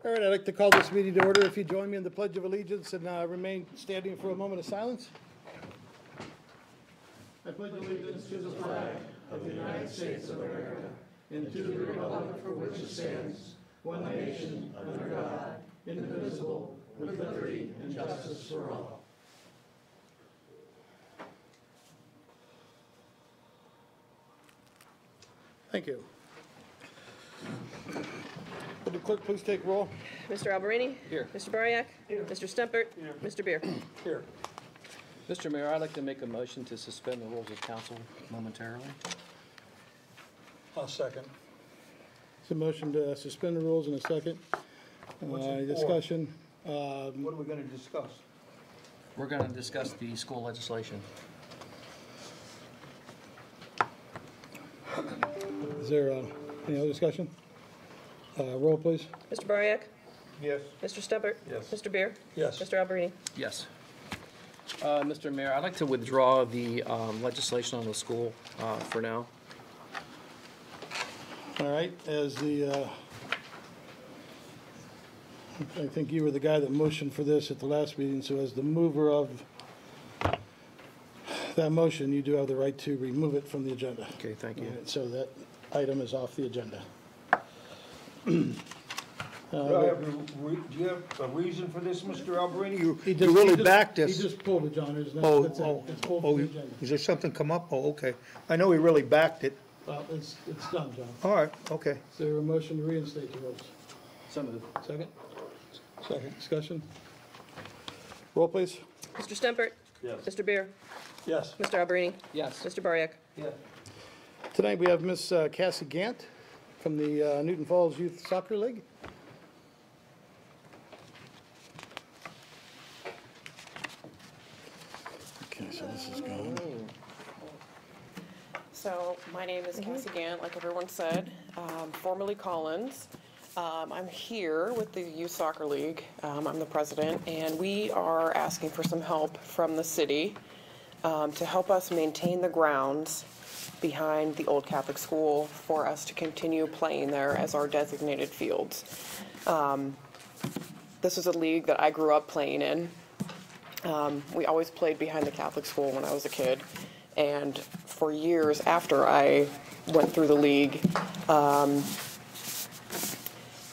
All right, I'd like to call this meeting to order. If you join me in the Pledge of Allegiance and remain standing for a moment of silence. I pledge allegiance to the flag of the United States of America and to the republic for which it stands, one nation, under God, indivisible, with liberty and justice for all. Thank you. Would the clerk please take roll? Mr. Alberini? Here. Mr. Bariak? Here. Mr. Stempert? Here. Mr. Beer? Here. Mr. Mayor, I'd like to make a motion to suspend the rules of council momentarily. I'll second. It's a motion to suspend the rules in a second. Any discussion? What are we going to discuss? We're going to discuss the school legislation. Is there any other discussion? Roll, please. Mr. Bariak? Yes. Mr. Stempert? Yes. Mr. Beer? Yes. Mr. Alberini? Yes. Mr. Mayor, I'd like to withdraw the legislation on the school for now. All right, as the, I think you were the guy that motioned for this at the last meeting, so as the mover of that motion, you do have the right to remove it from the agenda. Okay, thank you. All right, so that item is off the agenda. Do you have a reason for this, Mr. Alberini? You He really just- backed this? He just pulled it, John. There's no, Oh, that's it. oh, It's pulled oh, from the agenda. is there something come up? Oh, okay. I know he really backed it. Well, it's done, John. All right, okay. Is there a motion to reinstate the rules? So moved. Second? Second. Discussion? Roll, please. Mr. Stempert? Yes. Mr. Beer? Yes. Mr. Alberini? Yes. Mr. Bariak? Yeah. Tonight we have Miss Cassie Gant from the Newton Falls Youth Soccer League. Okay, so this is going. So my name is Cassie Gant, like everyone said, formerly Collins. I'm here with the Youth Soccer League. I'm the president, and we are asking for some help from the city to help us maintain the grounds behind the old Catholic school for us to continue playing there as our designated fields. This is a league that I grew up playing in. We always played behind the Catholic school when I was a kid. And for years after I went through the league,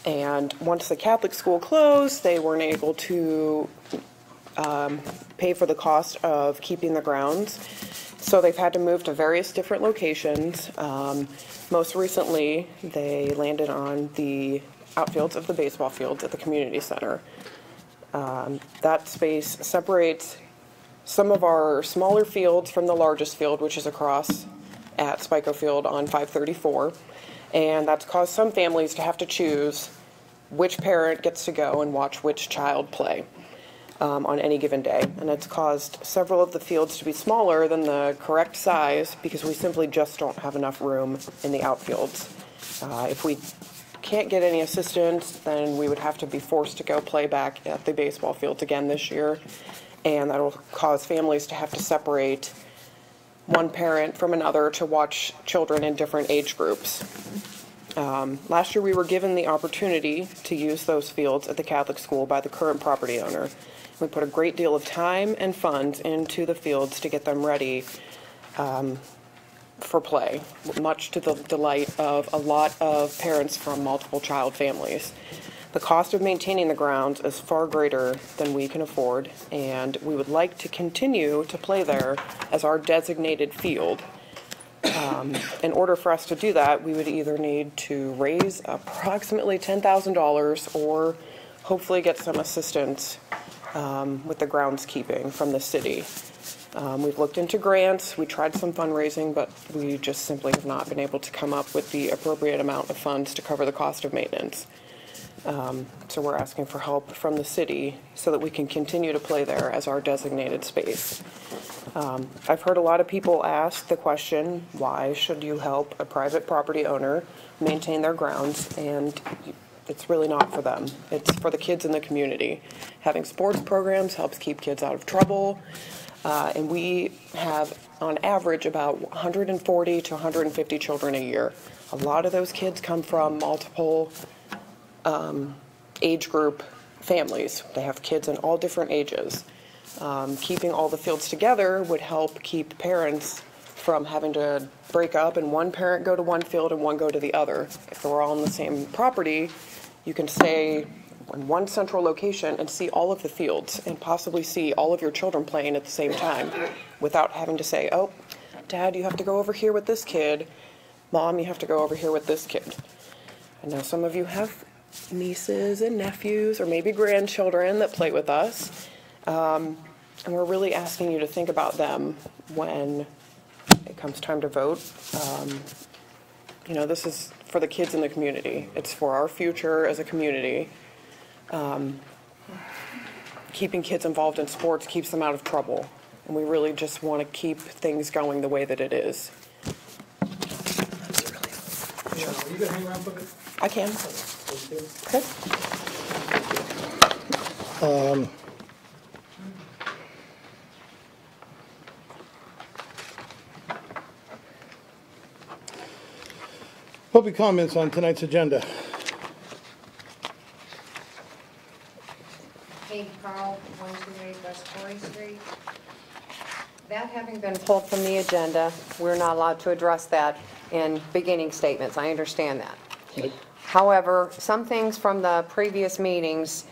and once the Catholic school closed, they weren't able to pay for the cost of keeping the grounds. So they've had to move to various different locations. Most recently, they landed on the outfields of the baseball fields at the community center. That space separates some of our smaller fields from the largest field, which is across at Spico Field on 534. And that's caused some families to have to choose which parent gets to go and watch which child play on any given day. And it's caused several of the fields to be smaller than the correct size because we simply just don't have enough room in the outfields. If we can't get any assistance, then we would have to be forced to go play back at the baseball fields again this year. And that will cause families to have to separate one parent from another to watch children in different age groups. Last year we were given the opportunity to use those fields at the Catholic school by the current property owner. We put a great deal of time and funds into the fields to get them ready for play, much to the delight of a lot of parents from multiple child families. The cost of maintaining the grounds is far greater than we can afford, and we would like to continue to play there as our designated field. In order for us to do that, we would either need to raise approximately $10,000 or hopefully get some assistance with the groundskeeping from the city. We've looked into grants, we tried some fundraising, but we just simply have not been able to come up with the appropriate amount of funds to cover the cost of maintenance. So we're asking for help from the city so that we can continue to play there as our designated space. I've heard a lot of people ask the question, why should you help a private property owner maintain their grounds? And it's really not for them. It's for the kids in the community. Having sports programs helps keep kids out of trouble. And we have, on average, about 140 to 150 children a year. A lot of those kids come from multiple age group families. They have kids in all different ages. Keeping all the fields together would help keep parents from having to break up and one parent go to one field and one go to the other. If they're all on the same property, you can stay in one central location and see all of the fields and possibly see all of your children playing at the same time without having to say, oh, Dad, you have to go over here with this kid. Mom, you have to go over here with this kid. I know some of you have nieces and nephews or maybe grandchildren that play with us. And we're really asking you to think about them when it comes time to vote. This is for the kids in the community. It's for our future as a community. Keeping kids involved in sports keeps them out of trouble. And we really just want to keep things going the way that it is. Yeah, you gonna hang around for it? I can. Okay. Public comments on tonight's agenda. Kate Carl, 128 West Corey Street. That having been pulled from the agenda, we're not allowed to address that in beginning statements. I understand that. Right. However, some things from the previous meetings,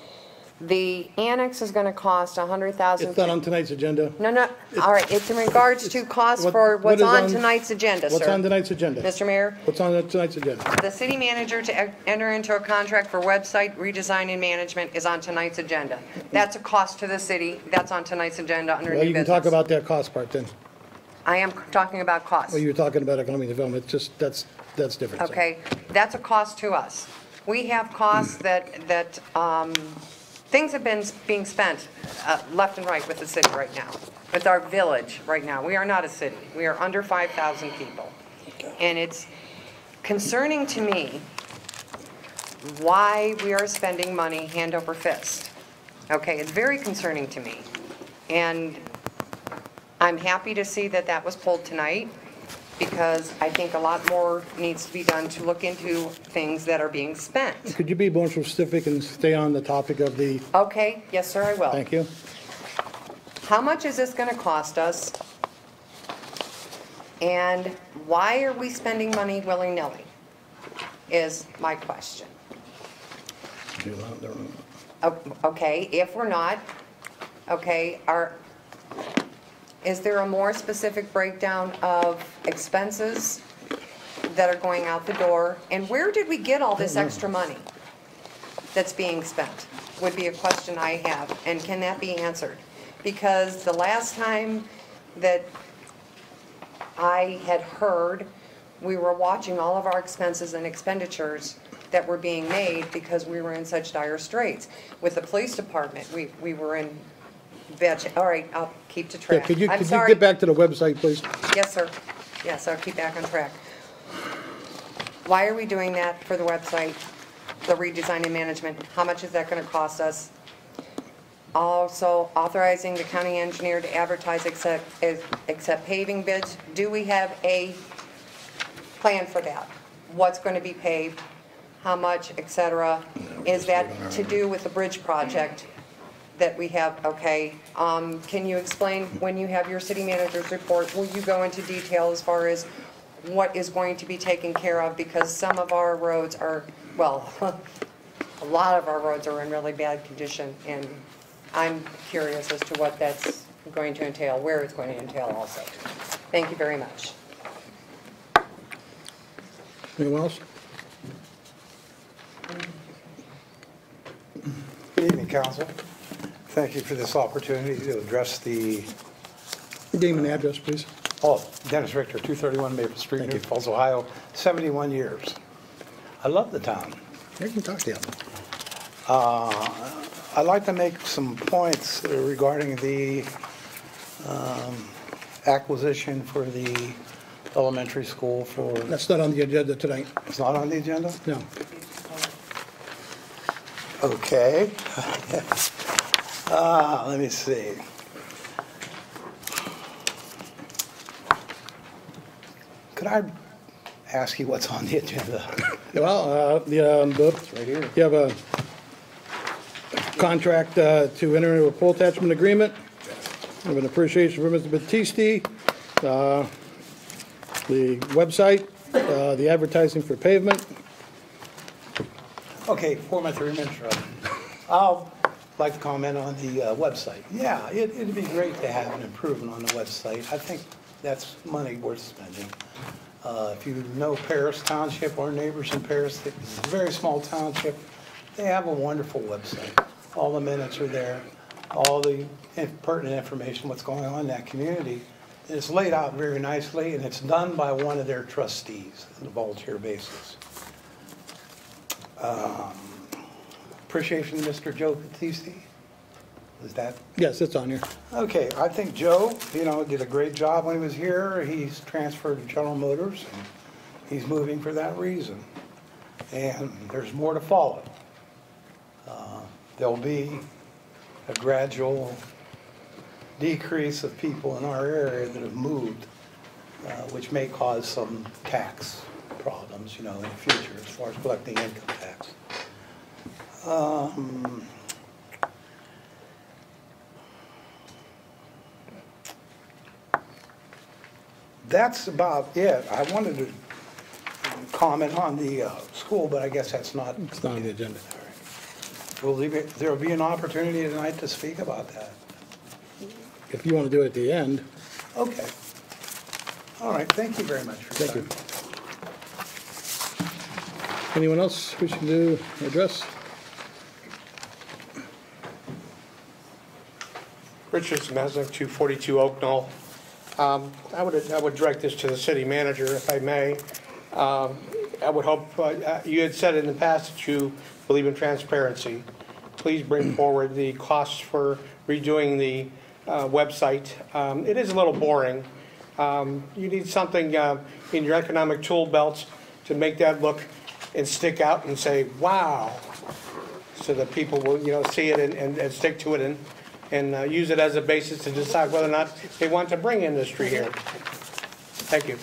the annex is going to cost $100,000. It's not on tonight's agenda. No. All right. It's in regards to costs for what what's is on on- tonight's agenda, sir. What's on tonight's agenda? Mr. Mayor? What's on tonight's agenda? The city manager to enter into a contract for website redesign and management is on tonight's agenda. That's a cost to the city. That's on tonight's agenda under new Well, business. you can talk about that cost part then. I am talking about costs. Well, you were talking about economic development, it's just, that's different. so. Okay, that's a cost to us. We have costs that things have been being spent left and right with the city right now, with our village right now. We are not a city. We are under 5,000 people. And it's concerning to me why we are spending money hand over fist. Okay, it's very concerning to me. And I'm happy to see that that was pulled tonight, because I think a lot more needs to be done to look into things that are being spent. Could you be more specific and stay on the topic of the, Okay, yes, sir, I will. thank you. How much is this going to cost us? And why are we spending money willy-nilly, is my question. Okay, if we're not, okay, is there a more specific breakdown of expenses that are going out the door? And where did we get all this extra money that's being spent? Would be a question I have, and can that be answered? Because the last time that I had heard, we were watching all of our expenses and expenditures that were being made because we were in such dire straits. With the police department, we were in bad shape. All right, I'll keep to Yeah, track. could you I'm sorry. get back to the website, please? Yes, sir. Yes, I'll keep back on track. Why are we doing that for the website, the redesign and management? How much is that going to cost us? Also, authorizing the county engineer to advertise accept paving bids. Do we have a plan for that? What's going to be paved? How much, et cetera? Is that to do with the bridge project that we have? Okay. Can you explain, when you have your city manager's report, will you go into detail as far as what is going to be taken care of? Because some of our roads are, well, a lot of our roads are in really bad condition, and I'm curious as to what that's going to entail, where it's going to entail also. Thank you very much. Anyone else? Good evening, Council. Thank you for this opportunity to address the, Name and address, please. Dennis Richter, 231 Maple Street, New Falls, Ohio, 71 years. I love the town. I can talk to you. I'd like to make some points regarding the acquisition for the elementary school for, That's not on the agenda tonight. it's not on the agenda? No. Okay. Let me see. Could I ask you what's on the agenda? Well, Right here. you have a contract to enter into a pole attachment agreement. I have an appreciation for Mr. Battisti. The website, the advertising for pavement. Okay, for my 3 minutes, Rob. I'll like to comment on the website. Yeah, it'd be great to have an improvement on the website. I think that's money worth spending. If you know Paris Township, our neighbors in Paris, it's a very small township. They have a wonderful website. All the minutes are there, all the pertinent information, what's going on in that community. It's laid out very nicely, and it's done by one of their trustees on a volunteer basis. Appreciation to Mr. Joe Battisti. Is that? Yes, it's on here. Okay, I think Joe, did a great job when he was here. He's transferred to General Motors, and he's moving for that reason. And there's more to follow. There'll be a gradual decrease of people in our area that have moved, which may cause some tax problems, in the future as far as collecting income tax. That's about it. I wanted to comment on the school, but I guess that's not. It's not on the agenda. We'll leave it. There'll be an opportunity tonight to speak about that. If you want to do it at the end. Okay. All right. Thank you very much for your Thank time. you. Anyone else wishing to address? Richard Zemeznik, 242 Oak Knoll. I would direct this to the city manager, if I may. I would hope, you had said in the past that you believe in transparency. Please bring forward the costs for redoing the website. It is a little boring. You need something in your economic tool belts to make that look and stick out and say, wow, so that people will see it and stick to it and use it as a basis to decide whether or not they want to bring industry here. Thank you.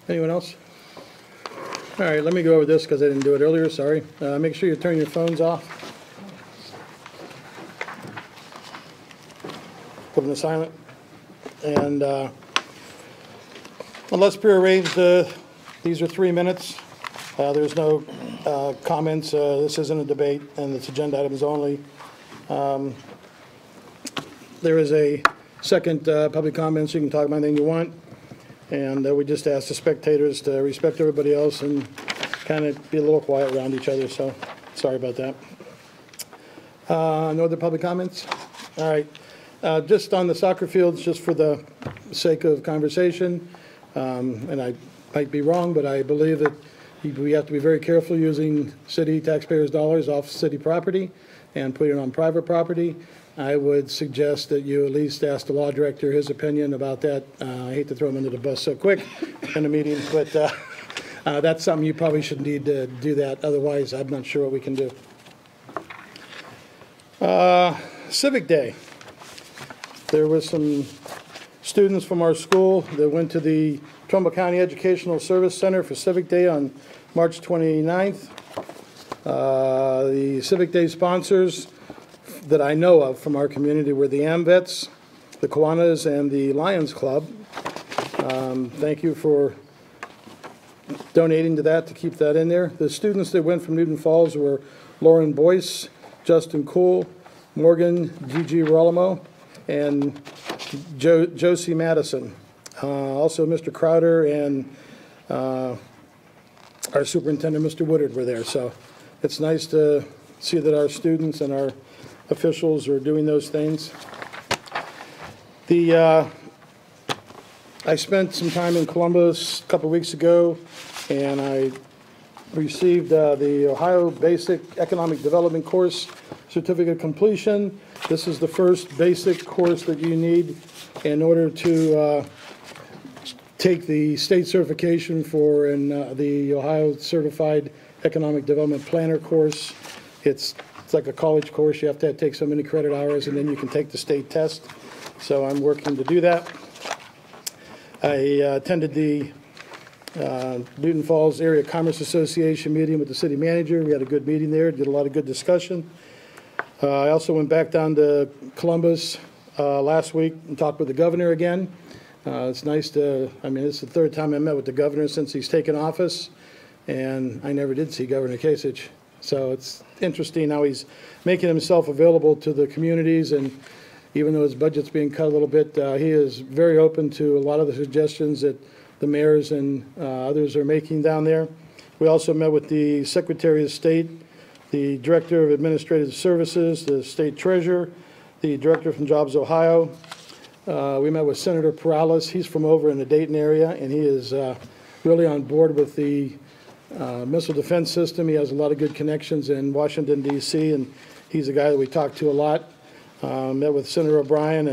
Anyone else? All right, let me go over this because I didn't do it earlier, sorry. Make sure you turn your phones off. Put them to silent. And unless prearranged, these are 3 minutes. There's no comments. This isn't a debate, and it's agenda items only. There is a second public comment, so you can talk about anything you want. And we just ask the spectators to respect everybody else and kind of be a little quiet around each other, so sorry about that. No other public comments? All right. Just on the soccer fields, just for the sake of conversation, and I might be wrong, but I believe that we have to be very careful using city taxpayers' dollars off city property and putting it on private property. I would suggest that you at least ask the law director his opinion about that. I hate to throw him under the bus so quick in a meeting, but that's something you probably should need to do that. Otherwise, I'm not sure what we can do. Civic Day. There was some students from our school that went to the Trumbull County Educational Service Center for Civic Day on March 29th. The Civic Day sponsors that I know of from our community were the AMVETs, the Kiwanis, and the Lions Club. Thank you for donating to that, to keep that in there. The students that went from Newton Falls were Lauren Boyce, Justin Cool, Morgan G.G. Rolamo, and Josie Madison. Also Mr. Crowder and our superintendent, Mr. Woodard, were there. So it's nice to see that our students and our officials are doing those things. I spent some time in Columbus a couple weeks ago, and I received the Ohio Basic Economic Development Course Certificate of Completion. This is the first basic course that you need in order to take the state certification for the Ohio Certified Economic Development Planner course. It's like a college course. You have to take so many credit hours, and then you can take the state test. So I'm working to do that. I attended the Newton Falls Area Commerce Association meeting with the city manager. We had a good meeting there, did a lot of good discussion. I also went back down to Columbus last week and talked with the governor again. It's nice to, I mean, it's the third time I met with the governor since he's taken office, and I never did see Governor Kasich. So it's interesting how he's making himself available to the communities, and even though his budget's being cut a little bit, he is very open to a lot of the suggestions that the mayors and others are making down there. We also met with the Secretary of State, the Director of Administrative Services, the State Treasurer, the Director from Jobs Ohio. We met with Senator Perales. He's from over in the Dayton area, and he is really on board with the missile defense system. He has a lot of good connections in Washington, D.C., and he's a guy that we talk to a lot. Met with Senator O'Brien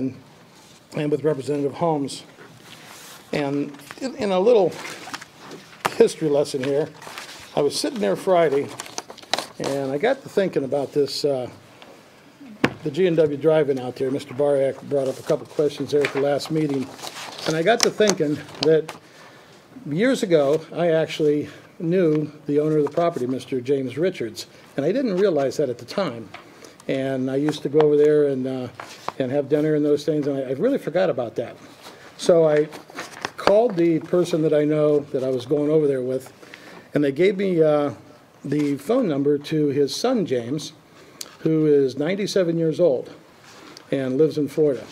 and with Representative Holmes. And in a little history lesson here, I was sitting there Friday, and I got to thinking about this, the G&W drive-in out there. Mr. Bariak brought up a couple questions there at the last meeting. And I got to thinking that years ago, I actually knew the owner of the property, Mr. James Richards. And I didn't realize that at the time. And I used to go over there and have dinner and those things, and I really forgot about that. So I called the person that I know that I was going over there with, and they gave me the phone number to his son, James, who is 97 years old and lives in Florida.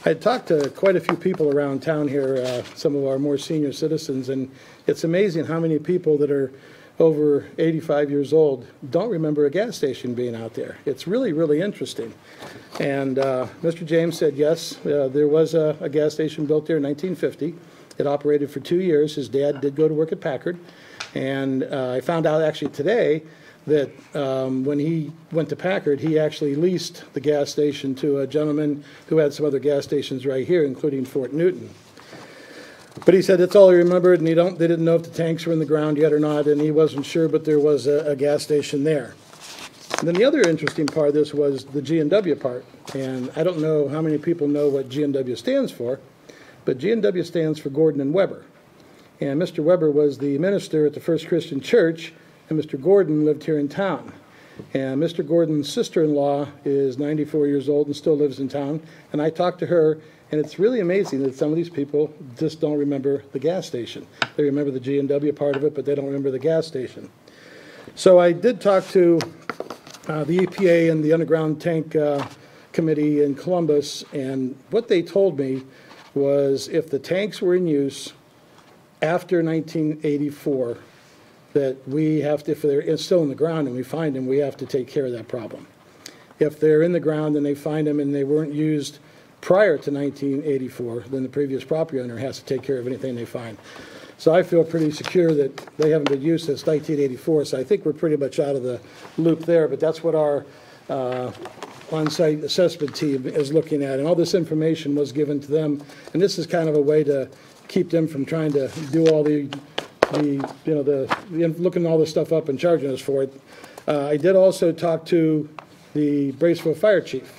I had talked to quite a few people around town here, some of our more senior citizens, and it's amazing how many people that are over 85 years old don't remember a gas station being out there. It's really, really interesting. And Mr. James said, yes, there was a gas station built there in 1950. It operated for 2 years. His dad did go to work at Packard. And I found out actually today that when he went to Packard, he actually leased the gas station to a gentleman who had some other gas stations right here, including Fort Newton. But he said that's all he remembered, and they didn't know if the tanks were in the ground yet or not, and he wasn't sure, but there was a gas station there. And then the other interesting part of this was the G&W part. And I don't know how many people know what G&W stands for, but G&W stands for Gordon and Weber. And Mr. Weber was the minister at the First Christian Church, and Mr. Gordon lived here in town. And Mr. Gordon's sister-in-law is 94 years old and still lives in town. And I talked to her, and it's really amazing that some of these people just don't remember the gas station. They remember the G&W part of it, but they don't remember the gas station. So I did talk to the EPA and the Underground Tank Committee in Columbus, and what they told me was if the tanks were in use after 1984, that we have to, if they're still in the ground and we find them, we have to take care of that problem. If they're in the ground and they find them and they weren't used prior to 1984, then the previous property owner has to take care of anything they find. So I feel pretty secure that they haven't been used since 1984, so I think we're pretty much out of the loop there, but that's what our on-site assessment team is looking at, and all this information was given to them, and this is kind of a way to keep them from trying to do all the looking all this stuff up and charging us for it. I did also talk to the Braceville Fire Chief,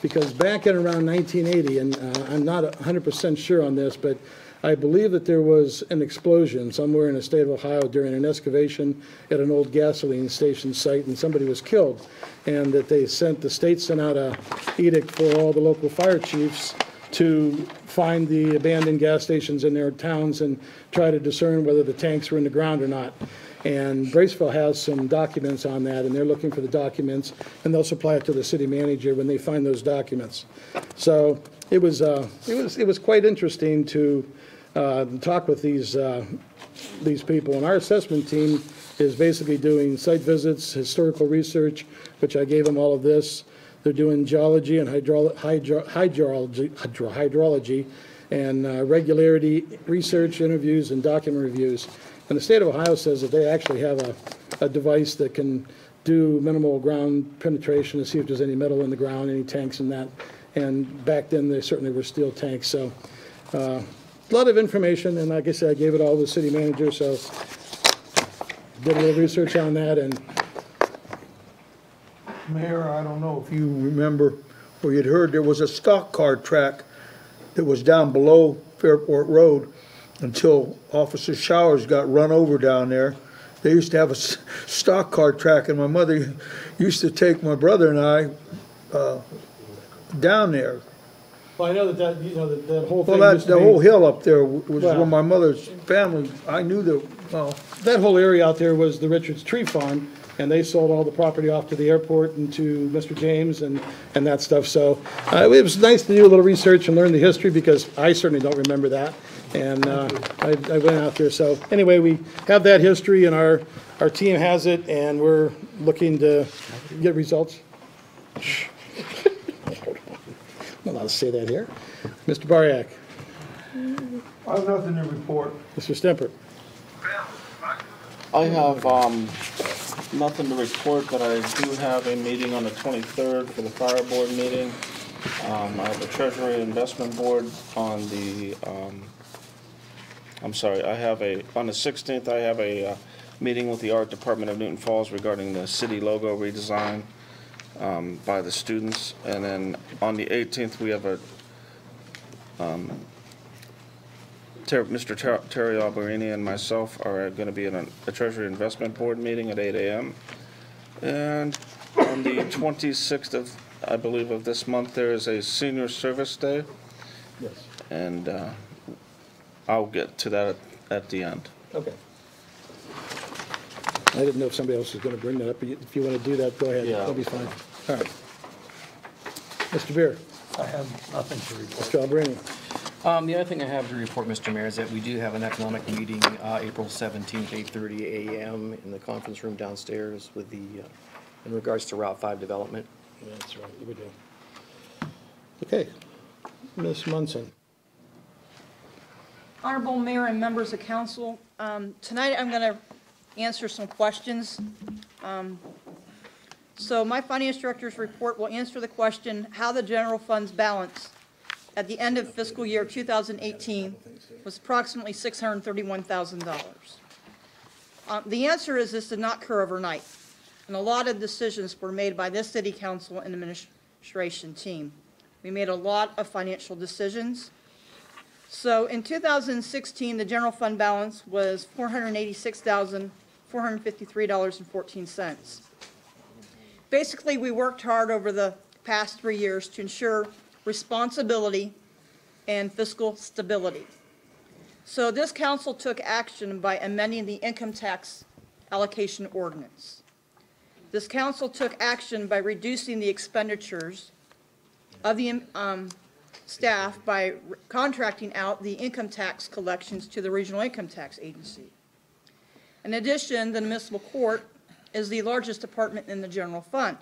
because back in around 1980, and I'm not 100% sure on this, but I believe that there was an explosion somewhere in the state of Ohio during an excavation at an old gasoline station site, and somebody was killed, and that the state sent out an edict for all the local fire chiefs to find the abandoned gas stations in their towns and try to discern whether the tanks were in the ground or not. And Braceville has some documents on that, and they're looking for the documents, and they'll supply it to the city manager when they find those documents. So it was quite interesting to talk with these people. And our assessment team is basically doing site visits, historical research, which I gave them all of this. They're doing geology and hydrology and regularity research, interviews, and document reviews. And the state of Ohio says that they actually have a device that can do minimal ground penetration to see if there's any metal in the ground, any tanks in that. And back then, they certainly were steel tanks. So a lot of information, and like I said, I gave it all to the city manager, so did a little research on that. And Mayor, I don't know if you remember or you'd heard, there was a stock car track that was down below Fairport Road, until Officer Showers got run over down there. They used to have a stock car track, and my mother used to take my brother and I down there. Well, I know that whole Well, thing that, used to the be- whole hill up there was Well- where my mother's family, I knew that, well, That whole area out there was the Richards Tree Farm, and they sold all the property off to the airport and to Mr. James and that stuff. So it was nice to do a little research and learn the history, because I certainly don't remember that. And I went out there. So anyway, we have that history, and our team has it, and we're looking to get results. I'm not allowed to say that here. Mr. Bariak, I have nothing to report. Mr. Stemper. I have nothing to report, but I do have a meeting on the 23rd for the fire board meeting. I have the Treasury Investment Board on the, on the 16th, I have a meeting with the Art Department of Newton Falls regarding the city logo redesign by the students. And then on the 18th, we have a Mr. Terry Alberini and myself are going to be in a Treasury Investment Board meeting at 8 a.m. And on the 26th of, I believe, of this month, there is a Senior Service Day. Yes. And I'll get to that at the end. Okay. I didn't know if somebody else was going to bring that up, but if you want to do that, go ahead. Yeah. That'll be fine. All right. Mr. Beer, I have nothing to report. Mr. Alberini. The other thing I have to report, Mr. Mayor, is that we do have an economic meeting, April 17th, 8:30 a.m. in the conference room downstairs with the, in regards to Route 5 development. That's right, we do. Okay. Ms. Munson. Honorable Mayor and members of council, tonight I'm going to answer some questions. So my finance director's report will answer the question how the general fund's balance at the end of fiscal year 2018 was approximately $631,000. The answer is this did not occur overnight, and a lot of decisions were made by this city council and administration team. We made a lot of financial decisions. So in 2016, the general fund balance was $486,453.14. Basically, we worked hard over the past 3 years to ensure responsibility and fiscal stability. So this council took action by amending the income tax allocation ordinance. This council took action by reducing the expenditures of the staff by contracting out the income tax collections to the Regional Income Tax Agency. In addition, the municipal court is the largest department in the general fund.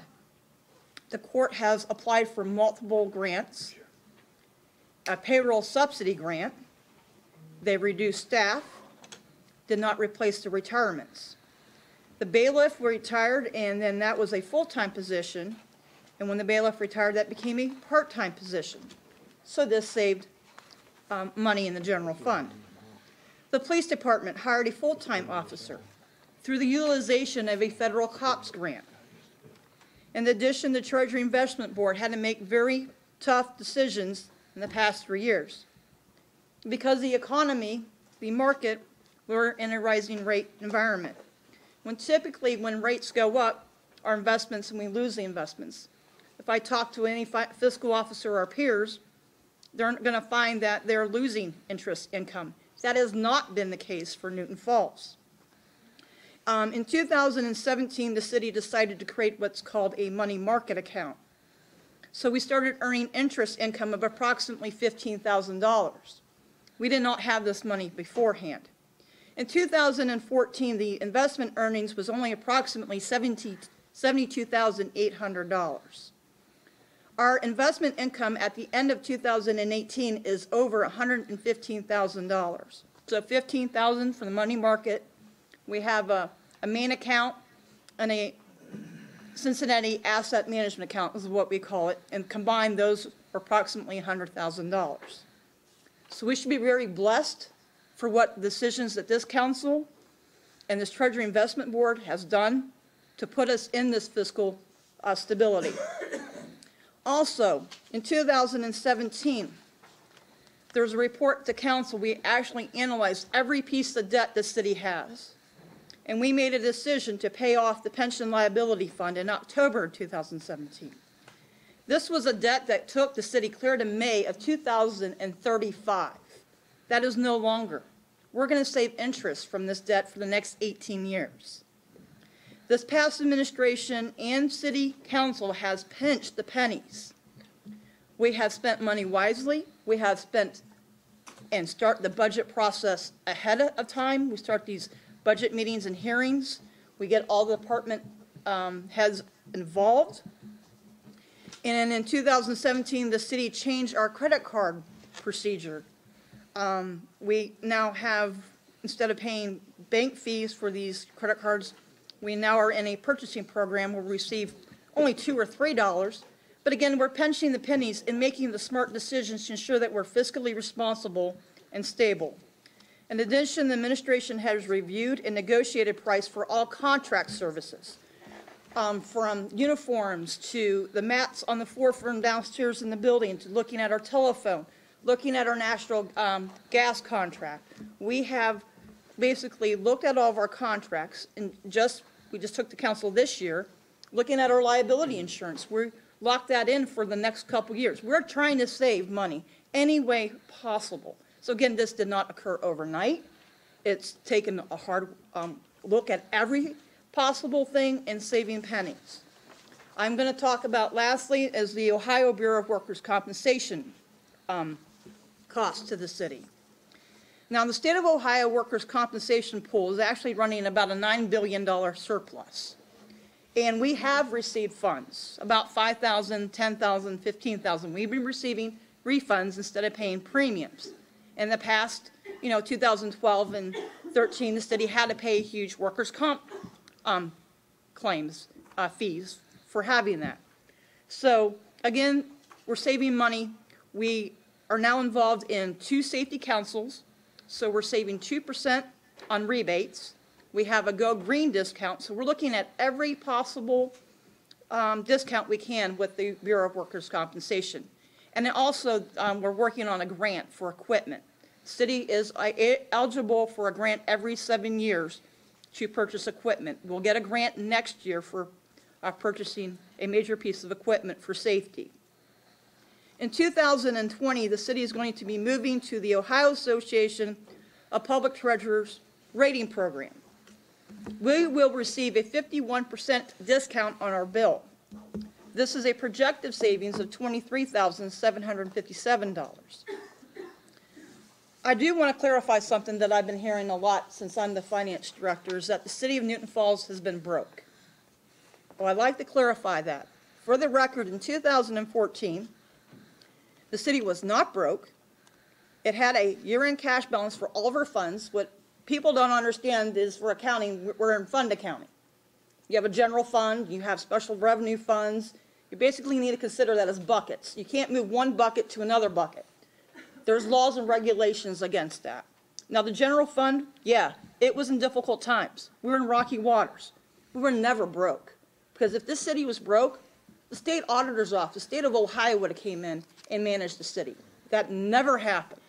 The court has applied for multiple grants, a payroll subsidy grant. They reduced staff, did not replace the retirements. The bailiff retired, and then that was a full-time position. And when the bailiff retired, that became a part-time position. So this saved money in the general fund. The police department hired a full-time officer through the utilization of a federal COPS grant. In addition, the Treasury Investment Board had to make very tough decisions in the past 3 years. Because the economy, the market, we're in a rising rate environment. When rates go up, our investments, and we lose the investments. If I talk to any fiscal officer or our peers, they're going to find that they're losing interest income. That has not been the case for Newton Falls. In 2017, the city decided to create what's called a money market account. So we started earning interest income of approximately $15,000. We did not have this money beforehand. In 2014, the investment earnings was only approximately $72,800. Our investment income at the end of 2018 is over $115,000. So $15,000 for the money market. We have a main account and a Cincinnati asset management account is what we call it, and combined those are approximately $100,000. So we should be very blessed for what decisions that this council and this Treasury Investment Board has done to put us in this fiscal stability. Also, in 2017, there's a report to council. We actually analyzed every piece of debt the city has. And we made a decision to pay off the pension liability fund in October 2017. This was a debt that took the city clear to May of 2035. That is no longer. We're going to save interest from this debt for the next 18 years. This past administration and city council has pinched the pennies. We have spent money wisely. We have spent and start the budget process ahead of time. We start these budget meetings and hearings. We get all the department heads involved. And in 2017, the city changed our credit card procedure. We now have, instead of paying bank fees for these credit cards, we now are in a purchasing program where we receive only $2 or $3. But again, we're pinching the pennies and making the smart decisions to ensure that we're fiscally responsible and stable. In addition, the administration has reviewed and negotiated price for all contract services, from uniforms to the mats on the floor from downstairs in the building to looking at our telephone, looking at our national gas contract. We have basically looked at all of our contracts, and we just took to council this year, looking at our liability insurance. We locked that in for the next couple years. We're trying to save money any way possible. So again, this did not occur overnight. It's taken a hard look at every possible thing and saving pennies. I'm going to talk about, lastly, is the Ohio Bureau of Workers' Compensation cost to the city. Now, the state of Ohio workers' compensation pool is actually running about a $9 billion surplus. And we have received funds, about $5,000, $10,000, $15,000. We've been receiving refunds instead of paying premiums. In the past, 2012 and 13, the city had to pay huge workers' comp claims, fees for having that. So again, we're saving money. We are now involved in 2 safety councils, so we're saving 2% on rebates. We have a Go Green discount, so we're looking at every possible discount we can with the Bureau of Workers' Compensation. And then also, we're working on a grant for equipment. City is eligible for a grant every 7 years to purchase equipment. We'll get a grant next year for purchasing a major piece of equipment for safety. In 2020, the city is going to be moving to the Ohio Association of Public Treasurers rating program. We will receive a 51% discount on our bill. This is a projected savings of $23,757. I do want to clarify something that I've been hearing a lot since I'm the finance director, is that the city of Newton Falls has been broke. Well, I'd like to clarify that. For the record, in 2014, the city was not broke. It had a year-end cash balance for all of our funds. What people don't understand is for accounting, we're in fund accounting. You have a general fund, you have special revenue funds. You basically need to consider that as buckets. You can't move one bucket to another bucket. There's laws and regulations against that. Now, the general fund, yeah, it was in difficult times. We were in rocky waters. We were never broke. Because if this city was broke, the state auditor's office, the state of Ohio would have came in and managed the city. That never happened.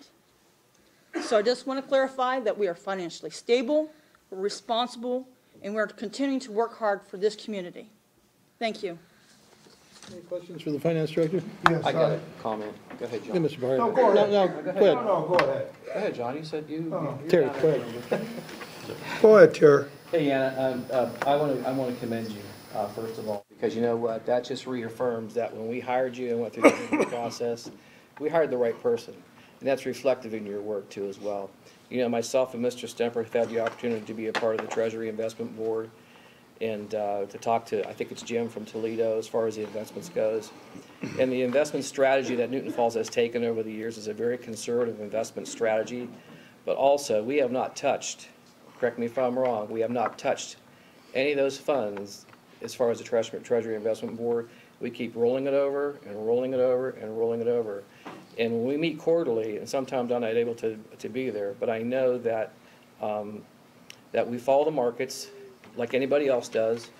So I just want to clarify that we are financially stable, we're responsible, and we're continuing to work hard for this community. Thank you. Any questions for the finance director? Yes, I got a comment. Go ahead, Yeah, John. Mr. Barr. No, go ahead. No, go ahead. No, go ahead. Go ahead, John. You said you. Oh, you're Terry, down go there. ahead. Go ahead, Terry. Hey, Anna, I want to commend you, first of all, because you know what? That just reaffirms that when we hired you and went through the interview process, we hired the right person. And that's reflective in your work, too, as well. You know, myself and Mr. Stemper have had the opportunity to be a part of the Treasury Investment Board and to talk to, I think it's Jim from Toledo, as far as the investments goes. And the investment strategy that Newton Falls has taken over the years is a very conservative investment strategy. But also, we have not touched, correct me if I'm wrong, we have not touched any of those funds as far as the Treasury Investment Board. We keep rolling it over and rolling it over and rolling it over. And when we meet quarterly, and sometimes I'm not able to be there, but I know that that we follow the markets like anybody else does.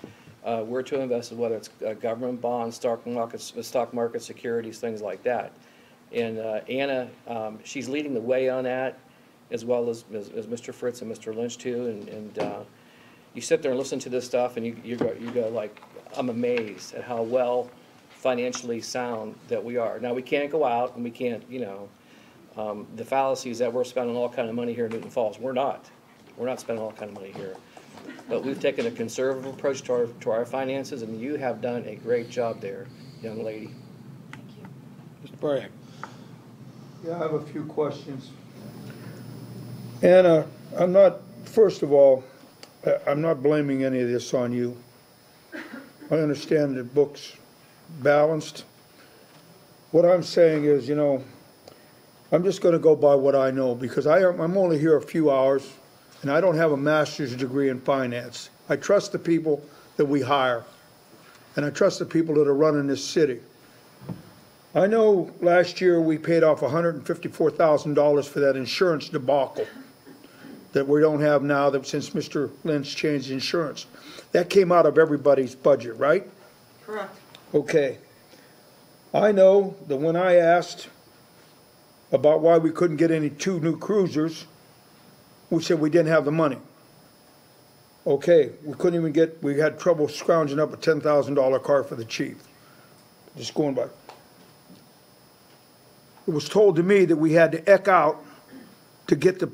We're to invest in whether it's government bonds, stock market securities, things like that. And Anna, she's leading the way on that, as well as Mr. Fritz and Mr. Lynch too. And you sit there and listen to this stuff, and you go like, I'm amazed at how well financially sound that we are. Now, we can't go out and we can't, the fallacies that we're spending all kind of money here in Newton Falls. We're not. We're not spending all kind of money here. But we've taken a conservative approach to our finances, and you have done a great job there, young lady. Mr. Burdick. Yeah, I have a few questions. Anna, first of all, I'm not blaming any of this on you. I understand the book's balanced. What I'm saying is, I'm just going to go by what I know, because I'm only here a few hours, and I don't have a master's degree in finance. I trust the people that we hire, and I trust the people that are running this city. I know last year we paid off $154,000 for that insurance debacle that we don't have now, that since Mr. Lynch changed insurance. That came out of everybody's budget, right? Correct. Okay. I know that when I asked about why we couldn't get any 2 new cruisers, we said we didn't have the money. Okay, we had trouble scrounging up a $10,000 car for the chief. Just going by. It was told to me that we had to eke out to get the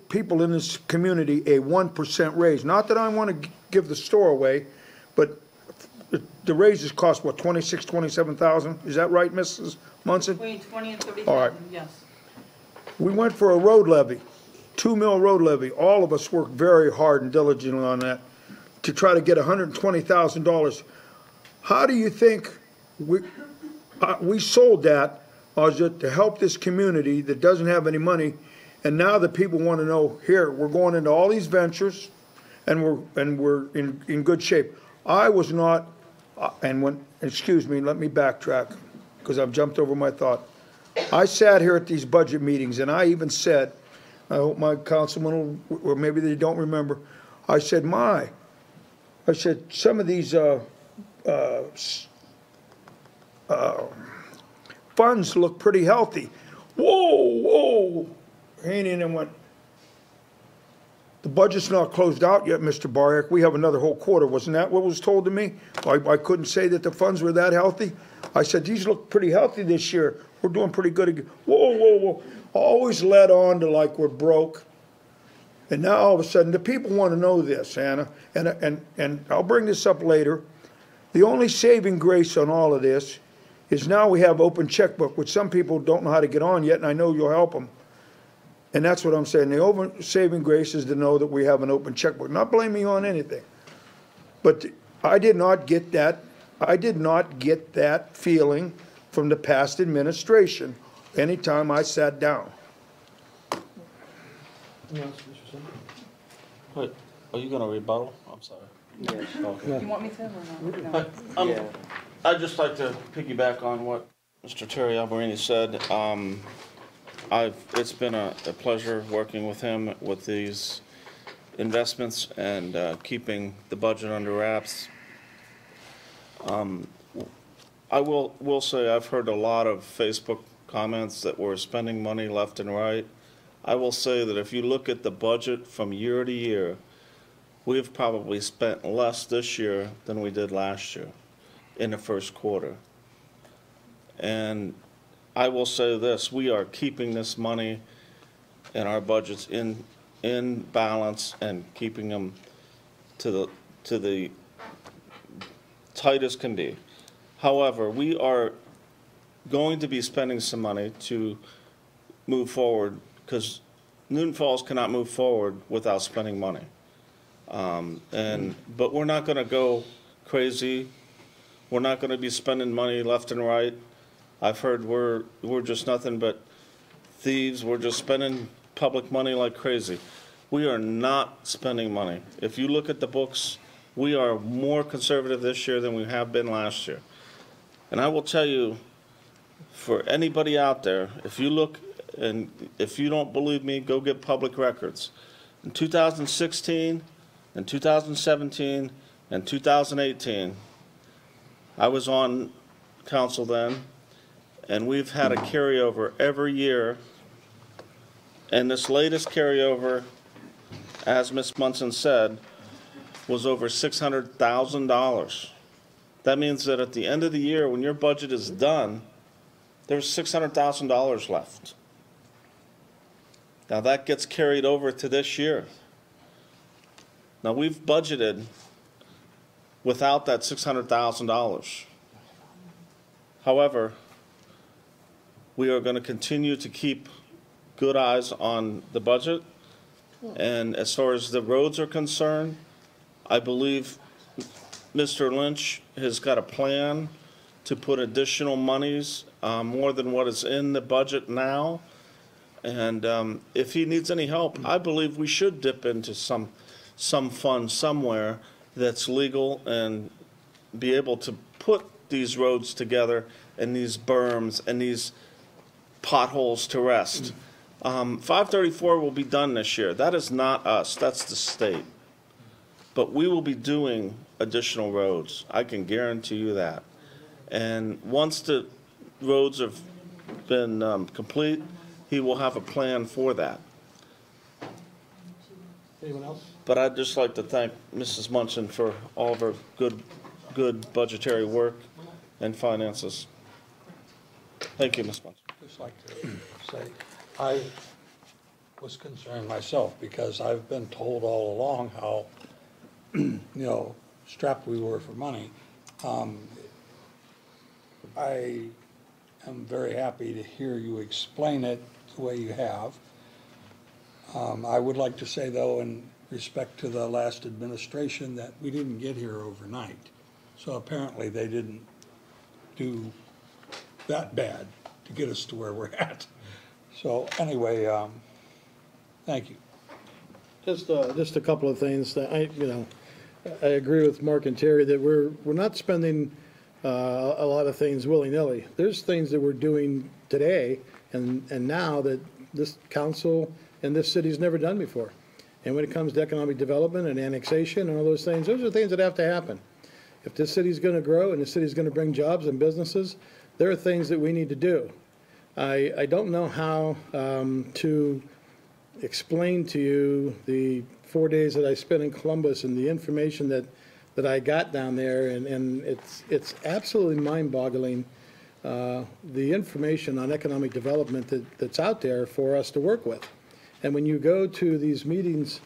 people in this community a 1% raise. Not that I want to give the store away, but the raises cost, what, $26,000, $27,000? Is that right, Mrs. Munson? Between 20 and 30,000, All right. yes. We went for a road levy, 2 mil road levy. All of us worked very hard and diligently on that to try to get $120,000. How do you think we sold that? Was it to help this community that doesn't have any money? And now the people want to know, here, we're going into all these ventures, and we're in good shape. I was not, excuse me, let me backtrack, because I've jumped over my thought. I sat here at these budget meetings, and I even said, I hope my councilman will, or maybe they don't remember, I said, some of these funds look pretty healthy. Whoa. Haney and went, the budget's not closed out yet, Mr. Bariak. We have another whole quarter. Wasn't that what was told to me? I couldn't say that the funds were that healthy. I said, these look pretty healthy this year. We're doing pretty good again. Whoa. Always led on to like we're broke. And now all of a sudden, the people want to know this, Anna. And I'll bring this up later. The only saving grace on all of this is now we have open checkbook, which some people don't know how to get on yet, and I know you'll help them. And that's what I'm saying. The saving grace is to know that we have an open checkbook. Not blaming you on anything. But I did not get that. I did not get that feeling from the past administration anytime I sat down. Wait, are you going to rebuttal? I'm sorry. Yes. Okay. You want me to or no? Yeah. I'd just like to piggyback on what Mr. Terry Alberini said. It's been a pleasure working with him with these investments and keeping the budget under wraps. I will say I've heard a lot of Facebook comments that we're spending money left and right. I will say that if you look at the budget from year to year, we've probably spent less this year than we did last year in the first quarter. And I will say this, we are keeping this money and our budgets in balance and keeping them to the tight as can be. However, we are going to be spending some money to move forward, because Newton Falls cannot move forward without spending money. But we're not going to go crazy. We're not going to be spending money left and right. I've heard we're just nothing but thieves. We're just spending public money like crazy. We are not spending money. If you look at the books, we are more conservative this year than we have been last year. And I will tell you, for anybody out there, if you look, and if you don't believe me, go get public records. In 2016, and 2017, and 2018, I was on council then, and we've had a carryover every year. And this latest carryover, as Ms. Munson said, was over $600,000. That means that at the end of the year, when your budget is done, there's $600,000 left. Now that gets carried over to this year. Now we've budgeted without that $600,000. However, we are going to continue to keep good eyes on the budget. And as far as the roads are concerned, I believe Mr. Lynch has got a plan to put additional monies, more than what is in the budget now. And if he needs any help, I believe we should dip into some fund somewhere that's legal and be able to put these roads together and these berms and these potholes to rest. 534 will be done this year. That is not us, that's the state. But we will be doing additional roads. I can guarantee you that. And once the roads have been complete, he will have a plan for that. Anyone else? But I'd just like to thank Mrs. Munson for all of her good budgetary work and finances. Thank you, Ms. Munson. Just like to say, I was concerned myself because I've been told all along how, strapped we were for money. I am very happy to hear you explain it the way you have. I would like to say, though, in respect to the last administration, that we didn't get here overnight. So apparently they didn't do that bad to get us to where we're at. So anyway, thank you. Just a couple of things that I agree with Mark and Terry that we're not spending a lot of things willy-nilly. There's things that we're doing today and now that this council and this city's never done before. And when it comes to economic development and annexation and all those things are things that have to happen. If this city's going to grow and the city's going to bring jobs and businesses, there are things that we need to do. I don't know how to explain to you the 4 days that I spent in Columbus and the information that I got down there, and it's absolutely mind-boggling, the information on economic development that's out there for us to work with. And when you go to these meetings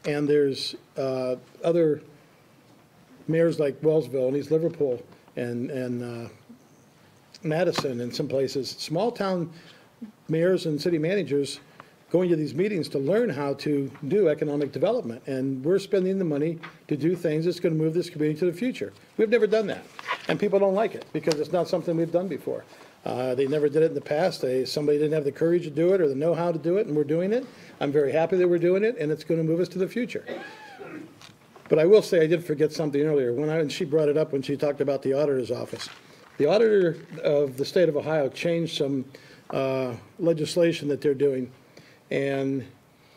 and there's other mayors like Wellsville and East Liverpool and Madison and some places, small town mayors and city managers going to these meetings to learn how to do economic development. And we're spending the money to do things that's going to move this community to the future. We've never done that. And people don't like it because it's not something we've done before. They never did it in the past. Somebody didn't have the courage to do it or the know-how to do it, and we're doing it. I'm very happy that we're doing it, and it's going to move us to the future. But I will say I did forget something earlier. And she brought it up when she talked about the auditor's office. The auditor of the state of Ohio changed some legislation that they're doing. And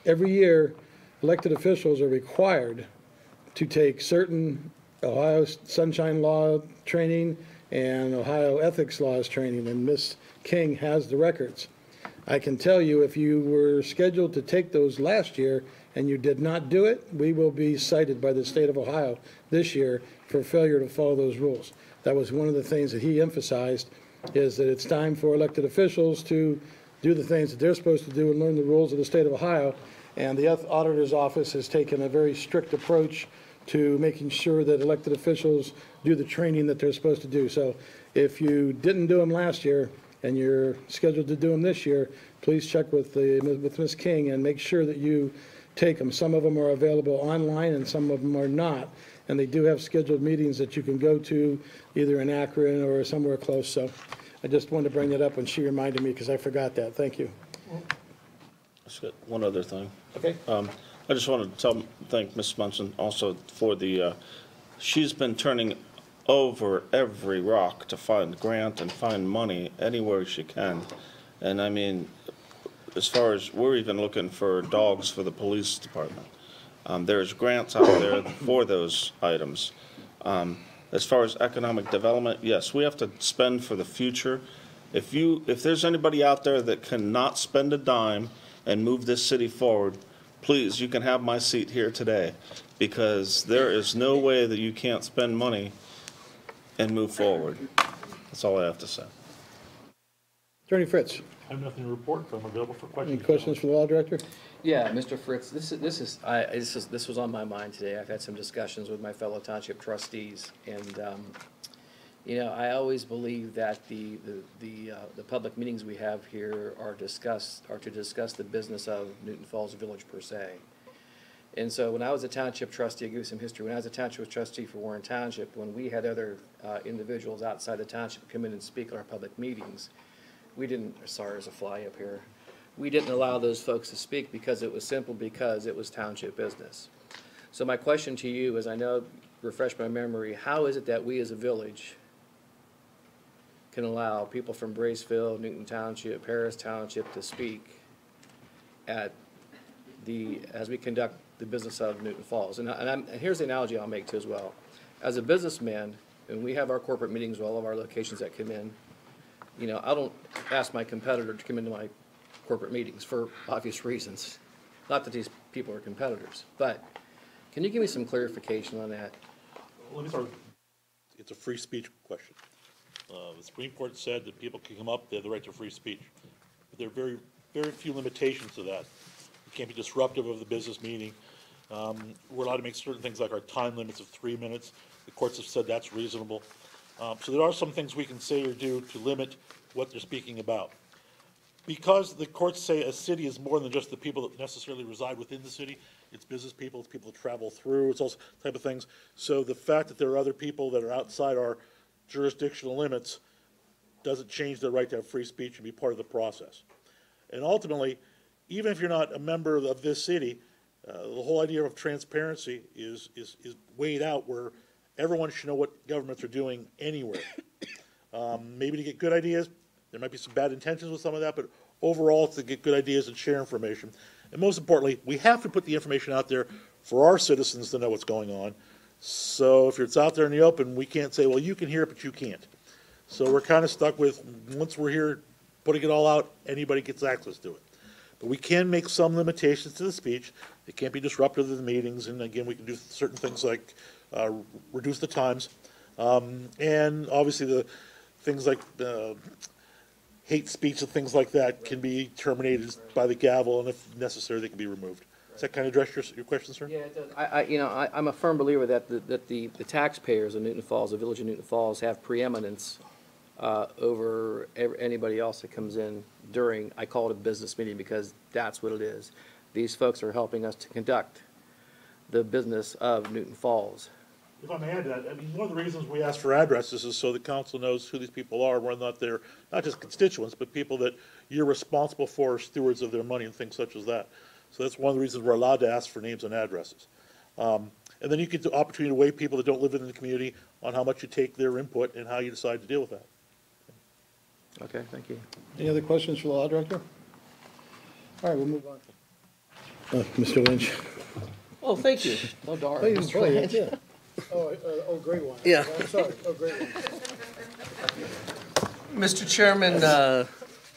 every year, elected officials are required to take certain Ohio Sunshine Law training and Ohio Ethics Laws training, and Ms. King has the records. I can tell you if you were scheduled to take those last year and you did not do it, we will be cited by the state of Ohio this year for failure to follow those rules. That was one of the things that he emphasized, is that it's time for elected officials to do the things that they're supposed to do and learn the rules of the state of Ohio. And the auditor's office has taken a very strict approach to making sure that elected officials do the training that they're supposed to do. So if you didn't do them last year and you're scheduled to do them this year, please check with Ms. King and make sure that you take them. Some of them are available online and some of them are not. And they do have scheduled meetings that you can go to either in Akron or somewhere close. So I just wanted to bring that up when she reminded me because I forgot that. Thank you. That's good. One other thing. Okay. I just want to thank Ms. Munson also for she's been turning over every rock to find grant and find money anywhere she can. And I mean, as far as we're even looking for dogs for the police department. There's grants out there for those items. As far as economic development, yes, we have to spend for the future, If there's anybody out there that cannot spend a dime and move this city forward, please, you can have my seat here today, because there is no way that you can't spend money and move forward. That's all I have to say. Attorney Fritz, I have nothing to report, but I'm available for questions. any questions for the law director? Yeah, Mr. Fritz, this was on my mind today. I've had some discussions with my fellow township trustees, and I always believe that the public meetings we have here are to discuss the business of Newton Falls Village per se. And so when I was a township trustee, I'll give you some history. When I was a township trustee for Warren Township, when we had other individuals outside the township come in and speak at our public meetings, we didn't, sorry, there's a fly up here. We didn't allow those folks to speak because it was township business. So my question to you is, I know, refresh my memory, how is it that we as a village can allow people from Braceville, Newton Township, Paris Township to speak as we conduct the business of Newton Falls? And here's the analogy I'll make too as well. As a businessman, and we have our corporate meetings with all of our locations that come in, I don't ask my competitor to come into my corporate meetings for obvious reasons. Not that these people are competitors, but can you give me some clarification on that? Let me start. It's a free speech question. The Supreme Court said that people can come up, they have the right to free speech. But there are very, very few limitations to that. You can't be disruptive of the business meeting. We're allowed to make certain things like our time limits of 3 minutes. The courts have said that's reasonable. So there are some things we can say or do to limit what they're speaking about. Because the courts say a city is more than just the people that necessarily reside within the city, it's business people, it's people that travel through, it's all type of things. So the fact that there are other people that are outside our jurisdictional limits doesn't change their right to have free speech and be part of the process. And ultimately, even if you're not a member of this city, the whole idea of transparency is weighed out where everyone should know what governments are doing anywhere. Maybe to get good ideas, there might be some bad intentions with some of that, but overall it's to get good ideas and share information. And most importantly, we have to put the information out there for our citizens to know what's going on. So if it's out there in the open, we can't say, well, you can hear it, but you can't. So we're kind of stuck with, once we're here putting it all out, anybody gets access to it. But we can make some limitations to the speech. It can't be disruptive of the meetings, and again, we can do certain things like reduce the times. And obviously the things like hate speech and things like that can be terminated by the gavel, and if necessary, they can be removed. Does that kind of address your question, sir? Yeah, it does. I'm a firm believer that the taxpayers of Newton Falls, the village of Newton Falls, have preeminence over anybody else that comes in during, I call it a business meeting because that's what it is. These folks are helping us to conduct the business of Newton Falls. If I may add to that, I mean, one of the reasons we ask for addresses is so the council knows who these people are, whether or not they're not just constituents, but people that you're responsible for, stewards of their money and things such as that. So that's one of the reasons we're allowed to ask for names and addresses. And then you get the opportunity to weigh people that don't live in the community on how much you take their input and how you decide to deal with that. Okay, thank you. Any other questions for the law director? All right, we'll move on. Mr. Lynch. Oh, thank you. No, darn. Oh, you didn't try it, yeah. great one. Yeah. I'm sorry. Oh, great one. Mr. Chairman,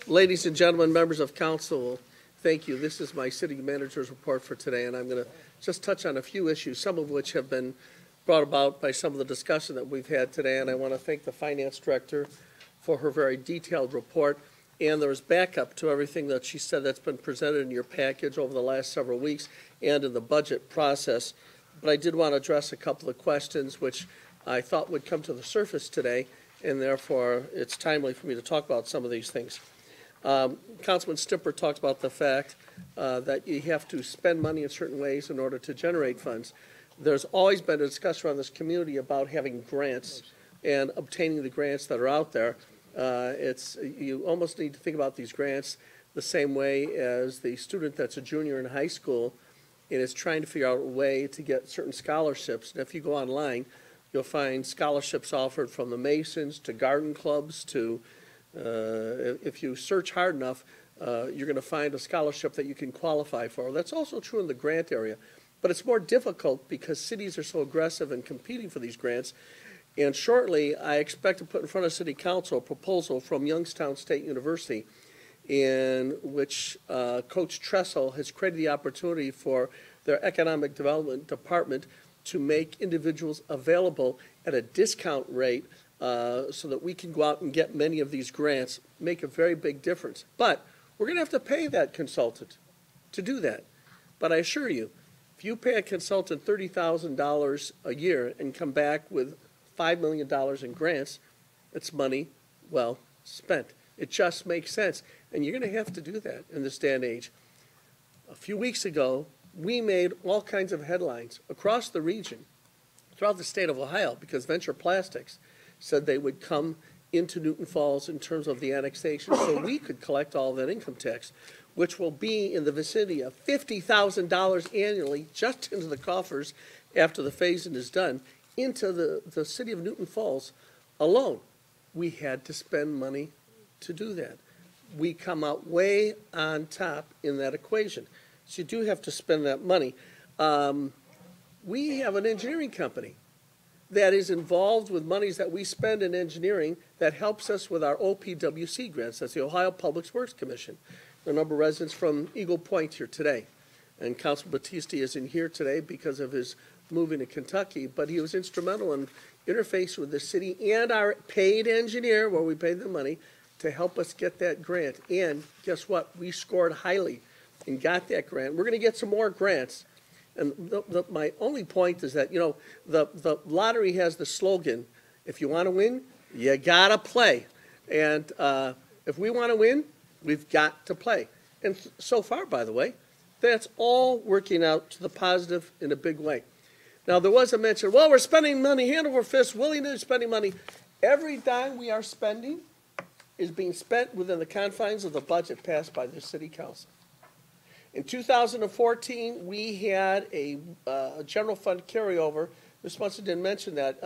ladies and gentlemen, members of council, thank you. This is my city manager's report for today, and I'm going to just touch on a few issues, some of which have been brought about by some of the discussion that we've had today, and I want to thank the finance director for her very detailed report. And there's backup to everything that she said that's been presented in your package over the last several weeks and in the budget process. But I did want to address a couple of questions which I thought would come to the surface today, and therefore it's timely for me to talk about some of these things. Councilman Stimper talked about the fact that you have to spend money in certain ways in order to generate funds. There's always been a discussion around this community about having grants and obtaining the grants that are out there. You almost need to think about these grants the same way as the student that's a junior in high school and is trying to figure out a way to get certain scholarships. And if you go online, you'll find scholarships offered from the Masons to garden clubs to, if you search hard enough, you're going to find a scholarship that you can qualify for. That's also true in the grant area. But it's more difficult because cities are so aggressive in competing for these grants. And shortly, I expect to put in front of City Council a proposal from Youngstown State University in which Coach Tressel has created the opportunity for their Economic Development Department to make individuals available at a discount rate so that we can go out and get many of these grants, make a very big difference. But we're going to have to pay that consultant to do that. But I assure you, if you pay a consultant $30,000 a year and come back with $5 million in grants, it's money well spent. It just makes sense. And you're going to have to do that in this day and age. A few weeks ago, we made all kinds of headlines across the region, throughout the state of Ohio, because Venture Plastics said they would come into Newton Falls in terms of the annexation so we could collect all that income tax, which will be in the vicinity of $50,000 annually just into the coffers after the phase-in is done, into the city of Newton Falls alone. We had to spend money to do that. We come out way on top in that equation. So you do have to spend that money. We have an engineering company that is involved with monies that we spend in engineering that helps us with our OPWC grants. That's the Ohio Public Works Commission. There are a number of residents from Eagle Point here today. And Councilman Battisti isn't here today because of his moving to Kentucky, but he was instrumental in interfacing with the city and our paid engineer, where we paid the money, to help us get that grant. And guess what? We scored highly and got that grant. We're going to get some more grants. And my only point is that, you know, the lottery has the slogan, if you want to win, you got to play. And if we want to win, we've got to play. And so far, by the way, that's all working out to the positive in a big way. Now, there was a mention, well, we're spending money hand over fist, willy-nilly spending money. Every dime we are spending is being spent within the confines of the budget passed by the City Council. In 2014, we had a general fund carryover. Ms. Munson didn't mention that,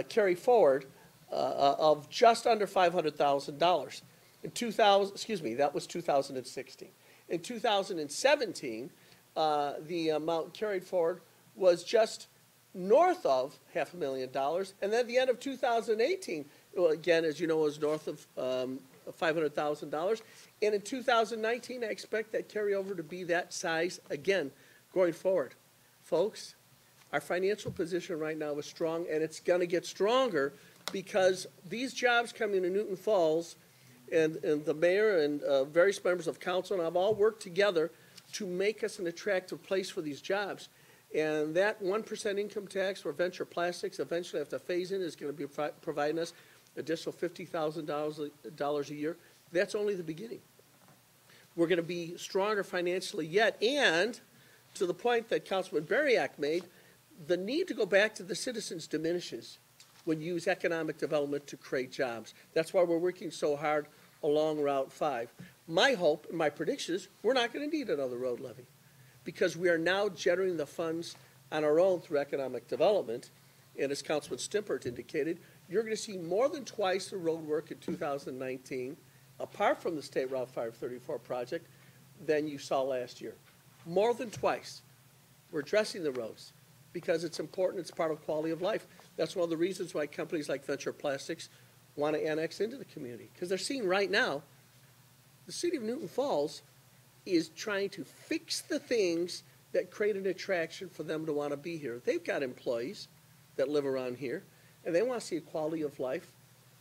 carry forward of just under $500,000. In 2000, excuse me, that was 2016. In 2017, the amount carried forward was just north of $500,000, and then at the end of 2018, well, again, as you know, was north of $500,000. And in 2019, I expect that carryover to be that size again going forward. Folks, our financial position right now is strong, and it's going to get stronger because these jobs coming to Newton Falls, and the mayor and various members of council and I've all worked together to make us an attractive place for these jobs. And that 1% income tax for Venture Plastics eventually after phase in is going to be providing us additional $50,000 a year. That's only the beginning. We're going to be stronger financially yet, and to the point that Councilman Bariak made, the need to go back to the citizens diminishes when you use economic development to create jobs. That's why we're working so hard along Route 5. My hope and my prediction is we're not going to need another road levy because we are now generating the funds on our own through economic development. And as Councilman Stimpert indicated, you're going to see more than twice the road work in 2019, apart from the State Route 534 project, than you saw last year. More than twice. We're addressing the roads because it's important. It's part of quality of life. That's one of the reasons why companies like Venture Plastics want to annex into the community, because they're seeing right now the city of Newton Falls is trying to fix the things that create an attraction for them to want to be here. They've got employees that live around here, and they want to see a quality of life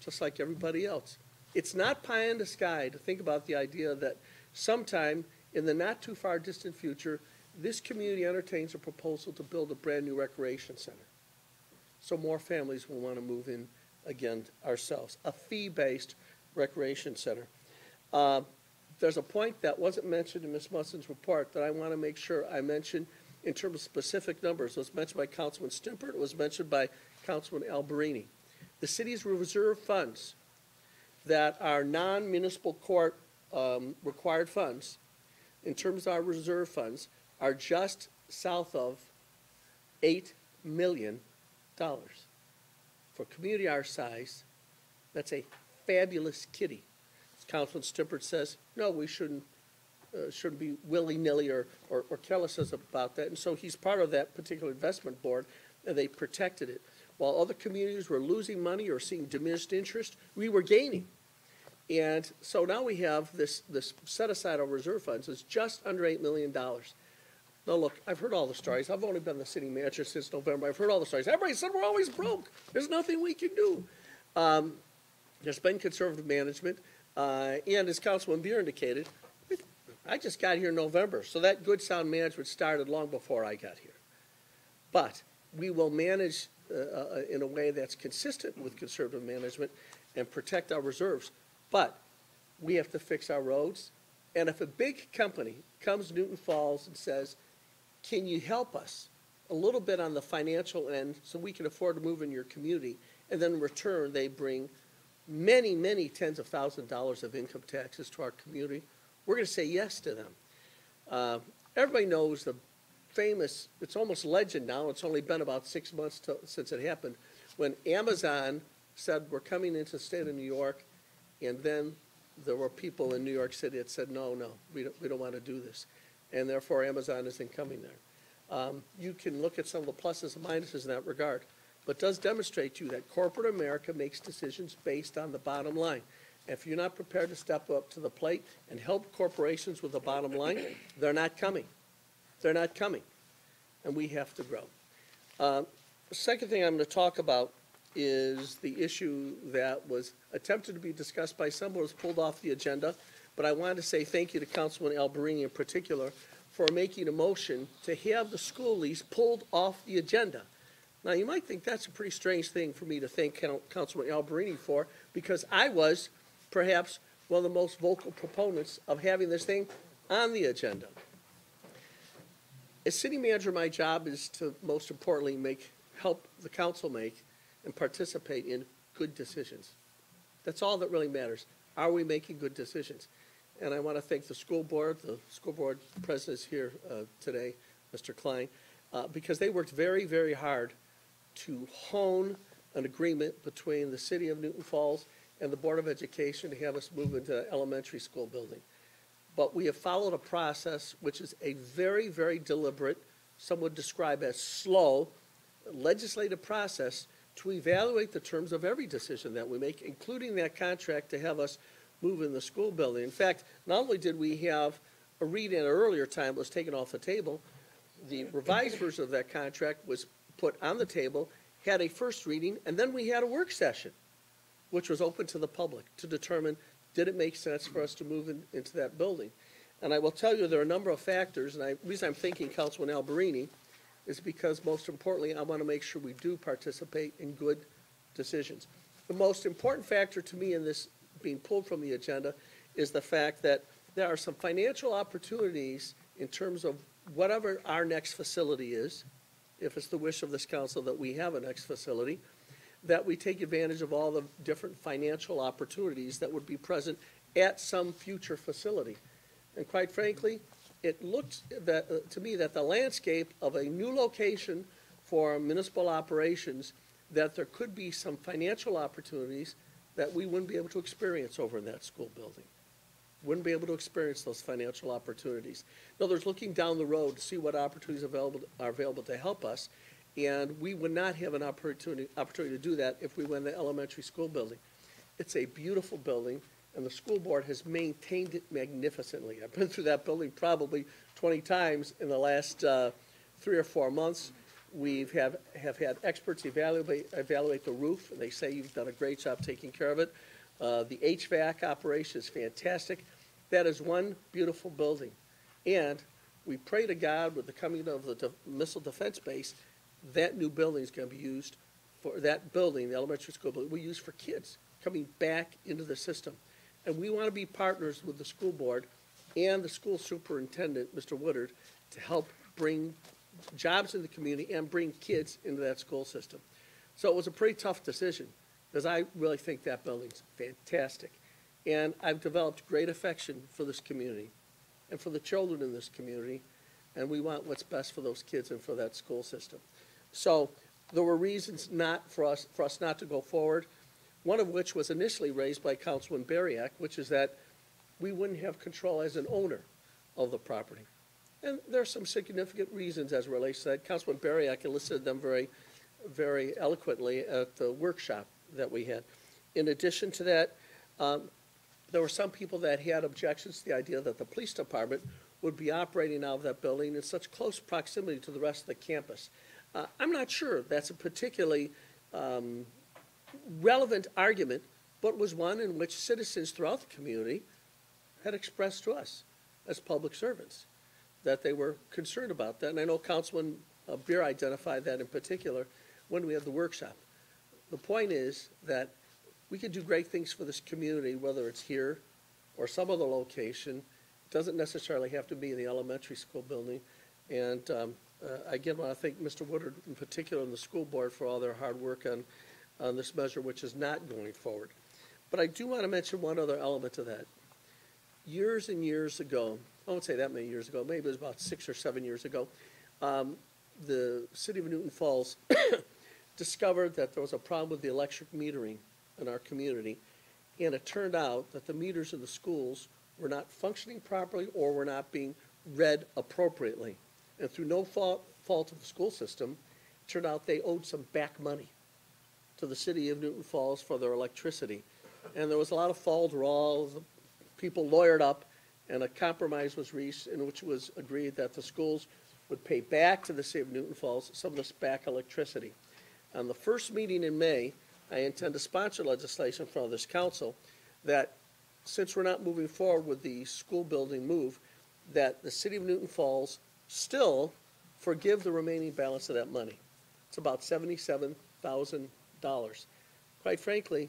just like everybody else. It's not pie in the sky to think about the idea that sometime in the not too far distant future, this community entertains a proposal to build a brand new recreation center. So more families will want to move in again ourselves. A fee-based recreation center. There's a point that wasn't mentioned in Ms. Munson's report that I want to make sure I mention in terms of specific numbers. It was mentioned by Councilman Stimpert. It was mentioned by Councilman Alberini. The city's reserve funds that are non-municipal court required funds, in terms of our reserve funds, are just south of $8 million. For a community our size, that's a fabulous kitty. As Councilman Stimpert says, no, we shouldn't be willy-nilly or careless about that. And so he's part of that particular investment board, and they protected it. While other communities were losing money or seeing diminished interest, we were gaining. And so now we have this set aside of reserve funds is just under $8 million. Now, look, I've heard all the stories. I've only been the city manager since November. I've heard all the stories. Everybody said we're always broke. There's nothing we can do. There's been conservative management. And as Councilman Beer indicated, I just got here in November. So that good, sound management started long before I got here. But we will manage in a way that's consistent with conservative management and protect our reserves. But we have to fix our roads. And if a big company comes to Newton Falls and says, can you help us a little bit on the financial end so we can afford to move in your community, and then in return they bring many, many tens of thousands of dollars of income taxes to our community, we're going to say yes to them. Everybody knows the famous, it's almost legend now, it's only been about 6 months since it happened, when Amazon said we're coming into the state of New York, and then there were people in New York City that said, no, we don't want to do this. And therefore, Amazon isn't coming there. You can look at some of the pluses and minuses in that regard, but does demonstrate to you that corporate America makes decisions based on the bottom line. If you're not prepared to step up to the plate and help corporations with the bottom line, they're not coming. They're not coming. And we have to grow. The second thing I'm going to talk about is the issue that was attempted to be discussed by some, but was pulled off the agenda. But I wanted to say thank you to Councilman Alberini in particular for making a motion to have the school lease pulled off the agenda. Now, you might think that's a pretty strange thing for me to thank Councilman Alberini for, because I was perhaps one of the most vocal proponents of having this thing on the agenda. As city manager, my job is to, most importantly, help the council make and participate in good decisions. That's all that really matters. Are we making good decisions? And I want to thank the school board president is here today, Mr. Klein, because they worked very, very hard to hone an agreement between the city of Newton Falls and the Board of Education to have us move into the elementary school building. But we have followed a process which is a very, very deliberate, some would describe as slow, legislative process to evaluate the terms of every decision that we make, including that contract to have us move in the school building. In fact, not only did we have a read in an earlier time was taken off the table, the revised version of that contract was put on the table, had a first reading, and then we had a work session, which was open to the public to determine did it make sense for us to move into that building. And I will tell you there are a number of factors, and the reason I'm thanking Councilman Alberini is because, most importantly, I want to make sure we do participate in good decisions. The most important factor to me in this being pulled from the agenda is the fact that there are some financial opportunities in terms of whatever our next facility is, if it's the wish of this council that we have a next facility, that we take advantage of all the different financial opportunities that would be present at some future facility. And quite frankly, it looked to me that the landscape of a new location for municipal operations, that there could be some financial opportunities that we wouldn't be able to experience over in that school building. Wouldn't be able to experience those financial opportunities. In other words, looking down the road to see what opportunities are available to help us, and we would not have an opportunity to do that if we went in the elementary school building. It's a beautiful building, and the school board has maintained it magnificently. I've been through that building probably 20 times in the last 3 or 4 months. We have had experts evaluate the roof, and they say you've done a great job taking care of it. The HVAC operation is fantastic. That is one beautiful building. And we pray to God with the coming of the missile defense base, that new building is going to be used for that building, the elementary school building, we use for kids coming back into the system. And we want to be partners with the school board and the school superintendent, Mr. Woodard, to help bring jobs in the community and bring kids into that school system. So it was a pretty tough decision, because I really think that building's fantastic. And I've developed great affection for this community and for the children in this community, and we want what's best for those kids and for that school system. So there were reasons not for us not to go forward, one of which was initially raised by Councilman Bariak, which is that we wouldn't have control as an owner of the property. And there are some significant reasons as it relates to that. Councilman Bariak elicited them very very eloquently at the workshop that we had. In addition to that, there were some people that had objections to the idea that the police department would be operating out of that building in such close proximity to the rest of the campus. I'm not sure that's a particularly relevant argument, but was one in which citizens throughout the community had expressed to us as public servants that they were concerned about that. And I know Councilman Beer identified that in particular when we had the workshop. The point is that we can do great things for this community, whether it's here or some other location. It doesn't necessarily have to be in the elementary school building. And again, I want to thank Mr. Woodard in particular and the school board for all their hard work on this measure, which is not going forward. But I do want to mention one other element to that. Years and years ago, I won't say that many years ago, maybe it was about 6 or 7 years ago, the city of Newton Falls discovered that there was a problem with the electric metering in our community, and it turned out that the meters in the schools were not functioning properly or were not being read appropriately. And through no fault of the school system, it turned out they owed some back money to the city of Newton Falls for their electricity. And there was a lot of falls, people lawyered up, and a compromise was reached in which it was agreed that the schools would pay back to the city of Newton Falls some of this back electricity. On the first meeting in May, I intend to sponsor legislation in front of this council that, since we're not moving forward with the school building move, that the city of Newton Falls still forgive the remaining balance of that money. It's about $77,000. Quite frankly,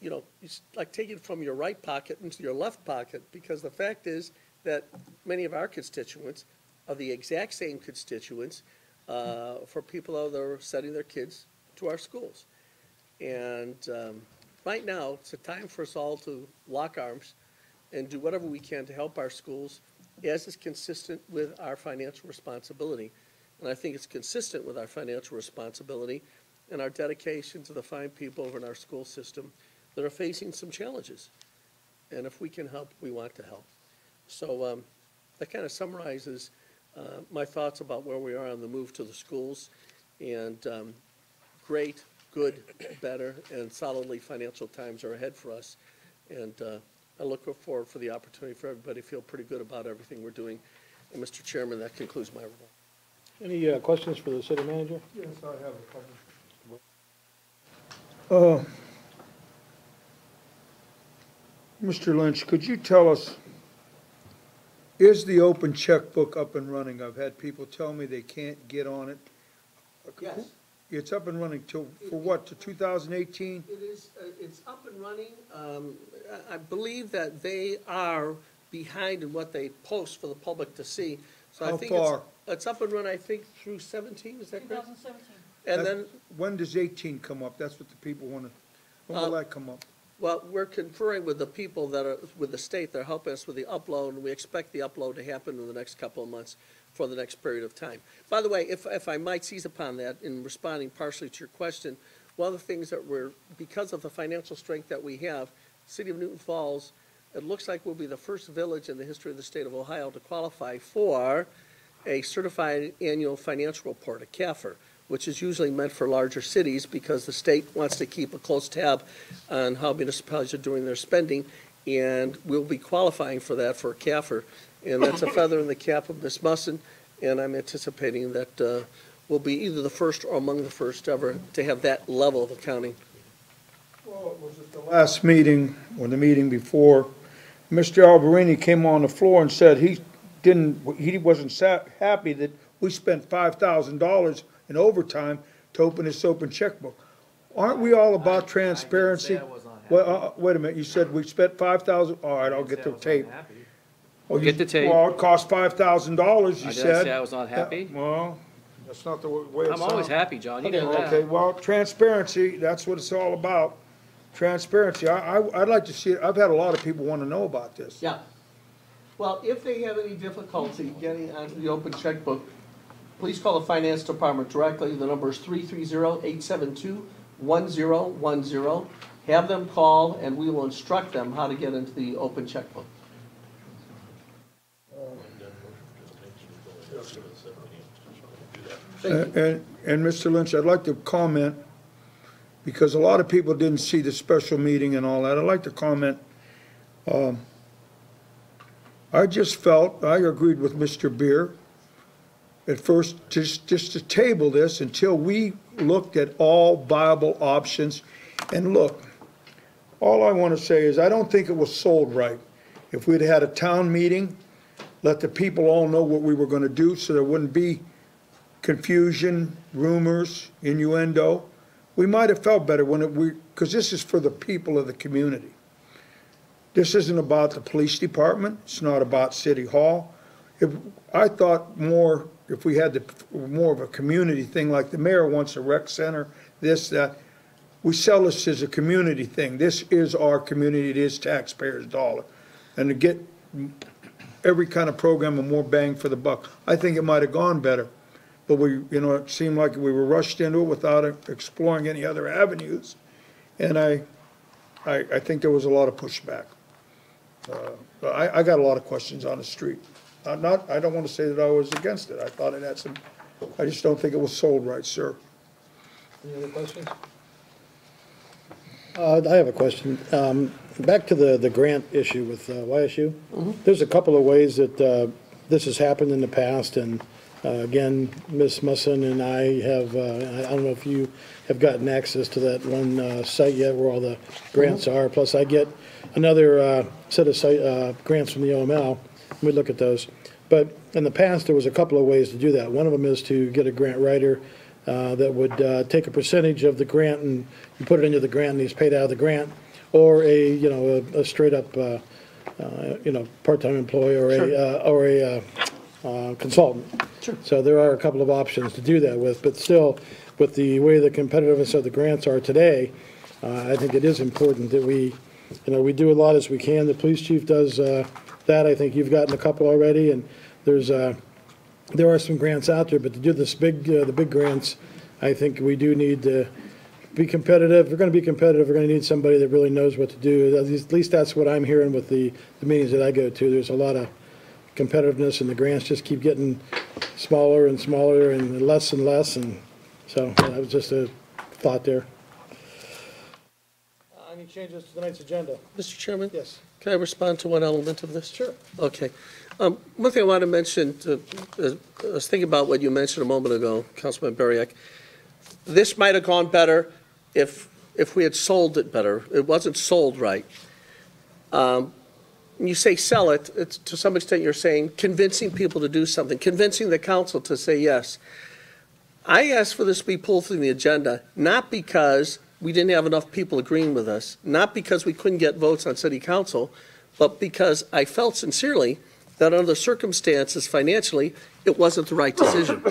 you know, it's like taking it from your right pocket into your left pocket, because the fact is that many of our constituents are the exact same constituents for people that are sending their kids to our schools. And right now, it's a time for us all to lock arms and do whatever we can to help our schools as is consistent with our financial responsibility. And I think it's consistent with our financial responsibility and our dedication to the fine people over in our school system that are facing some challenges. And if we can help, we want to help. So that kind of summarizes my thoughts about where we are on the move to the schools. And great, good, better, and solidly financial times are ahead for us. And I look forward for the opportunity for everybody to feel pretty good about everything we're doing. And Mr. Chairman, that concludes my report. Any questions for the city manager? Yes, I have a couple. Mr. Lynch, could you tell us, is the open checkbook up and running? I've had people tell me they can't get on it. Yes. It's up and running for what, to 2018? It is, it's up and running. I believe that they are behind in what they post for the public to see. So How I think far? It's up and running, I think, through 17, is that correct? 2017. And then, When does 18 come up? That's what the people want to, when will that come up? well, we're conferring with the people that are, with the state, they're helping us with the upload, and we expect the upload to happen in the next couple of months for the next period of time. By the way, if I might seize upon that in responding partially to your question, one of the things that we're, because of the financial strength that we have, City of Newton Falls, it looks like we'll be the first village in the history of the state of Ohio to qualify for a certified annual financial report, a CAFR, which is usually meant for larger cities because the state wants to keep a close tab on how municipalities are doing their spending, and we'll be qualifying for that for a CAFR. And that's a feather in the cap of Ms. Musson, and I'm anticipating that we'll be either the first or among the first ever to have that level of accounting. Well, it was at the last meeting, or the meeting before, Mr. Alberini came on the floor and said he wasn't happy that we spent $5,000 in overtime to open this open checkbook. Aren't we all about transparency? I didn't say I was not happy. Well, wait a minute, you said we spent $5,000, all right, I'll get the tape. We'll get the tape. Well, it cost $5,000, you I said. didn't say I was not happy. Well, that's not the way it sounds. I'm always happy, John, you know that. Okay, well, transparency, that's what it's all about. Transparency, I'd like to see it, I've had a lot of people want to know about this. Yeah. Well, if they have any difficulty getting onto the open checkbook, please call the finance department directly. The number is 330-872-1010. Have them call, and we will instruct them how to get into the open checkbook. do that. And Mr. Lynch, I'd like to comment, because a lot of people didn't see the special meeting and all that. I'd like to comment. I just felt, I agreed with Mr. Beer, at first, just to table this until we looked at all viable options. And look, all I want to say is I don't think it was sold right. If we'd had a town meeting, let the people all know what we were going to do so there wouldn't be confusion, rumors, innuendo, we might have felt better because this is for the people of the community. This isn't about the police department. It's not about City Hall. I thought more, if we had more of a community thing, like the mayor wants a rec center, this, that, we sell this as a community thing. This is our community. It is taxpayers' dollar. And to get every kind of program and more bang for the buck, I think it might have gone better. But it seemed like we were rushed into it without exploring any other avenues. And I think there was a lot of pushback. I got a lot of questions on the street. I don't want to say that I was against it. I thought it had some, I just don't think it was sold right, sir. Any other questions? I have a question. Back to the grant issue with YSU. There's a couple of ways that this has happened in the past, and again, Ms. Musson and I have, I don't know if you have gotten access to that one site yet where all the grants are. Plus, I get another set of grants from the OML. We look at those. But in the past, there was a couple of ways to do that. One of them is to get a grant writer that would take a percentage of the grant and you put it into the grant and he's paid out of the grant, or a straight up part-time employee or a consultant. Sure. So there are a couple of options to do that with, but still, with the way the competitiveness of the grants are today, I think it is important that we do a lot as we can. The police chief does that. I think you've gotten a couple already, and there are some grants out there, but to do this the big grants, I think we do need to be competitive. If we're going to be competitive, we're going to need somebody that really knows what to do. At least that's what I'm hearing with the meetings that I go to. There's a lot of competitiveness, and the grants just keep getting smaller and smaller and less, and so that was just a thought there. Any changes to tonight's agenda? Mr. Chairman? Yes. Can I respond to one element of this? Sure. Okay. One thing I want to mention, I was thinking about what you mentioned a moment ago, Councilman Bariak. This might have gone better if we had sold it better. It wasn't sold right. You say sell it, it's, to some extent you're saying convincing people to do something, convincing the council to say yes. I asked for this to be pulled from the agenda, not because we didn't have enough people agreeing with us, not because we couldn't get votes on city council, but because I felt sincerely that under the circumstances financially, it wasn't the right decision.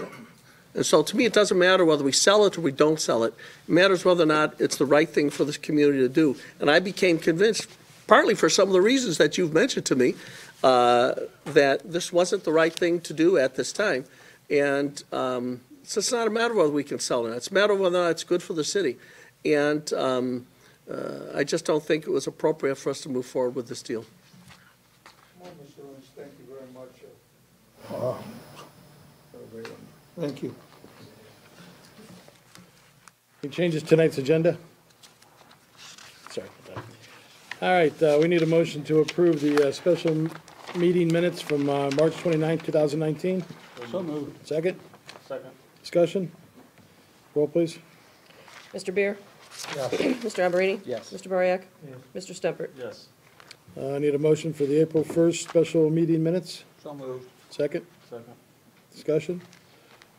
And so to me, it doesn't matter whether we sell it or we don't sell it. It matters whether or not it's the right thing for this community to do. And I became convinced, partly for some of the reasons that you've mentioned to me, that this wasn't the right thing to do at this time. And so it's not a matter of whether we can sell it. It's a matter of whether or not it's good for the city. And I just don't think it was appropriate for us to move forward with this deal. Mr. Lynch, thank you very much. Thank you. Any changes to tonight's agenda? Sorry. All right, we need a motion to approve the special meeting minutes from March 29th, 2019. So moved. Second? Second. Discussion? Roll, please. Mr. Beer? Yes. Mr. Alberini? Yes. Mr. Bariak? Mr. Stempert? Yes. I need a motion for the April 1st special meeting minutes. So moved. Second? Second. Discussion?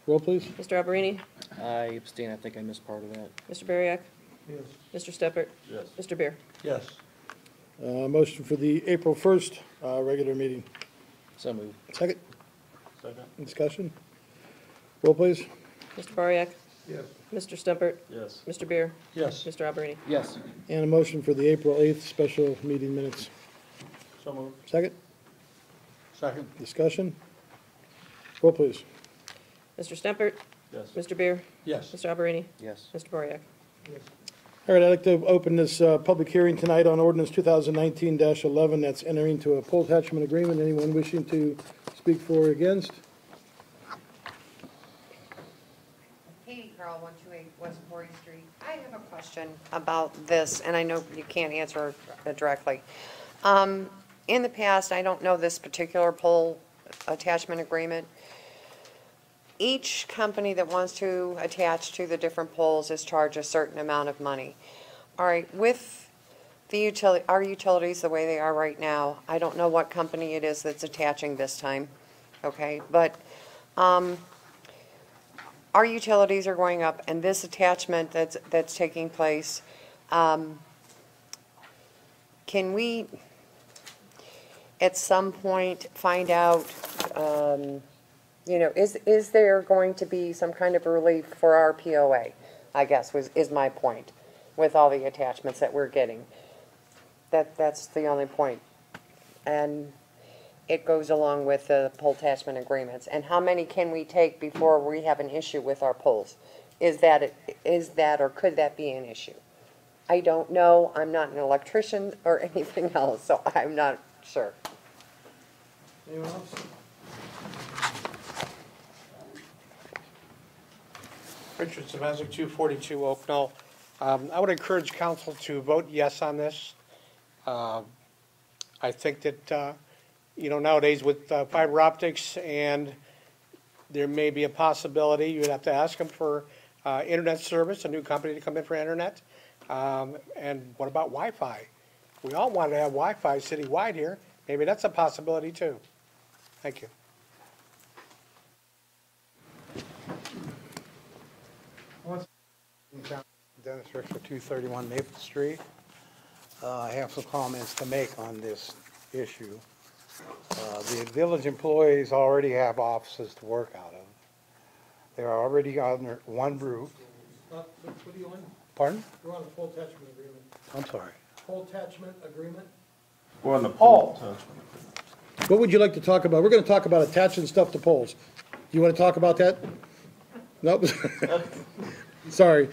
Roll, please. Mr. Alberini? I abstain. I think I missed part of that. Mr. Bariak? Yes. Mr. Stempert? Yes. Mr. Beer? Yes. Motion for the April 1st regular meeting. So moved. Second? Second. Discussion? Roll, please. Mr. Bariak? Yes. Mr. Stempert? Yes. Mr. Beer? Yes. Mr. Alberini? Yes. And a motion for the April 8th special meeting minutes. So moved. Second? Second. Discussion? Roll, please. Mr. Stempert? Yes. Mr. Beer? Yes. Mr. Alberini? Yes. Mr. Bariak? All right, I'd like to open this public hearing tonight on ordinance 2019-11. That's entering into a pole attachment agreement. Anyone wishing to speak for or against? Carl, 128 West 40th Street. I have a question about this, and I know you can't answer it directly. In the past, I don't know this particular pole attachment agreement. Each company that wants to attach to the different poles is charged a certain amount of money. All right, with the our utilities the way they are right now, I don't know what company it is that's attaching this time, okay? But our utilities are going up, and this attachment that's taking place, can we at some point find out, you know, is there going to be some kind of relief for our POA, I guess, is my point, with all the attachments that we're getting. That's the only point. And it goes along with the pole attachment agreements. And how many can we take before we have an issue with our poles? Is that or could that be an issue? I don't know. I'm not an electrician or anything else, so I'm not sure. Anyone else? Richard Civic, 242 Oak Knoll. I would encourage council to vote yes on this. I think that, you know, nowadays with fiber optics, and there may be a possibility, you'd have to ask them for internet service, a new company to come in for internet. And what about Wi-Fi? We all want to have Wi-Fi citywide here. Maybe that's a possibility too. Thank you. Dennis Richter, 231 Maple Street. I have some comments to make on this issue. The village employees already have offices to work out of. They're already under one roof. What are you on? Pardon? You're on a pole attachment agreement. I'm sorry. Pole attachment agreement? We're on the pole attachment. What would you like to talk about? We're going to talk about attaching stuff to poles. You want to talk about that? Nope. Sorry.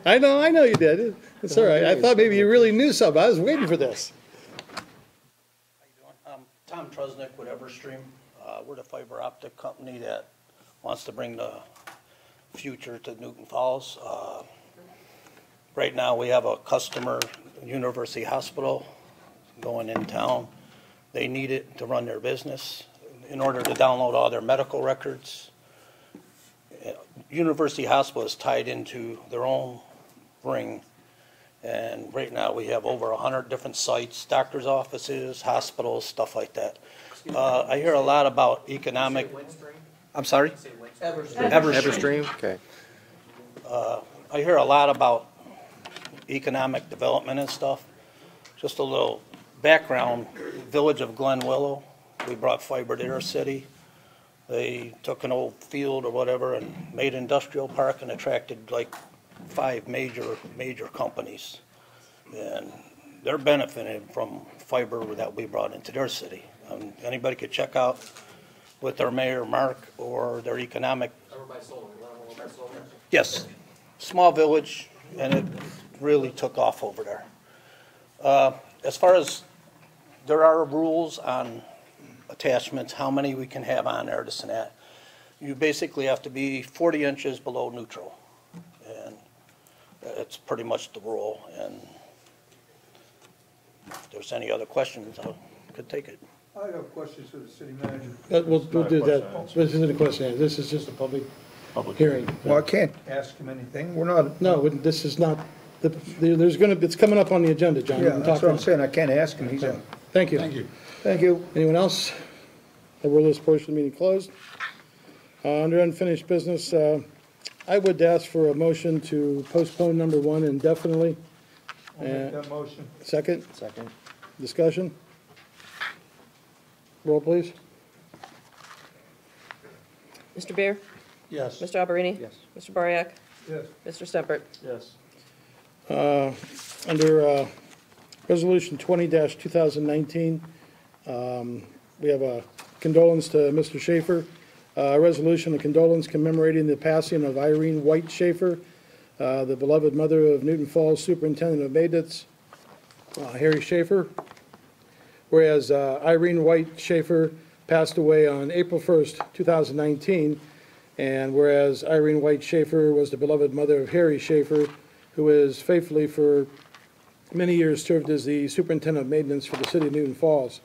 I know you did. It's all right. I thought maybe you really knew something. I was waiting for this. How you doing? I'm Tom Trusnick with Everstream. We're the fiber optic company that wants to bring the future to Newton Falls. Right now we have a customer, University Hospital, going in town. They need it to run their business in order to download all their medical records. University Hospital is tied into their own ring, and right now we have over 100 different sites, doctors' offices, hospitals, stuff like that. I hear a lot about economic. I'm sorry? Everstream? Okay. I hear a lot about economic development and stuff. Just a little background, Village of Glen Willow, we brought fiber to their city. They took an old field or whatever and made an industrial park and attracted like 5 major companies. And they're benefiting from fiber that we brought into their city. Anybody could check out with their mayor, Mark, or their economic. Yes, small village, and it really took off over there. As far as there are rules on attachments, how many we can have on there, this and that. You basically have to be 40 inches below neutral, and it's pretty much the rule. And if there's any other questions, I could take it. I have questions for the city manager. We'll do that. This isn't a question. This is just a public hearing. Well, I can't ask him anything. We're not. No, this is not, it's coming up on the agenda, John. Yeah, that's what I'm saying. I can't ask him. He's on. Thank you. Thank you. Thank you. Anyone else? I will this portion of the meeting closed. Under unfinished business, I would ask for a motion to postpone number 1 indefinitely. I'll make that motion. Second? Second. Discussion? Roll, please. Mr. Beer? Yes. Mr. Alberini? Yes. Mr. Bariak? Yes. Mr. Stumpert? Yes. Under Resolution 20-2019, we have a condolence to Mr. Schaefer. A resolution of condolence commemorating the passing of Irene White Schaefer, the beloved mother of Newton Falls Superintendent of Maintenance, Harry Schaefer. Whereas Irene White Schaefer passed away on April 1st, 2019, And whereas Irene White Schaefer was the beloved mother of Harry Schaefer, who has faithfully for many years served as the superintendent of maintenance for the city of Newton Falls.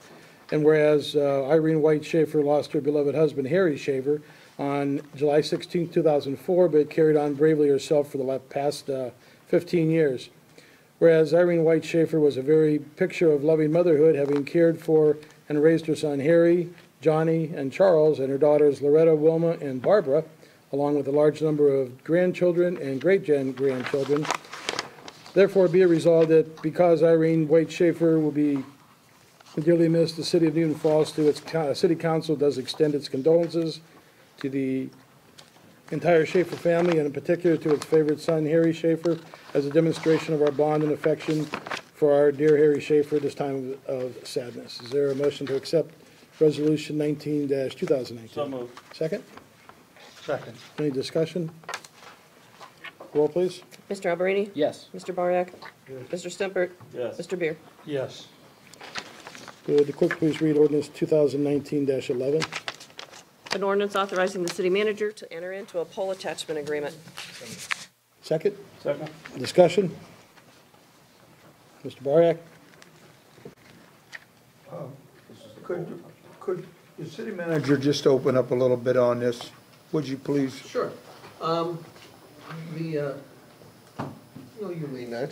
And whereas Irene White Schaefer lost her beloved husband, Harry Schaefer, on July 16, 2004, but carried on bravely herself for the past 15 years. Whereas Irene White Schaefer was a very picture of loving motherhood, having cared for and raised her son Harry, Johnny, and Charles, and her daughters Loretta, Wilma, and Barbara, along with a large number of grandchildren and great-grandchildren. Therefore, be it resolved that because Irene White Schaefer will be dearly missed, the city of Newton Falls, through its city council, does extend its condolences to the entire Schaefer family, and in particular to its favorite son, Harry Schaefer, as a demonstration of our bond and affection for our dear Harry Schaefer at this time of sadness. Is there a motion to accept Resolution 19-2019? So moved. Second? Second. Any discussion? Roll, please. Mr. Alberini? Yes. Mr. Bariak? Mr. Stumpert? Yes. Mr. Beer? Yes. Would the clerk please read ordinance 2019-11? An ordinance authorizing the city manager to enter into a pole attachment agreement. Second? Second. Discussion? Mr. Bariak? Could the city manager just open up a little bit on this? Would you please? Sure. No, you may not.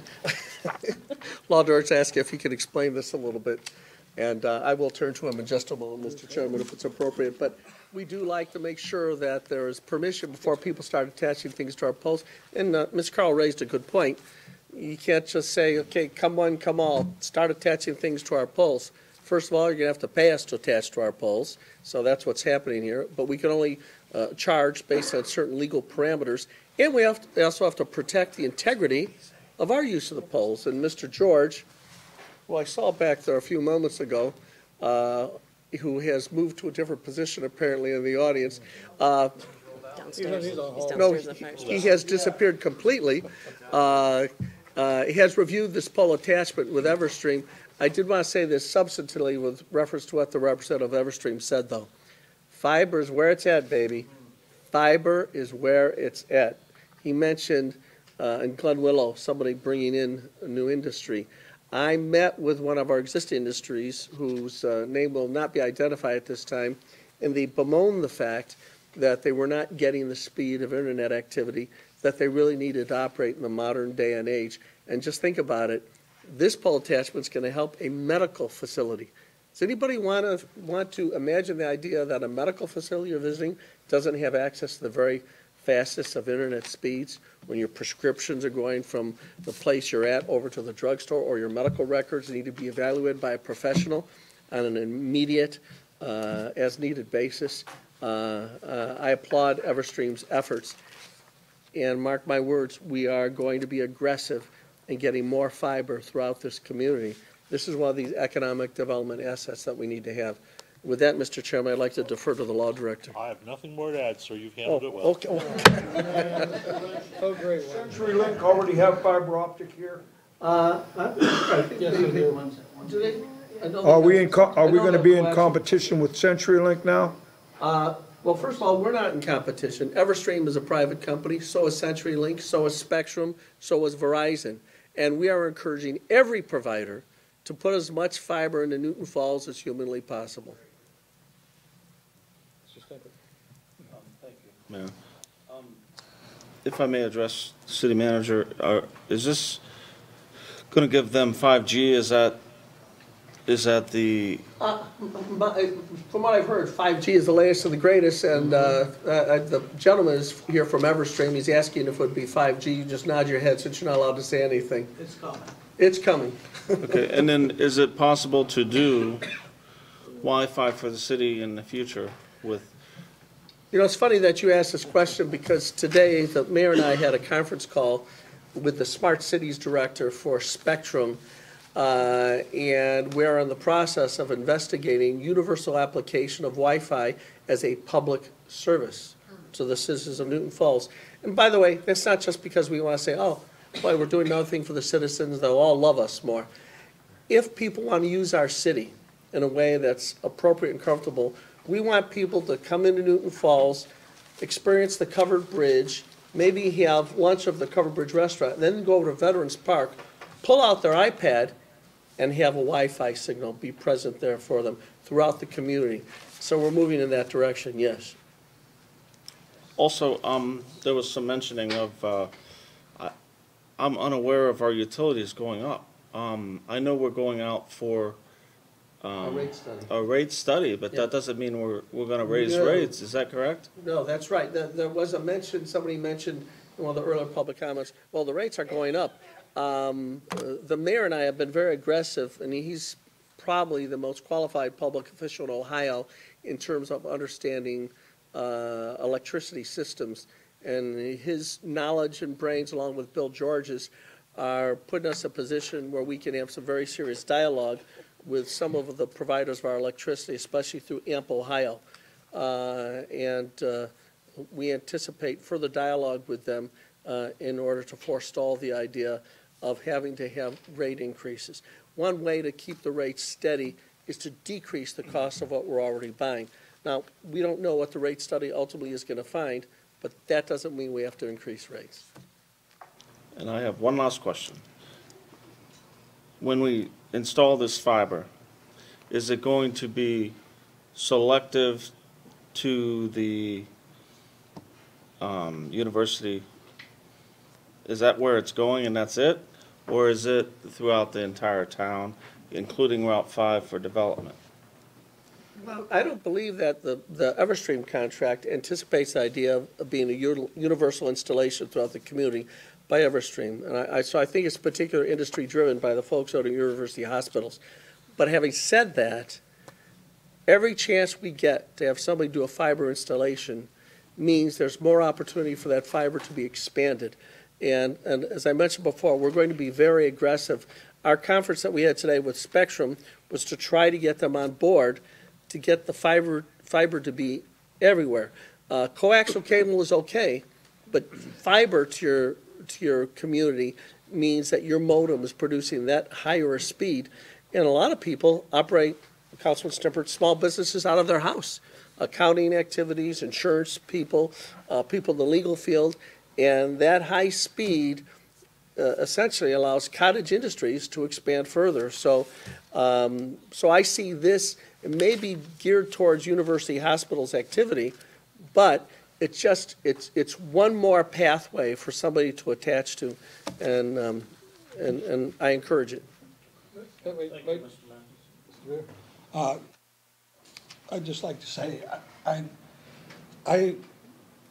Law Director asked if he could explain this a little bit, and I will turn to him in just a moment, Mr. Chairman, if it's appropriate. But we do like to make sure that there is permission before people start attaching things to our poles. And Ms. Carl raised a good point. You can't just say, okay, come one, come all, start attaching things to our poles. First of all, you're going to have to pay us to attach to our poles, so that's what's happening here. But we can only charge based on certain legal parameters, and we also have to protect the integrity of our use of the poles. And Mr. George, who I saw back there a few moments ago, who has moved to a different position apparently in the audience. Downstairs. He's downstairs No, in the fire he station. has disappeared completely. He has reviewed this pole attachment with Everstream. I did want to say this substantively with reference to what the representative of Everstream said, though. Fiber is where it's at, baby. Fiber is where it's at. He mentioned in Glen Willow, somebody bringing in a new industry. I met with one of our existing industries whose name will not be identified at this time, and they bemoaned the fact that they were not getting the speed of internet activity that they really needed to operate in the modern day and age. And just think about it. This pole attachment is going to help a medical facility. Does anybody want to imagine the idea that a medical facility you're visiting doesn't have access to the very fastest of internet speeds when your prescriptions are going from the place you're at over to the drugstore, or your medical records need to be evaluated by a professional on an immediate, as-needed basis? I applaud Everstream's efforts. And mark my words, we are going to be aggressive in getting more fiber throughout this community. This is one of these economic development assets that we need to have. With that, Mr. Chairman, I'd like to defer to the law director. I have nothing more to add, sir. You've handled it well. Okay. Oh, great. CenturyLink already have fiber optic here? Yes, they do. Do they? Are we going to be in competition with CenturyLink now? Well, first of all, we're not in competition. Everstream is a private company, so is CenturyLink, so is Spectrum, so is Verizon. And we are encouraging every provider to put as much fiber into Newton Falls as humanly possible. Mayor, if I may address the city manager, is this going to give them 5G? Is that the... From what I've heard, 5G is the latest and the greatest, and the gentleman is here from Everstream. He's asking if it would be 5G. You just nod your head since you're not allowed to say anything. It's coming. It's coming. Okay, and then is it possible to do Wi-Fi for the city in the future with... You know, it's funny that you asked this question because today the mayor and I had a conference call with the Smart Cities Director for Spectrum, and we're in the process of investigating universal application of Wi-Fi as a public service to the citizens of Newton Falls. And by the way, that's not just because we want to say, oh, boy, we're doing another thing for the citizens, they'll all love us more. If people want to use our city in a way that's appropriate and comfortable, we want people to come into Newton Falls, experience the covered bridge, maybe have lunch of the covered bridge restaurant, then go over to Veterans Park, pull out their iPad, and have a Wi-Fi signal be present there for them throughout the community. So we're moving in that direction, yes. Also, there was some mentioning of, I'm unaware of our utilities going up. I know we're going out for A rate study. a rate study, but Yeah. that doesn't mean we're going to raise No. rates. Is that correct? No, that's right. There was a mention, somebody mentioned in one of the earlier public comments, well, the rates are going up. The mayor and I have been very aggressive, and he's probably the most qualified public official in Ohio in terms of understanding electricity systems. And his knowledge and brains, along with Bill George's, are putting us in a position where we can have some very serious dialogue with some of the providers of our electricity, especially through AMP Ohio. We anticipate further dialogue with them in order to forestall the idea of having to have rate increases. One way to keep the rates steady is to decrease the cost of what we're already buying. Now, we don't know what the rate study ultimately is going to find, but that doesn't mean we have to increase rates. And I have one last question. When we install this fiber, is it going to be selective to the university? Is that where it's going and that's it? Or is it throughout the entire town, including Route 5 for development? Well, I don't believe that the Everstream contract anticipates the idea of being a universal installation throughout the community by Everstream. And so I think it's particular industry driven by the folks out of university hospitals. But having said that, every chance we get to have somebody do a fiber installation means there's more opportunity for that fiber to be expanded. And as I mentioned before, we're going to be very aggressive. Our conference that we had today with Spectrum was to try to get them on board to get the fiber to be everywhere. Coaxial cable is okay, but fiber to your community means that your modem is producing that higher speed. And a lot of people operate, Councilman Stimpert, small businesses out of their house. Accounting activities, insurance people, people in the legal field. And that high speed essentially allows cottage industries to expand further. So I see this, it may be geared towards university hospitals activity, but it's one more pathway for somebody to attach to, and I encourage it. I'd just like to say, I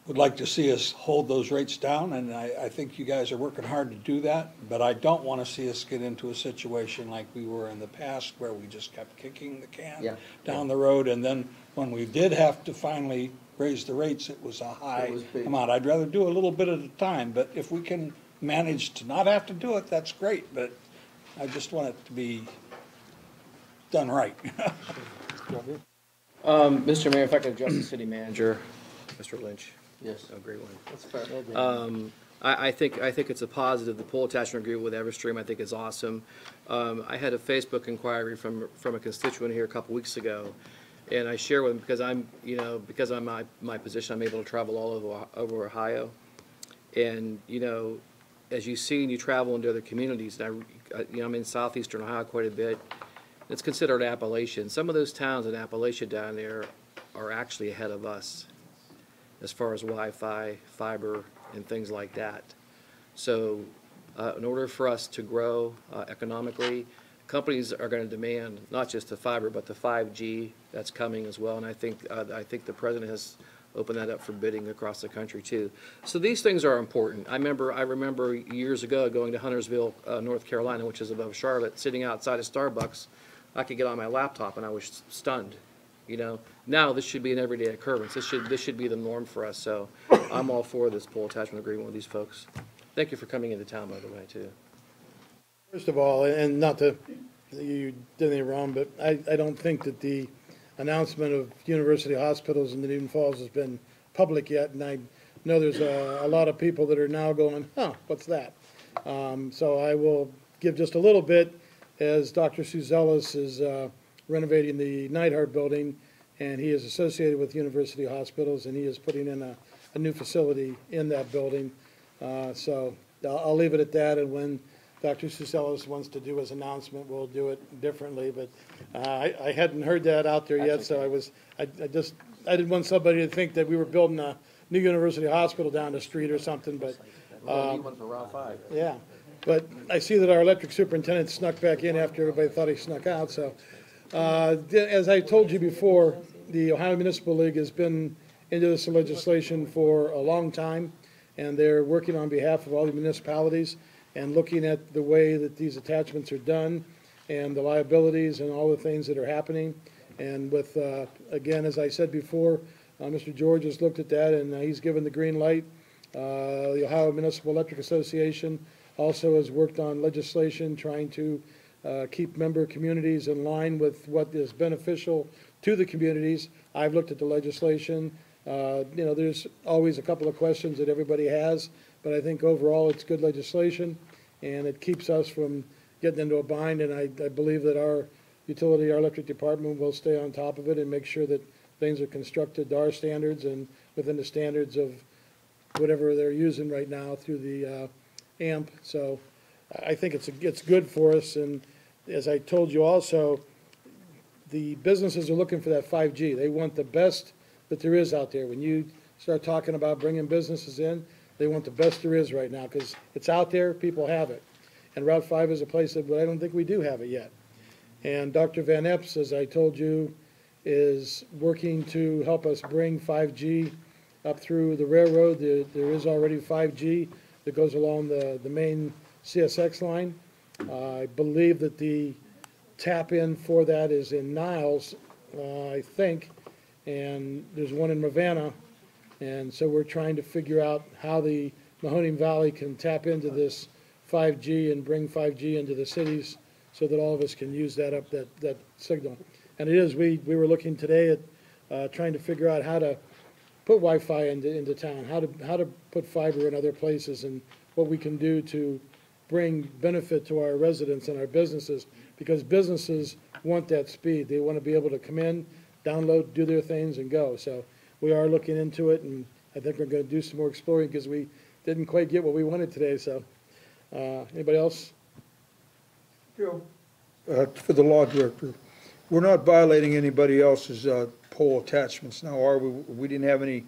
would like to see us hold those rates down, and I think you guys are working hard to do that, but I don't want to see us get into a situation like we were in the past where we just kept kicking the can down the road, and then when we did have to finally raise the rates, it was a high amount. I'd rather do a little bit at a time, but if we can manage to not have to do it, that's great, but I just want it to be done right. Mr. Mayor, if I could address the city manager, Mr. Lynch. Yes. Oh, great one. That's fair. I think it's a positive. The pole attachment agreement with Everstream, I think, is awesome. I had a Facebook inquiry from a constituent here a couple weeks ago, and I share with him because I'm my position, I'm able to travel all over Ohio, and as you see, and you travel into other communities. And I'm in southeastern Ohio quite a bit. It's considered Appalachian. Some of those towns in Appalachia down there are actually ahead of us as far as Wi-Fi, fiber, and things like that. So in order for us to grow economically, companies are going to demand not just the fiber, but the 5G that's coming as well. And I think the president has opened that up for bidding across the country too. So these things are important. I remember years ago going to Huntersville, North Carolina, which is above Charlotte, sitting outside of Starbucks. I could get on my laptop and I was stunned. Now this should be an everyday occurrence. This should be the norm for us. So I'm all for this pole attachment agreement with these folks. Thank you for coming into town, by the way, too. First of all, and not to, you did anything wrong, but I don't think that the announcement of university hospitals in the Newton Falls has been public yet, and I know there's a lot of people that are now going, what's that? So I will give just a little bit as Dr. Suzellis is renovating the Neidhart building, and he is associated with University Hospitals, and he is putting in a new facility in that building. So I'll leave it at that, and when Dr. Suselis wants to do his announcement, we'll do it differently, but I hadn't heard that out there yet, so I didn't want somebody to think that we were building a new University Hospital down the street or something, but. We're going to need one for round 5. Yeah, but I see that our electric superintendent snuck back in after everybody thought he snuck out, so. As I told you before, the Ohio Municipal League has been into this legislation for a long time, and they're working on behalf of all the municipalities and looking at the way that these attachments are done and the liabilities and all the things that are happening. And with, again, as I said before, Mr. George has looked at that, and he's given the green light. The Ohio Municipal Electric Association also has worked on legislation trying to keep member communities in line with what is beneficial to the communities. I've looked at the legislation. There's always a couple of questions that everybody has, but I think overall it's good legislation, and it keeps us from getting into a bind, and I believe that our electric department will stay on top of it and make sure that things are constructed to our standards and within the standards of whatever they're using right now through the AMP. So I think it's good for us, and as I told you also, the businesses are looking for that 5G. They want the best that there is out there. When you start talking about bringing businesses in, they want the best there is right now because it's out there, people have it. And Route 5 is a place that, but I don't think we do have it yet. And Dr. Van Epps, as I told you, is working to help us bring 5G up through the railroad. There is already 5G that goes along the main CSX line. I believe that the tap-in for that is in Niles, I think, and there's one in Ravenna. And so we're trying to figure out how the Mahoning Valley can tap into this 5G and bring 5G into the cities so that all of us can use that signal. And it is, we were looking today at trying to figure out how to put Wi-Fi into town, how to put fiber in other places, and what we can do to bring benefit to our residents and our businesses, because businesses want that speed. They want to be able to come in, download, do their things, and go. So we are looking into it, and I think we're going to do some more exploring because we didn't quite get what we wanted today. So anybody else? Joe, for the law director, we're not violating anybody else's pole attachments now, are we? We didn't have any,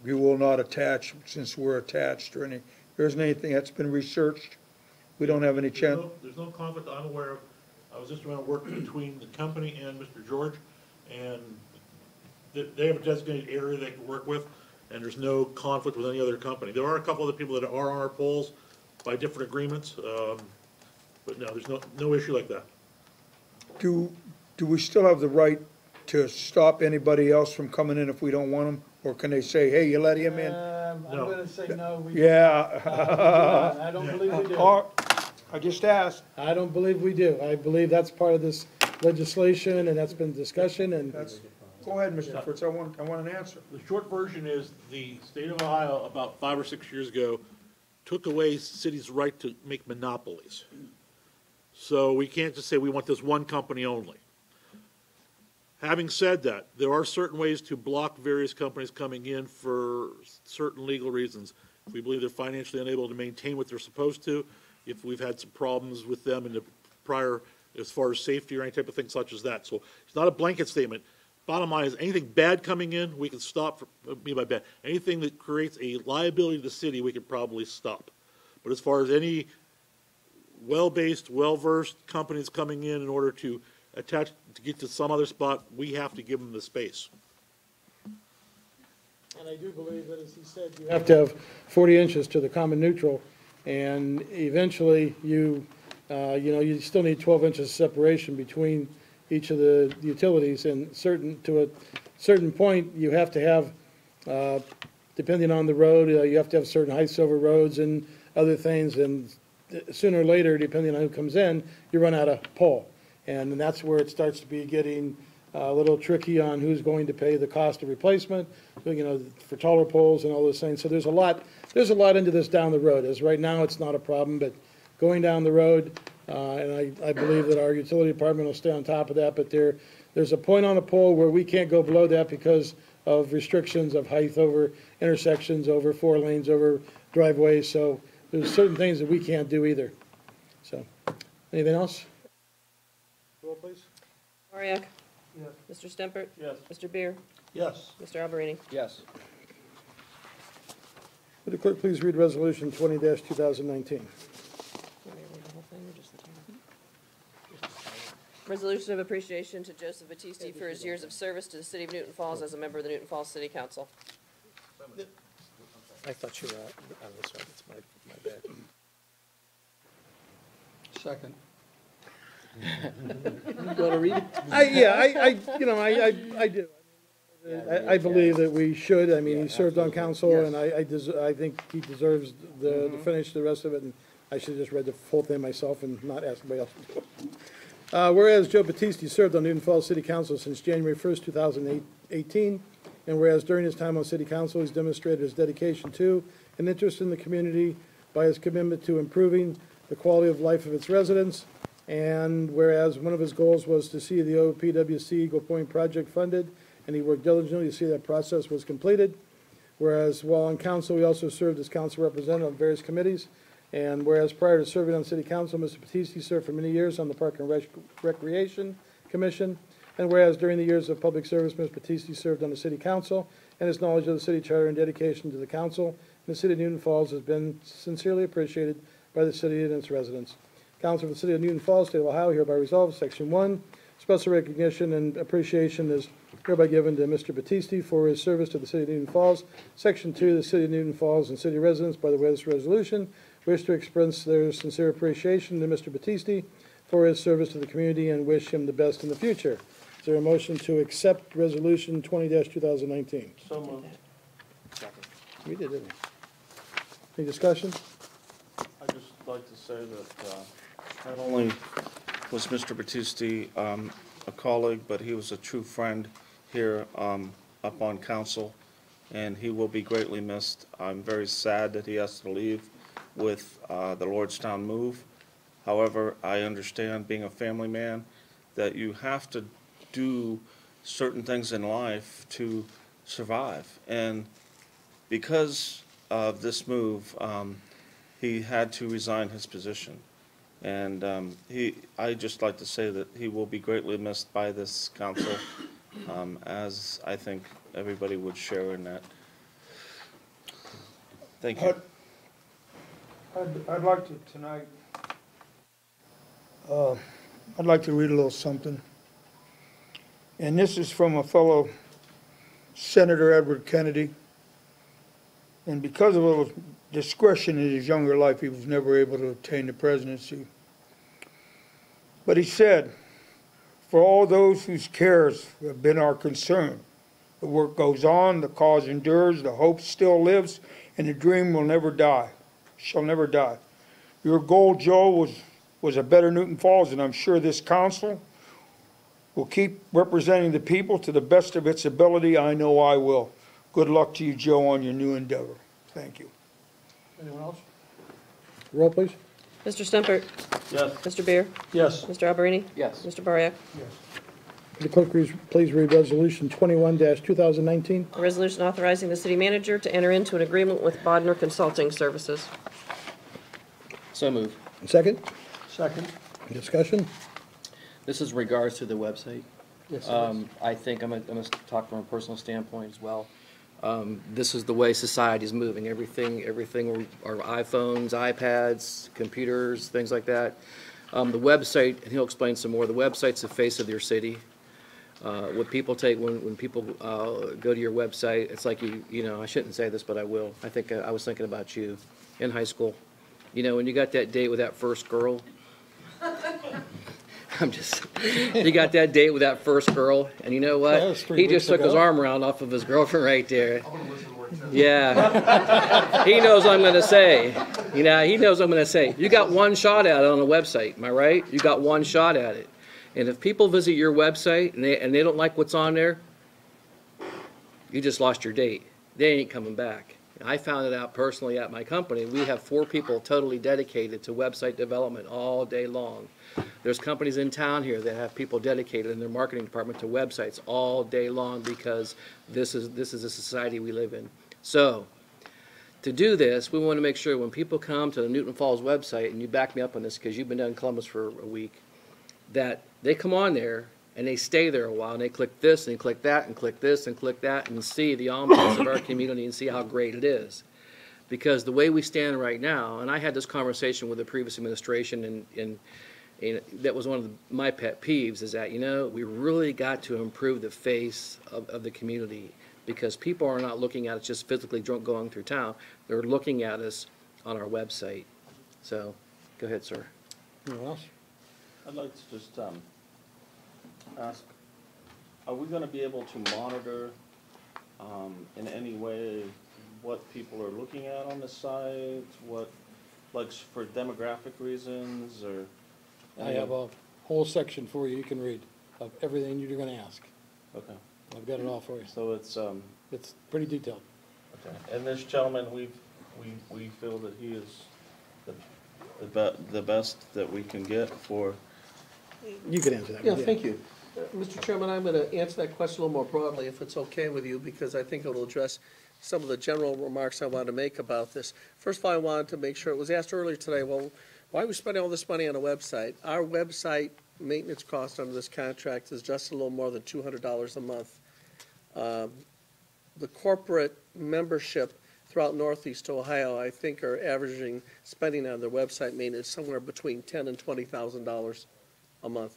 you will not attach since we're attached, or any, there isn't anything that's been researched? We don't have any chance? There's no conflict I'm aware of. I was just around working between the company and Mr. George, and they have a designated area they can work with, and there's no conflict with any other company. There are a couple of people that are on our poles by different agreements, but no, there's no issue like that. Do we still have the right to stop anybody else from coming in if we don't want them? Or can they say, hey, you let him in? I'm going to say no. Yeah. I don't believe we do. I just asked. I don't believe we do. I believe that's part of this legislation, and that's been discussion, and. Go ahead, Mr. Fritz, I want an answer. The short version is the state of Ohio, about 5 or 6 years ago, took away cities' right to make monopolies. So we can't just say we want this one company only. Having said that, there are certain ways to block various companies coming in for certain legal reasons. If we believe they're financially unable to maintain what they're supposed to, if we've had some problems with them in the prior, as far as safety or any type of thing such as that. So it's not a blanket statement. Bottom line is, anything bad coming in, we can stop. By bad, anything that creates a liability to the city, we can probably stop. But as far as any well-based, well-versed companies coming in order to attach, to get to some other spot, we have to give them the space. And I do believe that, as he said, you have to have 40 inches to the common neutral, and eventually you still need 12 inches separation between each of the utilities, and to a certain point, you have to have, depending on the road, you have to have certain heights over roads and other things, and sooner or later, depending on who comes in, you run out of pole. And that's where it starts to be getting a little tricky on who's going to pay the cost of replacement, for taller poles and all those things. So there's a lot into this down the road. As right now, it's not a problem, but going down the road, and I believe that our utility department will stay on top of that, but they're There's a point on a pole where we can't go below that because of restrictions of height over intersections, over 4 lanes, over driveways, so there's certain things that we can't do either. So, anything else? Roll, please. Bariak. Yes. Mr. Stempert. Yes. Mr. Beer. Yes. Mr. Alberini. Yes. Would the clerk please read Resolution 20-2019? Resolution of appreciation to Joseph Battisti for his years of service to the city of Newton Falls as a member of the Newton Falls City Council. I thought you were on this one, it's my bad. Second. You want to read it? I do. I believe that we should. I mean, he served on council, Yes. and I think he deserves to finish the rest of it, and I should have just read the full thing myself and not ask anybody else to do it. Whereas Joe Battisti served on Newton Falls City Council since January 1st, 2018, and whereas during his time on City Council, he's demonstrated his dedication to and interest in the community by his commitment to improving the quality of life of its residents, and whereas one of his goals was to see the OPWC Eagle Point project funded, and he worked diligently to see that process was completed, whereas while on council, he also served as council representative on various committees, and whereas prior to serving on City Council, Mr. Battisti served for many years on the Park and Recreation Commission, and whereas during the years of public service, Mr. Battisti served on the City Council, and his knowledge of the city charter and dedication to the council and the city of Newton Falls has been sincerely appreciated by the city and its residents. Council of the City of Newton Falls, State of Ohio, hereby resolves, Section 1, special recognition and appreciation is hereby given to Mr. Battisti for his service to the City of Newton Falls. Section 2, the City of Newton Falls and city residents, by the way of this resolution, wish to express their sincere appreciation to Mr. Battisti for his service to the community and wish him the best in the future. Is there a motion to accept Resolution 20-2019? So moved. We did, didn't we? Any discussion? I'd just like to say that not only was Mr. Battisti a colleague, but he was a true friend here up on council, and he will be greatly missed. I'm very sad that he has to leave with the Lordstown move. However, I understand, being a family man, that you have to do certain things in life to survive. And because of this move, he had to resign his position. And I'd just like to say that he will be greatly missed by this council, as I think everybody would share in that. Thank you. I'd like to tonight, I'd like to read a little something. And this is from a fellow Senator Edward Kennedy. And because of a little discretion in his younger life, he was never able to obtain the presidency. But he said, for all those whose cares have been our concern, the work goes on, the cause endures, the hope still lives, and the dream will never die, shall never die. Your goal, Joe, was a better Newton Falls, and I'm sure this council will keep representing the people to the best of its ability. I know I will. Good luck to you, Joe, on your new endeavor. Thank you. Anyone else? Roll, please. Mr. Stempert. Yes. Mr. Beer. Yes. Mr. Alberini. Yes. Mr. Bariak. Would the clerk please read Resolution 21-2019? A resolution authorizing the city manager to enter into an agreement with Bodner Consulting Services. So moved. Second? Second. Discussion? This is regards to the website. Yes, I think I'm gonna talk from a personal standpoint as well. This is the way society is moving. Everything, our iPhones, iPads, computers, things like that. The website, and he'll explain some more, the website's the face of your city. What people take, when people go to your website, it's like you know, I shouldn't say this, but I will. I think I was thinking about you in high school. You know, when you got that date with that first girl, you got that date with that first girl, and you know what? He just took his arm around off of his girlfriend right there. Yeah. He knows what I'm going to say. You know, he knows what I'm going to say. You got one shot at it on the website, am I right? You got one shot at it. And if people visit your website and they don't like what's on there, you just lost your date. They ain't coming back. I found it out personally at my company. We have 4 people totally dedicated to website development all day long. There's companies in town here that have people dedicated in their marketing department to websites all day long because this is a society we live in. So, to do this, we want to make sure when people come to the Newton Falls website, and you back me up on this because you've been down in Columbus for a week, that they come on there and they stay there a while and they click this and they click that and click this and click that and see the ambiance of our community and see how great it is. Because the way we stand right now, and I had this conversation with the previous administration, and that was one of my pet peeves, is that, we really got to improve the face of the community, because people are not looking at us just physically going through town. They're looking at us on our website. So, go ahead, sir. Anyone else? I'd like to just ask, are we going to be able to monitor in any way what people are looking at on the site, what, like for demographic reasons, or? I have a whole section for you can read of everything you're going to ask. Okay. I've got it all for you. So it's pretty detailed. Okay. And this gentleman, we feel that he is the best that we can get for. You can answer that. Yeah, thank you. Mr. Chairman, I'm going to answer that question a little more broadly, if it's okay with you, because I think it will address some of the general remarks I want to make about this. First of all, I wanted to make sure, it was asked earlier today, well, why are we spending all this money on a website? Our website maintenance cost under this contract is just a little more than $200 a month. The corporate membership throughout Northeast Ohio, I think, are averaging spending on their website maintenance somewhere between $10,000 and $20,000 a month.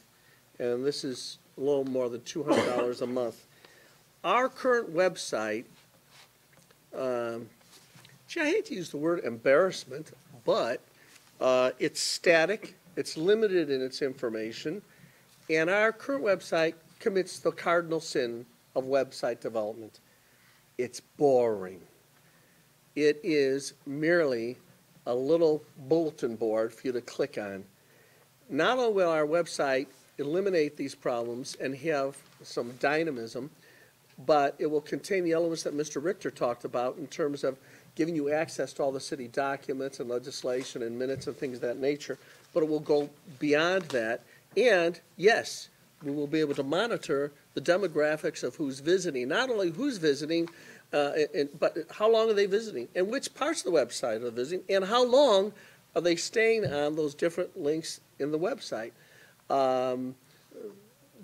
And this is a little more than $200 a month. Our current website, I hate to use the word embarrassment, but it's static, it's limited in its information, and our current website commits the cardinal sin of website development. It's boring. It is merely a little bulletin board for you to click on. Not only will our website eliminate these problems and have some dynamism, but it will contain the elements that Mr. Richter talked about in terms of giving you access to all the city documents and legislation and minutes and things of that nature. But it will go beyond that. And, yes, we will be able to monitor the demographics of who's visiting, not only who's visiting, but how long are they visiting, and which parts of the website are they visiting, and how long are they staying on those different links in the website. The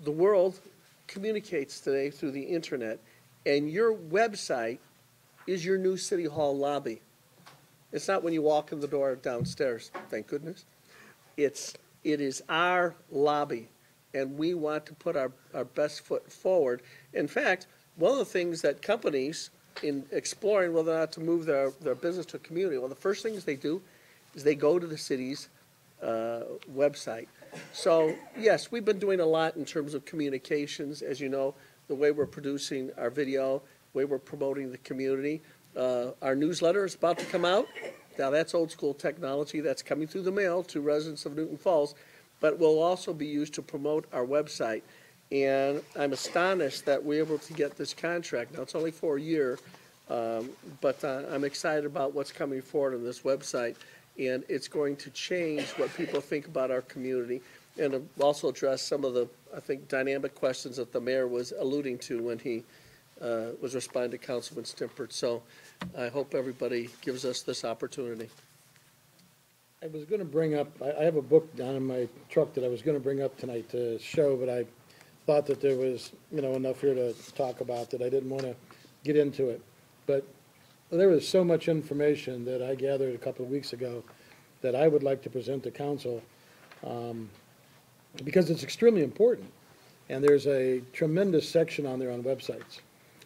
world communicates today through the internet, and your website is your new City Hall lobby. It's not when you walk in the door downstairs, thank goodness. It is our lobby, and we want to put our best foot forward. In fact, one of the things that companies, in exploring whether or not to move their business to a community, well, the first things they do is they go to the city's website. So, yes, we've been doing a lot in terms of communications, as you know, the way we're producing our video, the way we're promoting the community. Our newsletter is about to come out. Now, that's old school technology. That's coming through the mail to residents of Newton Falls, but will also be used to promote our website. And I'm astonished that we're able to get this contract. Now, it's only for a year, but I'm excited about what's coming forward on this website. And it's going to change what people think about our community, and also address some of the, I think, dynamic questions that the mayor was alluding to when he was responding to Councilman Stimpert. So I hope everybody gives us this opportunity. I was going to bring up, I have a book down in my truck that I was going to bring up tonight to show, but I thought that there was, enough here to talk about that I didn't want to get into it. But there was so much information that I gathered a couple of weeks ago that I would like to present to council because it's extremely important. And there's a tremendous section on there on websites.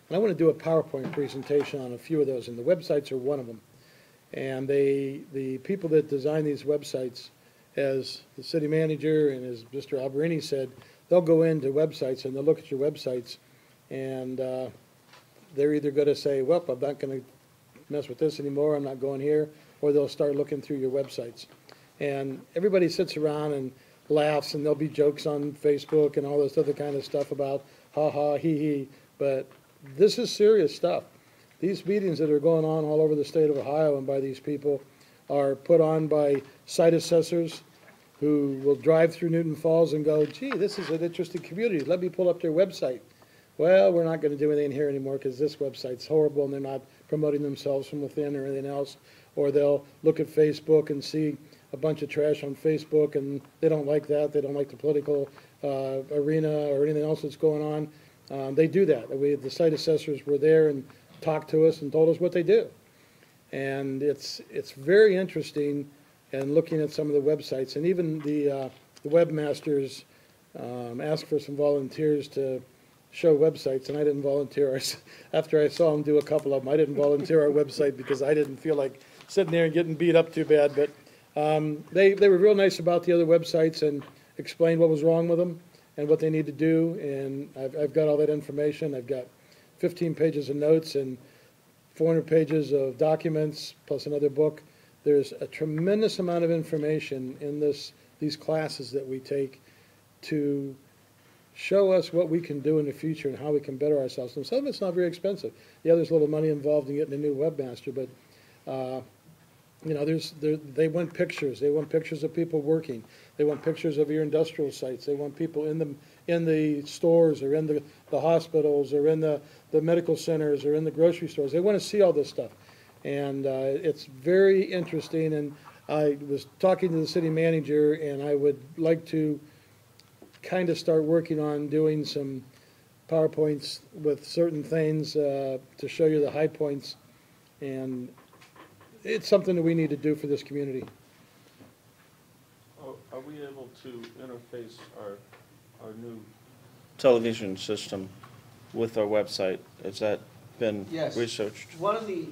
And I want to do a PowerPoint presentation on a few of those, and the websites are one of them. And the people that design these websites, as the city manager and as Mr. Alberini said, they'll go into websites and they'll look at your websites, and they're either going to say, well, I'm not going to mess with this anymore, I'm not going here, or they'll start looking through your websites. And everybody sits around and laughs, and there'll be jokes on Facebook and all this other kind of stuff about ha-ha, hee-hee, but this is serious stuff. These meetings that are going on all over the state of Ohio and by these people are put on by site assessors who will drive through Newton Falls and go, gee, this is an interesting community. Let me pull up their website. Well, we're not going to do anything here anymore because this website's horrible and they're not promoting themselves from within or anything else. Or they'll look at Facebook and see a bunch of trash on Facebook and they don't like that. They don't like the political arena or anything else that's going on. They do that. The site assessors were there and talked to us and told us what they do. And it's very interesting, and looking at some of the websites, and even the webmasters asked for some volunteers to show websites, and I didn't volunteer. After I saw them do a couple of them, I didn't volunteer our website because I didn't feel like sitting there and getting beat up too bad. But they were real nice about the other websites and explained what was wrong with them and what they need to do. And I've got all that information. I've got 15 pages of notes and 400 pages of documents plus another book. There's a tremendous amount of information in these classes that we take to show us what we can do in the future and how we can better ourselves. And some of it's not very expensive. Yeah, there's a little money involved in getting a new webmaster, but you know, they want pictures. They want pictures of people working. They want pictures of your industrial sites. They want people in the stores or in the hospitals or in the medical centers or in the grocery stores. They want to see all this stuff. And it's very interesting. And I was talking to the city manager, and I would like to kind of start working on doing some PowerPoints with certain things to show you the high points. And it's something that we need to do for this community. Are we able to interface our new television system with our website? Has that been Yes. researched? One of the,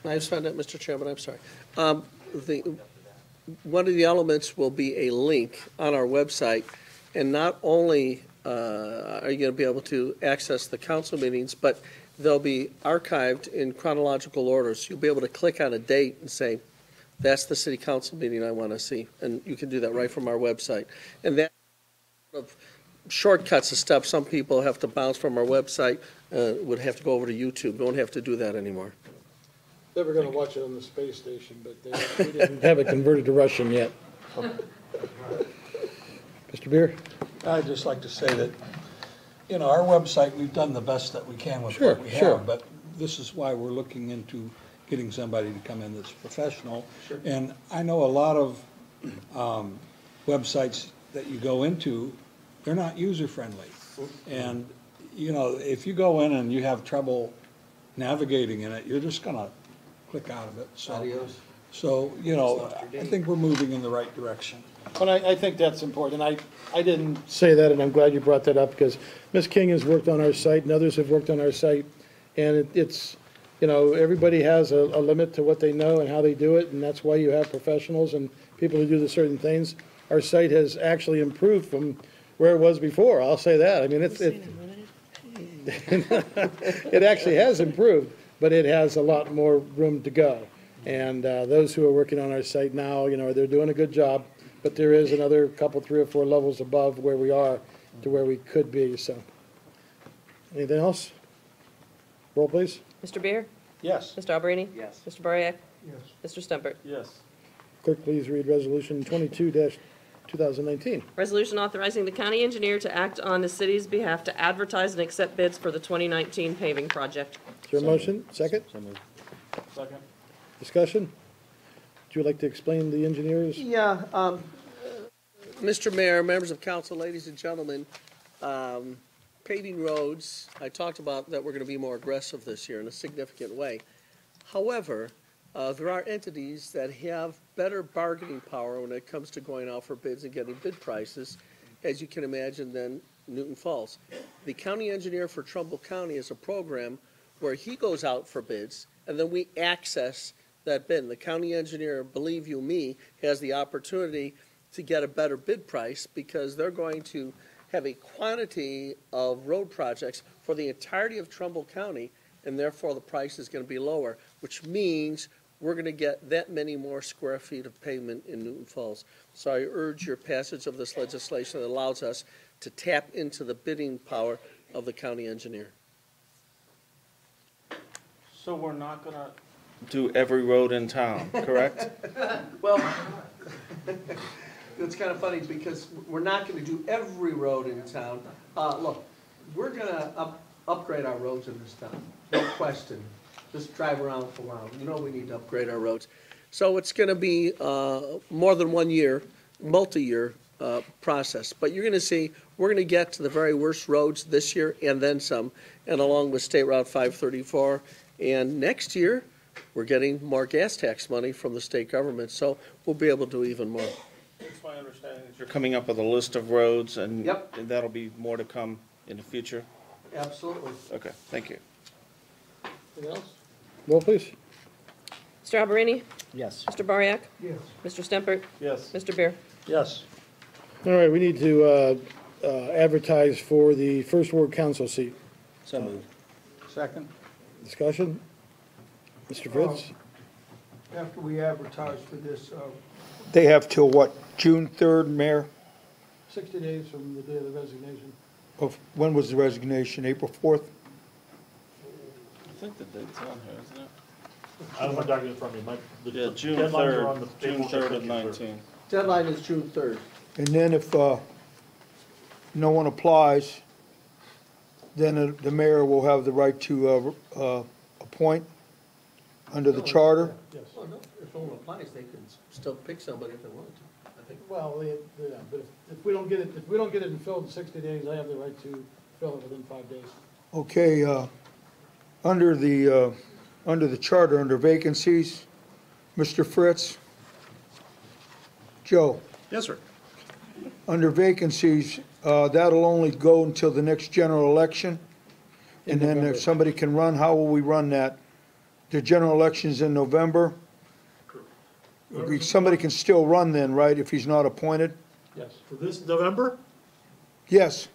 I just found out, Mr. Chairman, I'm sorry. One of the elements will be a link on our website, and not only are you going to be able to access the council meetings, but they'll be archived in chronological order. So you'll be able to click on a date and say, that's the city council meeting I want to see. And you can do that right from our website. And that sort of shortcuts of stuff. Some people have to bounce from our website, would have to go over to YouTube. Don't have to do that anymore. They were going to watch it on the space station, but we didn't have it converted to Russian yet. Mr. Beer? I'd just like to say that, you know, our website, we've done the best that we can with Sure, what we sure. have, but this is why we're looking into getting somebody to come in that's professional. And I know a lot of websites that you go into, they're not user-friendly. And, you know, if you go in and you have trouble navigating in it, you're just going to click out of it. So, you know, I think we're moving in the right direction. But I think that's important. I didn't say that, and I'm glad you brought that up, because Ms. King has worked on our site, and others have worked on our site, and it's, you know, everybody has a limit to what they know and how they do it, and that's why you have professionals and people who do the certain things. Our site has actually improved from where it was before, I'll say that. I mean, it actually has improved, but it has a lot more room to go. And those who are working on our site now, you know, they're doing a good job, but there is another couple, 3 or 4 levels above where we are to where we could be, so. Anything else? Roll, please. Mr. Beer? Yes. Mr. Alberini? Yes. Mr. Bariak? Yes. Mr. Stumpert? Yes. Clerk, please read Resolution 22-2019. Resolution authorizing the county engineer to act on the city's behalf to advertise and accept bids for the 2019 paving project. Is there a motion? Second? So moved. Second. Discussion? Would you like to explain the engineers? Yeah, Mr. Mayor, members of council, ladies and gentlemen, paving roads, I talked about that we're going to be more aggressive this year in a significant way. However, there are entities that have better bargaining power when it comes to going out for bids and getting bid prices, as you can imagine, than Newton Falls. The county engineer for Trumbull County is a program where he goes out for bids, and then we access that bid. The county engineer, believe you me, has the opportunity to get a better bid price because they're going to have a quantity of road projects for the entirety of Trumbull County, and therefore the price is going to be lower, which means we're going to get that many more square feet of pavement in Newton Falls. So I urge your passage of this legislation that allows us to tap into the bidding power of the county engineer. So we're not going to do every road in town, correct? Well, it's kind of funny because we're not gonna do every road in town. Look, we're gonna upgrade our roads in this town, no question. Just drive around for a while, you know we need to upgrade our roads. So it's gonna be, more than 1 year, multi-year, process. But you're gonna see, we're gonna get to the very worst roads this year and then some, and along with State Route 534. And next year, we're getting more gas tax money from the state government, so we'll be able to do even more. It's my understanding that you're coming up with a list of roads, and Yep. and that'll be more to come in the future? Absolutely. Okay, thank you. Anything else? Roll, please. Mr. Alberini? Yes. Mr. Bariak? Yes. Mr. Stempert? Yes. Mr. Beer? Yes. All right, we need to advertise for the First Ward Council seat. So moved. Second? Discussion? Mr. Fritz? After we advertise for this, they have till what, June 3rd, Mayor? 60 days from the day of the resignation. When was the resignation, April 4th? I think the date's on here, isn't it? I don't have my document in front of me. Yeah, June deadlines are on the 3rd, June table. 3rd of 19. Deadline is June 3rd. And then if no one applies, then the mayor will have the right to appoint under the charter. Yes. Oh, no, if no one applies, they can still pick somebody if they want to, I think. Well, but if we don't get it filled in 60 days, I have the right to fill it within 5 days. Okay, under the charter, under vacancies, Mr. Fritz? Joe? Yes, sir. Under vacancies, that'll only go until the next general election. And then if somebody can run, how will we run that? The general election's in November. Somebody can still run then, right, if he's not appointed? Yes. For this November? Yes.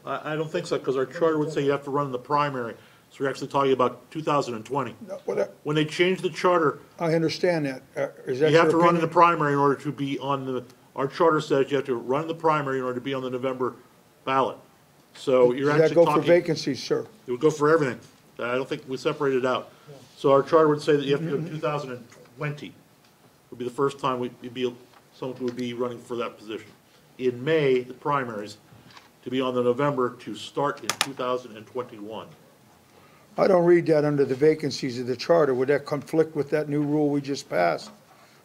I don't think so, because our charter would say you have to run in the primary. So we're actually talking about 2020. When they changed the charter, I understand that. Is that you have to your run in the opinion? primary in order to be on our charter says you have to run in the primary in order to be on the November ballot. So you're Does that actually go for talking. vacancies, sir? It would go for everything. I don't think we separated it out. So our charter would say that you have to go to 2020. Would be the first time someone would be running for that position. In May, the primaries, to be on the November to start in 2021. I don't read that under the vacancies of the charter. Would that conflict with that new rule we just passed?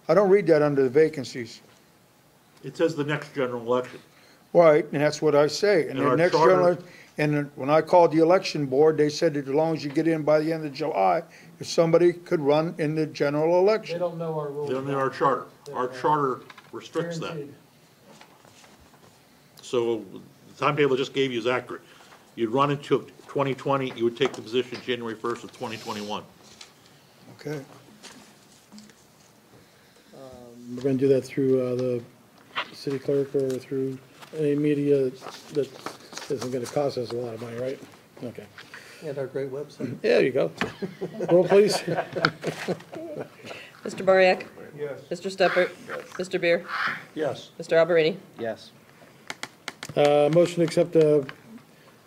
I don't read that under the vacancies. It says the next general election. Right, and that's what I say. And And the our next charter- general, and when I called the election board, they said that as long as you get in by the end of July, if somebody could run in the general They election. don't know our rules. They don't know our charter. Our charter restricts that. Guaranteed. So the timetable I just gave you is accurate. You'd run into 2020, you would take the position January 1st of 2021. Okay. We're going to do that through the city clerk or through any media that isn't going to cost us a lot of money, right? Okay. And our great website. There you go. Roll, please. Mr. Bariak? Yes. Mr. Stempert? Mr. Beer? Yes. Mr. Alberini? Yes. Motion to accept the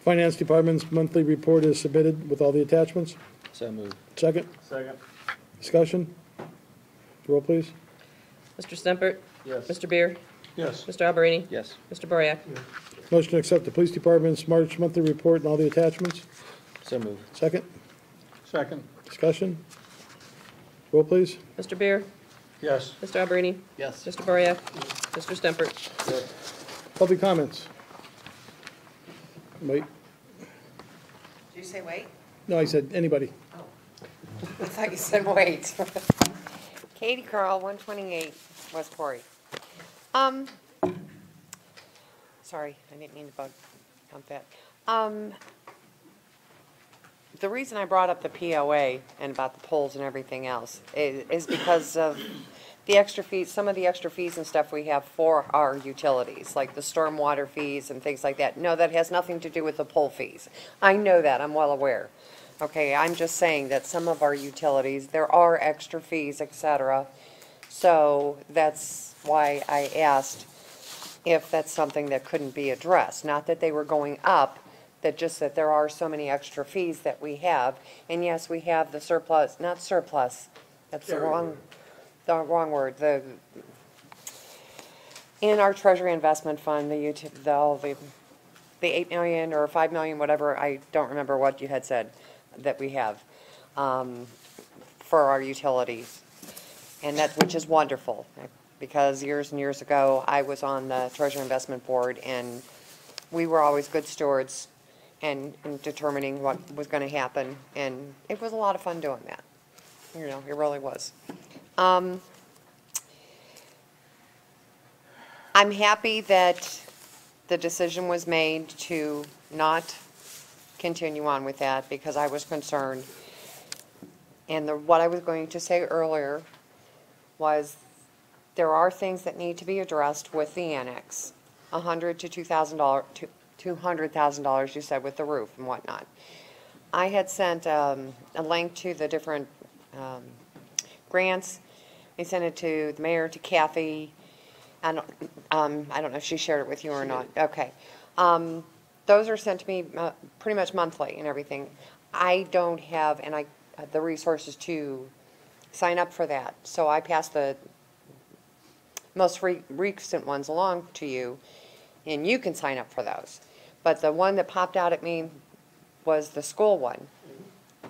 Finance Department's monthly report is submitted with all the attachments. So moved. Second? Second. Discussion? Roll, please. Mr. Stempert? Yes. Mr. Beer? Yes. Mr. Alberini? Yes. Mr. Bariak? Motion to accept the Police Department's March monthly report and all the attachments. So moved. Second? Second? Discussion? Roll, please. Mr. Beer? Yes. Mr. Alberini? Yes. Mr. Bariak? Mr. Stempert? Public comments? Wait. Did you say wait? No, I said anybody. I thought you said wait. Katie Carl, 128 West Quarry. Sorry, I didn't mean to bump that. The reason I brought up the POA and about the polls and everything else is because of the extra fees, some of the extra fees and stuff we have for our utilities, like the stormwater fees and things like that. No, that has nothing to do with the poll fees. I know that, I'm well aware. Okay, I'm just saying that some of our utilities, there are extra fees, et cetera. So that's why I asked if that's something that couldn't be addressed. Not that they were going up, that just that there are so many extra fees that we have. And yes, we have the surplus, not surplus, that's the wrong word, In our Treasury Investment Fund, the 8 million or 5 million, whatever, I don't remember what you had said that we have for our utilities. And which is wonderful, because years and years ago, I was on the Treasury Investment Board, and we were always good stewards in determining what was going to happen, and it was a lot of fun doing that. You know, it really was. I'm happy that the decision was made to not continue on with that, because I was concerned. And what I was going to say earlier was there are things that need to be addressed with the annex. $100,000 to $200,000, you said, with the roof and whatnot. I had sent a link to the different grants. I sent it to the mayor, to Kathy. I don't know if she shared it with you or not. Okay. Those are sent to me pretty much monthly and everything. I don't have the resources to sign up for that. So I passed the most recent ones along to you, and you can sign up for those. But the one that popped out at me was the school one.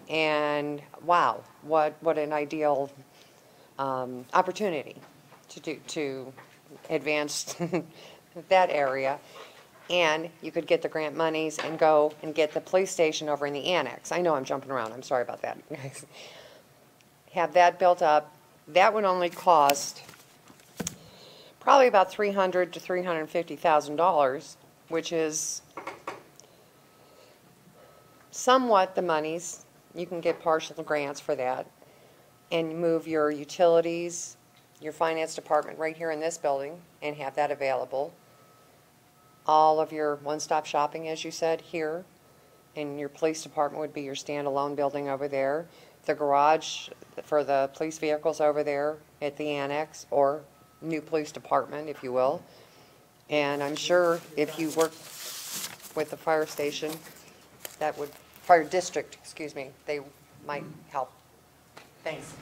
And wow, what an ideal opportunity to advance that area. And you could get the grant monies and go and get the police station over in the annex. I know I'm jumping around. I'm sorry about that. Have that built up. That would only cost probably about $300,000 to $350,000, which is somewhat the monies. You can get partial grants for that, and move your utilities, your finance department right here in this building, and have that available. All of your one-stop shopping, as you said, here, and your police department would be your standalone building over there. The garage for the police vehicles over there at the annex, or new police department, if you will. And I'm sure if you work with the fire station, fire district, excuse me, they might help. Thanks.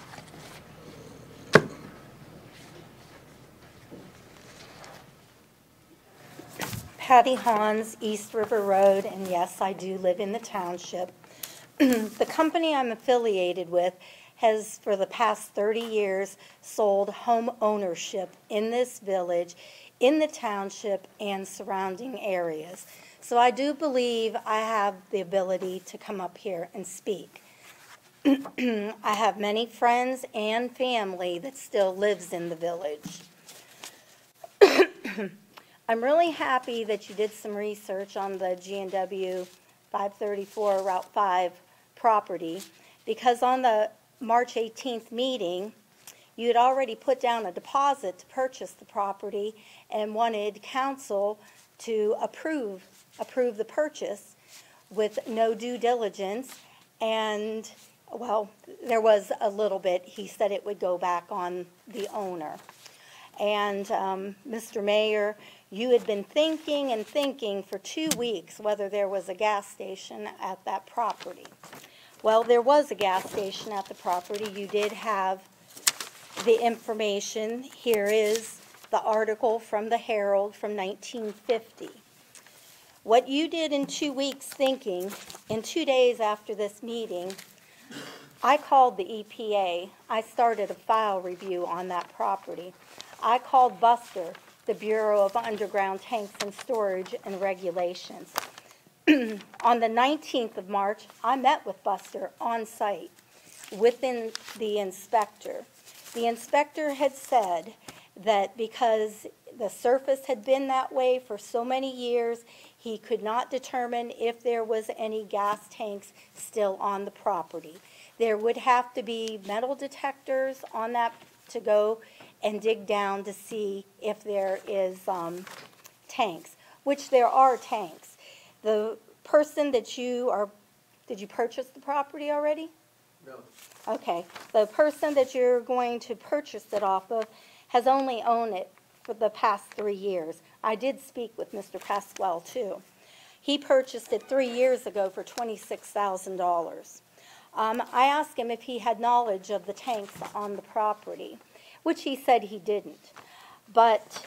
Patty Hans, East River Road, and yes, I do live in the township. The company I'm affiliated with has, for the past 30 years, sold home ownership in this village, in the township, and surrounding areas. So I do believe I have the ability to come up here and speak. I have many friends and family that still lives in the village. I'm really happy that you did some research on the G&W 534 Route 5 property, because on the March 18th meeting, you had already put down a deposit to purchase the property and wanted council to approve the purchase with no due diligence. And, well, there was a little bit. He said it would go back on the owner. And Mr. Mayor, you had been thinking and thinking for 2 weeks whether there was a gas station at that property. Well, there was a gas station at the property. You did have the information. Here is the article from the Herald from 1950. What you did in 2 weeks thinking, in 2 days after this meeting, I called the EPA. I started a file review on that property. I called Buster, the Bureau of Underground Tanks and Storage and Regulations. On the 19th of March, I met with Buster on site within the inspector. The inspector had said that because the surface had been that way for so many years, he could not determine if there was any gas tanks still on the property. There would have to be metal detectors on that to go and dig down to see if there is tanks, which there are tanks. The person that did you purchase the property already? No. Okay. The person that you're going to purchase it off of has only owned it for the past 3 years. I did speak with Mr. Pasquale, too. He purchased it 3 years ago for $26,000. I asked him if he had knowledge of the tanks on the property, which he said he didn't. But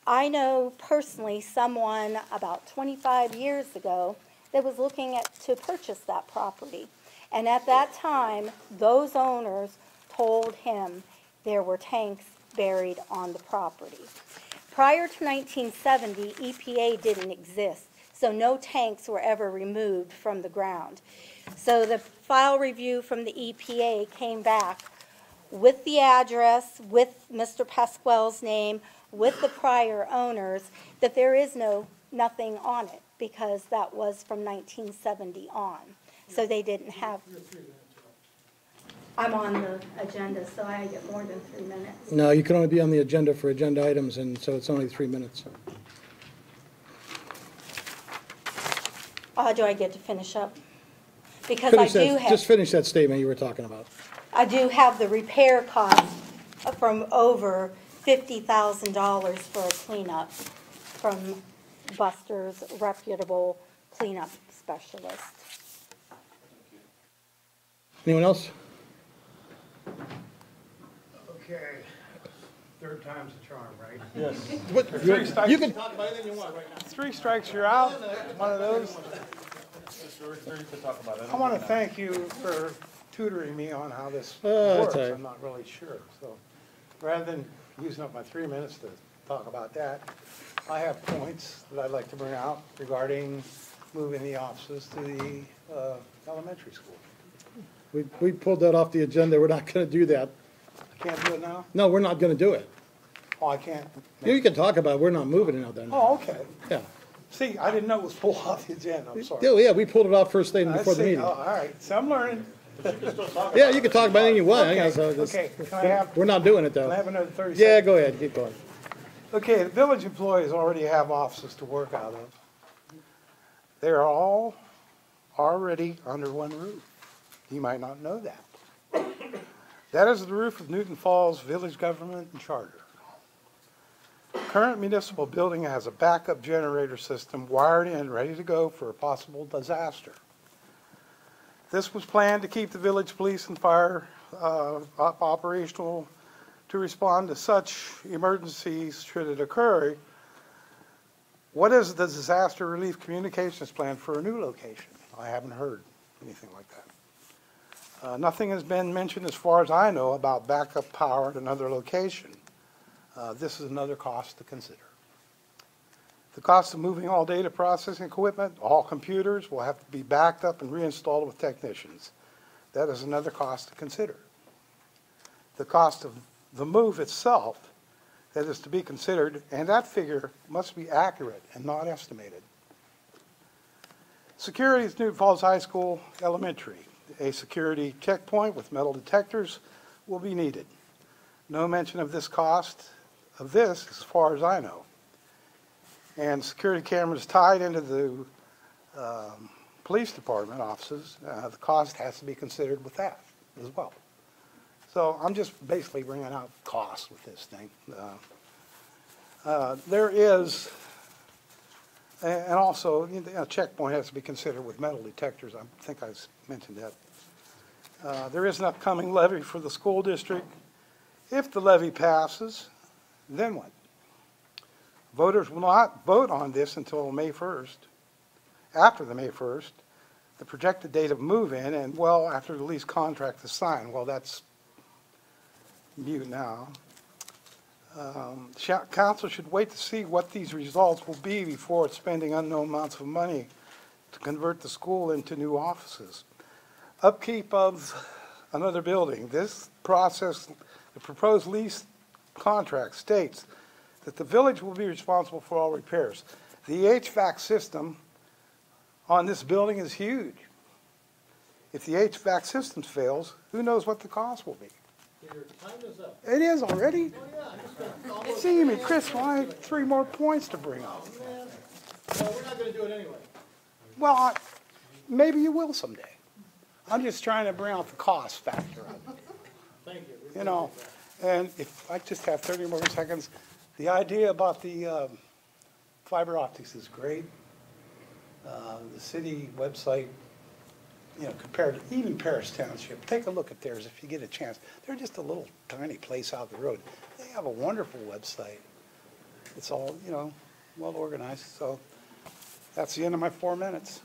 I know personally someone about 25 years ago that was looking to purchase that property. And at that time, those owners told him there were tanks buried on the property. Prior to 1970, EPA didn't exist, so no tanks were ever removed from the ground. So the file review from the EPA came back with the address, with Mr. Pasquale's name, with the prior owners, that there is nothing on it, because that was from 1970 on. So they didn't have. I'm on the agenda, so I get more than 3 minutes. No, you can only be on the agenda for agenda items, and so it's only 3 minutes. Do I get to finish up? Because Just finish that statement you were talking about. I do have the repair cost from over $50,000 for a cleanup from Buster's reputable cleanup specialist. Anyone else? Okay, third time's a charm, right? Yes. Three strikes. You can talk about anything you want right now. 3 strikes, you're out. One of those. I want to thank you for tutoring me on how this works. okay. I'm not really sure. So rather than using up my 3 minutes to talk about that, I have points that I'd like to bring out regarding moving the offices to the elementary school. We pulled that off the agenda. We're not going to do that. I can't do it now? No, we're not going to do it. Oh, I can't. You can talk about it. We're not moving it out there. Oh, okay. Yeah. See, I didn't know it was pulled off the agenda. I'm sorry. Yeah, we pulled it off first thing I before the see. meeting. Oh, all right. So I'm learning. Yeah, you can talk about anything you want. Okay, So just- okay. Can I have- We're not doing it, though. Can I have another 30 Yeah, seconds? go ahead. Keep going. Okay, the village employees already have offices to work out of. They're all already under one roof. You might not know that. That is the roof of Newton Falls Village Government and Charter. Current municipal building has a backup generator system wired in, ready to go for a possible disaster. This was planned to keep the village police and fire operational to respond to such emergencies should it occur. What is the disaster relief communications plan for a new location? I haven't heard anything like that. Nothing has been mentioned, as far as I know, about backup power at another location. This is another cost to consider. The cost of moving all data processing equipment, all computers will have to be backed up and reinstalled with technicians. That is another cost to consider. The cost of the move itself, that is to be considered, and that figure must be accurate and not estimated. Security at Newton Falls High School Elementary. A security checkpoint with metal detectors will be needed. No mention of this cost of this, as far as I know. And security cameras tied into the police department offices, the cost has to be considered with that as well. So I'm just basically bringing out costs with this thing. There is, and also, a checkpoint has to be considered with metal detectors. I think I mentioned that. There is an upcoming levy for the school district. If the levy passes, then what? Voters will not vote on this until May 1st. After the May 1st, the projected date of move-in, and well, after the lease contract is signed. Well, that's mute now. Council should wait to see what these results will be before it's spending unknown amounts of money to convert the school into new offices. Upkeep of another building. This process, the proposed lease contract states that the village will be responsible for all repairs. The HVAC system on this building is huge. If the HVAC system fails, who knows what the cost will be? Your time is up. It is already? Oh, yeah. See me, Chris, well, I have 3 more points to bring up. Well, we're not going to do it anyway. Well, maybe you will someday. I'm just trying to bring out the cost factor of it. Thank you. You know, and if I just have 30 more seconds, the idea about the fiber optics is great. The city website, compared to even Paris Township, take a look at theirs if you get a chance. They're just a little tiny place out the road. They have a wonderful website. It's all, well organized, so that's the end of my 4 minutes.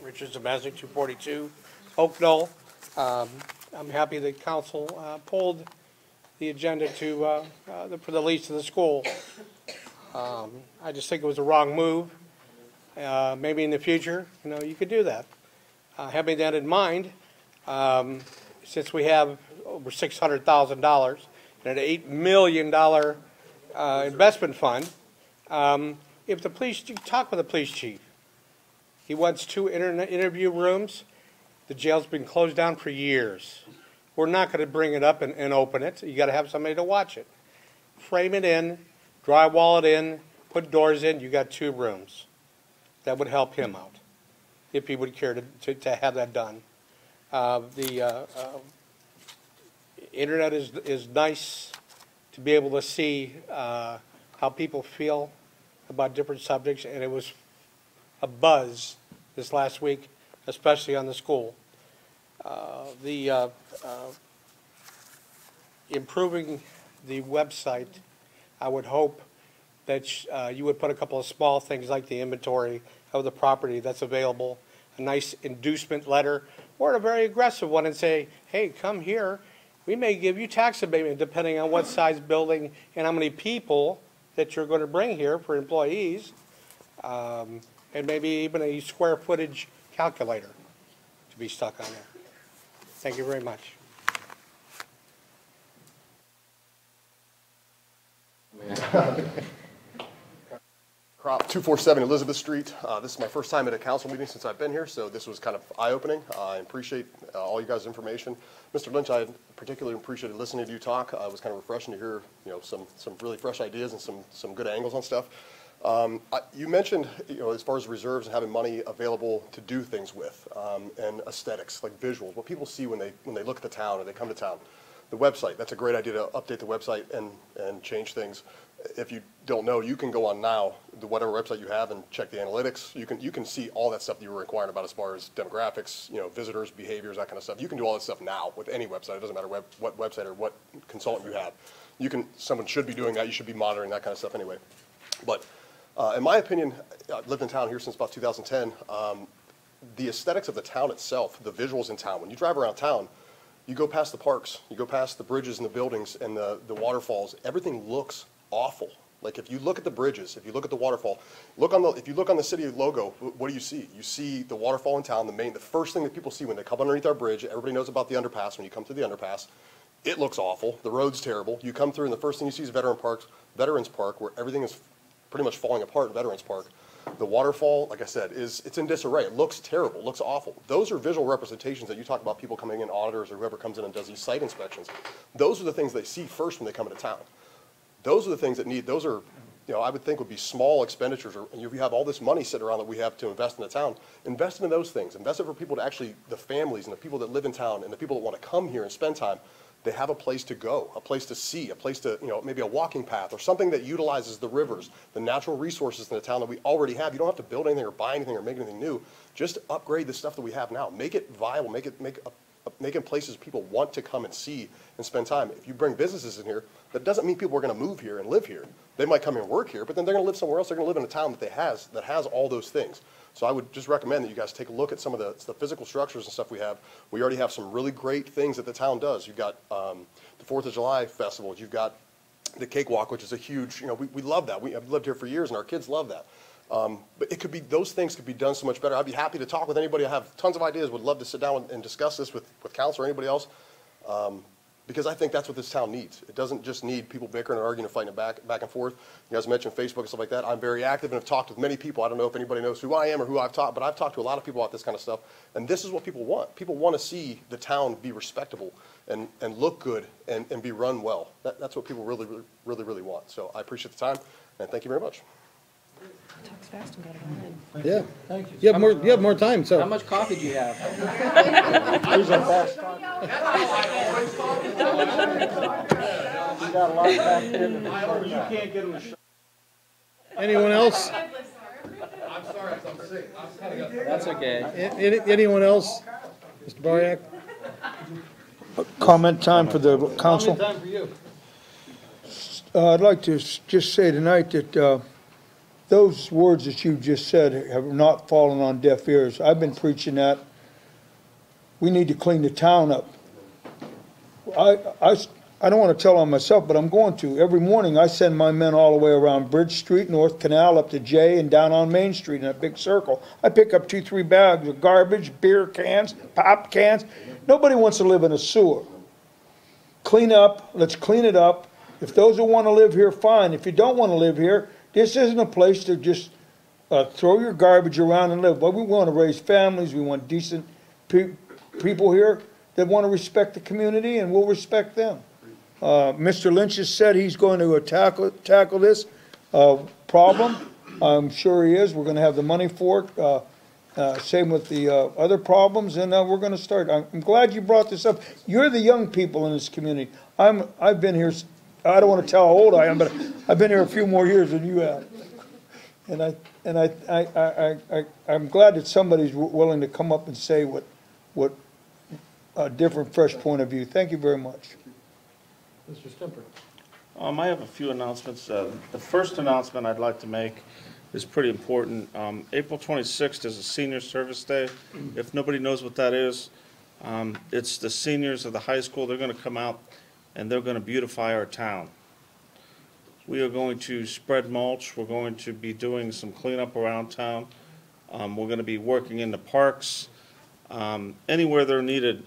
Richard Zemaznik, 242 Oak Knoll. I'm happy that council pulled the agenda for the lease to the school. I just think it was a wrong move. Maybe in the future, you could do that. Having that in mind, since we have over $600,000 and an $8 million investment fund, if the police, you talk with the police chief. He wants 2 interview rooms. The jail's been closed down for years. We're not going to bring it up and open it. You got to have somebody to watch it. Frame it in, drywall it in, put doors in. You got 2 rooms. That would help him out if he would care to have that done. The internet is nice to be able to see how people feel about different subjects, and it was a buzz this last week, especially on the school. Improving the website, I would hope that you would put a couple of small things like the inventory of the property that's available, a nice inducement letter, or a very aggressive one and say, hey, come here. We may give you tax abatement depending on what size building and how many people that you're going to bring here for employees. And maybe even a square footage calculator to be stuck on there. Thank you very much. Crop 247 Elizabeth Street. This is my first time at a council meeting since I've been here, so this was kind of eye-opening. I appreciate all you guys' information. Mr. Lynch, I particularly appreciated listening to you talk. It was kind of refreshing to hear some really fresh ideas and some good angles on stuff. You mentioned, as far as reserves and having money available to do things with, and aesthetics, like visuals, what people see when they look at the town or they come to town. The website, that's a great idea to update the website and change things. If you don't know, you can go on now, whatever website you have, and check the analytics. You can see all that stuff that you were inquiring about as far as demographics, visitors, behaviors, that kind of stuff. You can do all that stuff now with any website. It doesn't matter what website or what consultant you have. Someone should be doing that. You should be monitoring that kind of stuff anyway. But in my opinion, I've lived in town here since about 2010. The aesthetics of the town itself, the visuals in town, when you drive around town, you go past the parks, you go past the bridges and the buildings and the waterfalls, everything looks awful. Like if you look at the bridges, if you look at the waterfall, if you look on the city logo, what do you see? You see the waterfall in town, the first thing that people see when they come underneath our bridge. Everybody knows about the underpass. When you come through the underpass, it looks awful. The road's terrible. You come through and the first thing you see is Veterans Park, where everything is pretty much falling apart in Veterans Park. The waterfall, like I said, it's in disarray. It looks terrible. It looks awful. Those are visual representations that you talk about, people coming in, auditors or whoever comes in and does these site inspections. Those are the things they see first when they come into town. Those are the things those are, I would think would be small expenditures. Or if you have all this money sitting around that we have to invest in the town, invest in those things. Invest it for people to actually, the families and the people that live in town and the people that want to come here and spend time. They have a place to go, a place to see, a place to, maybe a walking path or something that utilizes the rivers, the natural resources in the town that we already have. You don't have to build anything or buy anything or make anything new. Just upgrade the stuff that we have now. Make it viable. Make it places people want to come and see and spend time. If you bring businesses in here, that doesn't mean people are going to move here and live here. They might come here and work here, but then they're going to live somewhere else. They're going to live in a town that has all those things. So I would just recommend that you guys take a look at some of the physical structures and stuff we have. We already have some really great things that the town does. You've got the 4th of July festival. You've got the cakewalk, which is a huge, we love that. I've lived here for years, and our kids love that. But those things could be done so much better. I'd be happy to talk with anybody. I have tons of ideas. Would love to sit down and discuss this with council or anybody else. Because I think that's what this town needs. It doesn't just need people bickering and arguing and fighting back and forth. You guys mentioned Facebook and stuff like that. I'm very active and have talked with many people. I don't know if anybody knows who I am or who I've talked, but I've talked to a lot of people about this kind of stuff. And this is what people want. People want to see the town be respectable and look good and be run well. That's what people really, really, really, really want. So I appreciate the time, and thank you very much. Talks fast and got it all in. Yeah. Thank you. You have more time, so. How much coffee do you have? He's a fast talker. You got a lot of back in. You can't get him a shot. Anyone else? I'm sorry. That's okay. Anyone else? Mr. Bariak? Comment time for the council. Time for you. I'd like to just say tonight that those words that you just said have not fallen on deaf ears. I've been preaching that. We need to clean the town up. I don't want to tell on myself, but I'm going to. Every morning, I send my men all the way around Bridge Street, North Canal, up to J, and down on Main Street in a big circle. I pick up 2-3 bags of garbage, beer cans, pop cans. Nobody wants to live in a sewer. Clean up. Let's clean it up. If those who want to live here, fine. If you don't want to live here, this isn't a place to just throw your garbage around and live. But we want to raise families. We want decent people here that want to respect the community, and we'll respect them. Mr. Lynch has said he's going to tackle this problem. I'm sure he is. We're going to have the money for it. Same with the other problems, and we're going to start. I'm glad you brought this up. You're the young people in this community. I've been here. I don't want to tell how old I am, but I've been here a few more years than you have. And I'm glad that somebody's willing to come up and say what a different, fresh point of view. Thank you very much. Mr. Stimper. I have a few announcements. The first announcement I'd like to make is pretty important. April 26th is a Senior Service Day. If nobody knows what that is, it's the seniors of the high school. They're going to come out and they're going to beautify our town. We are going to spread mulch. We're going to be doing some cleanup around town. We're going to be working in the parks, anywhere they're needed.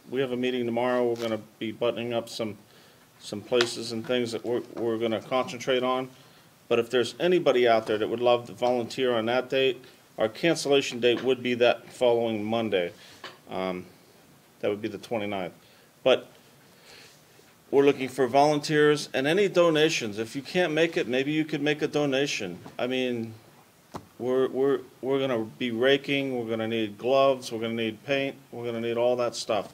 We have a meeting tomorrow. We're going to be buttoning up some places and things that we're going to concentrate on. But if there's anybody out there that would love to volunteer on that date, our cancellation date would be that following Monday. That would be the 29th. But we're looking for volunteers and any donations. If you can't make it, maybe you could make a donation. I mean, we're going to be raking. We're going to need gloves. We're going to need paint. We're going to need all that stuff.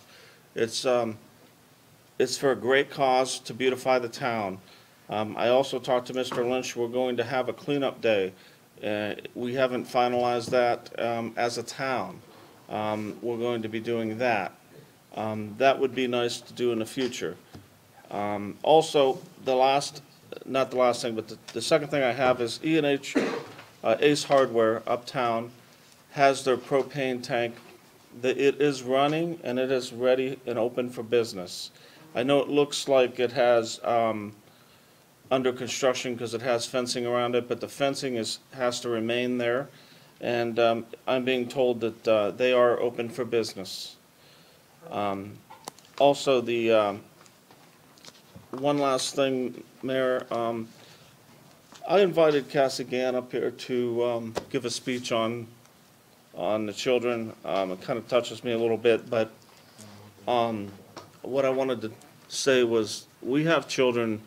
It's for a great cause to beautify the town. I also talked to Mr. Lynch. We're going to have a cleanup day. We haven't finalized that as a town. We're going to be doing that. That would be nice to do in the future. Also, not the last thing, but the second thing I have is E&H Ace Hardware uptown has their propane tank. It is running and it is ready and open for business. I know it looks like it has under construction because it has fencing around it, but the fencing has to remain there. And I'm being told that they are open for business. Also, the one last thing, Mayor. I invited Cassie Gann up here to give a speech on the children. It kind of touches me a little bit, but what I wanted to say was we have children,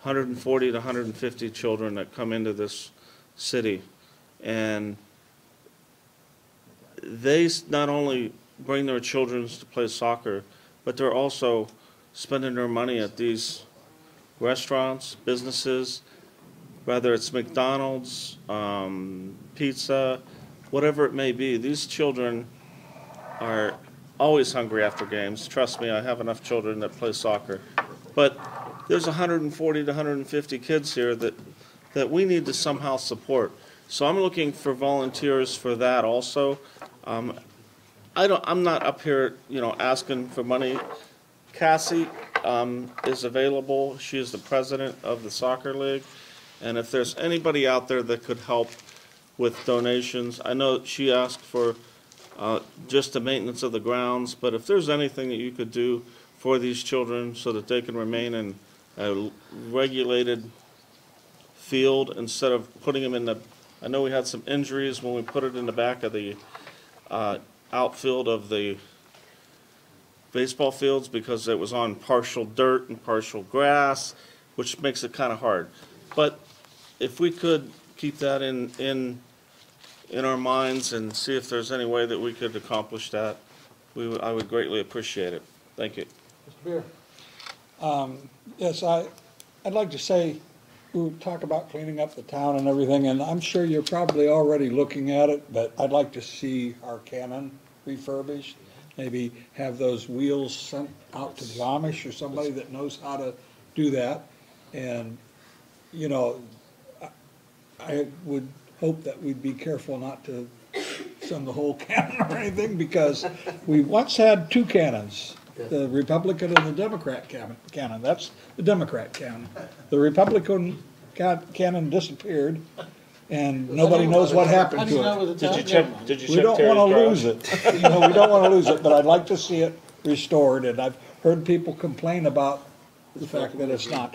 140 to 150 children that come into this city, and they not only bring their children to play soccer, but they're also spending their money at these restaurants, businesses, whether it's McDonald's, pizza, whatever it may be. These children are always hungry after games. Trust me, I have enough children that play soccer. But there's 140 to 150 kids here that we need to somehow support. So I'm looking for volunteers for that also. I'm not up here, asking for money. Cassie is available. She is the president of the soccer league. And if there's anybody out there that could help with donations, I know she asked for just the maintenance of the grounds, but if there's anything that you could do for these children so that they can remain in a regulated field instead of putting them in I know we had some injuries when we put it in the back of the outfield of the baseball fields because it was on partial dirt and partial grass, which makes it kind of hard. But if we could keep that in our minds and see if there's any way that we could accomplish that, I would greatly appreciate it. Thank you. Mr. Beer. Yes, I'd like to say we talk about cleaning up the town and everything, and I'm sure you're probably already looking at it, but I'd like to see our cannon refurbished. Maybe have those wheels sent out to the Amish or somebody that knows how to do that. And, you know, I would hope that we'd be careful not to send the whole cannon or anything, because we once had two cannons, the Republican and the Democrat cannon. That's the Democrat cannon. The Republican cannon disappeared, and nobody knows what happened to it. Did you check We don't want to lose it. You know, we don't want to lose it, but I'd like to see it restored, and I've heard people complain about the fact that it's not.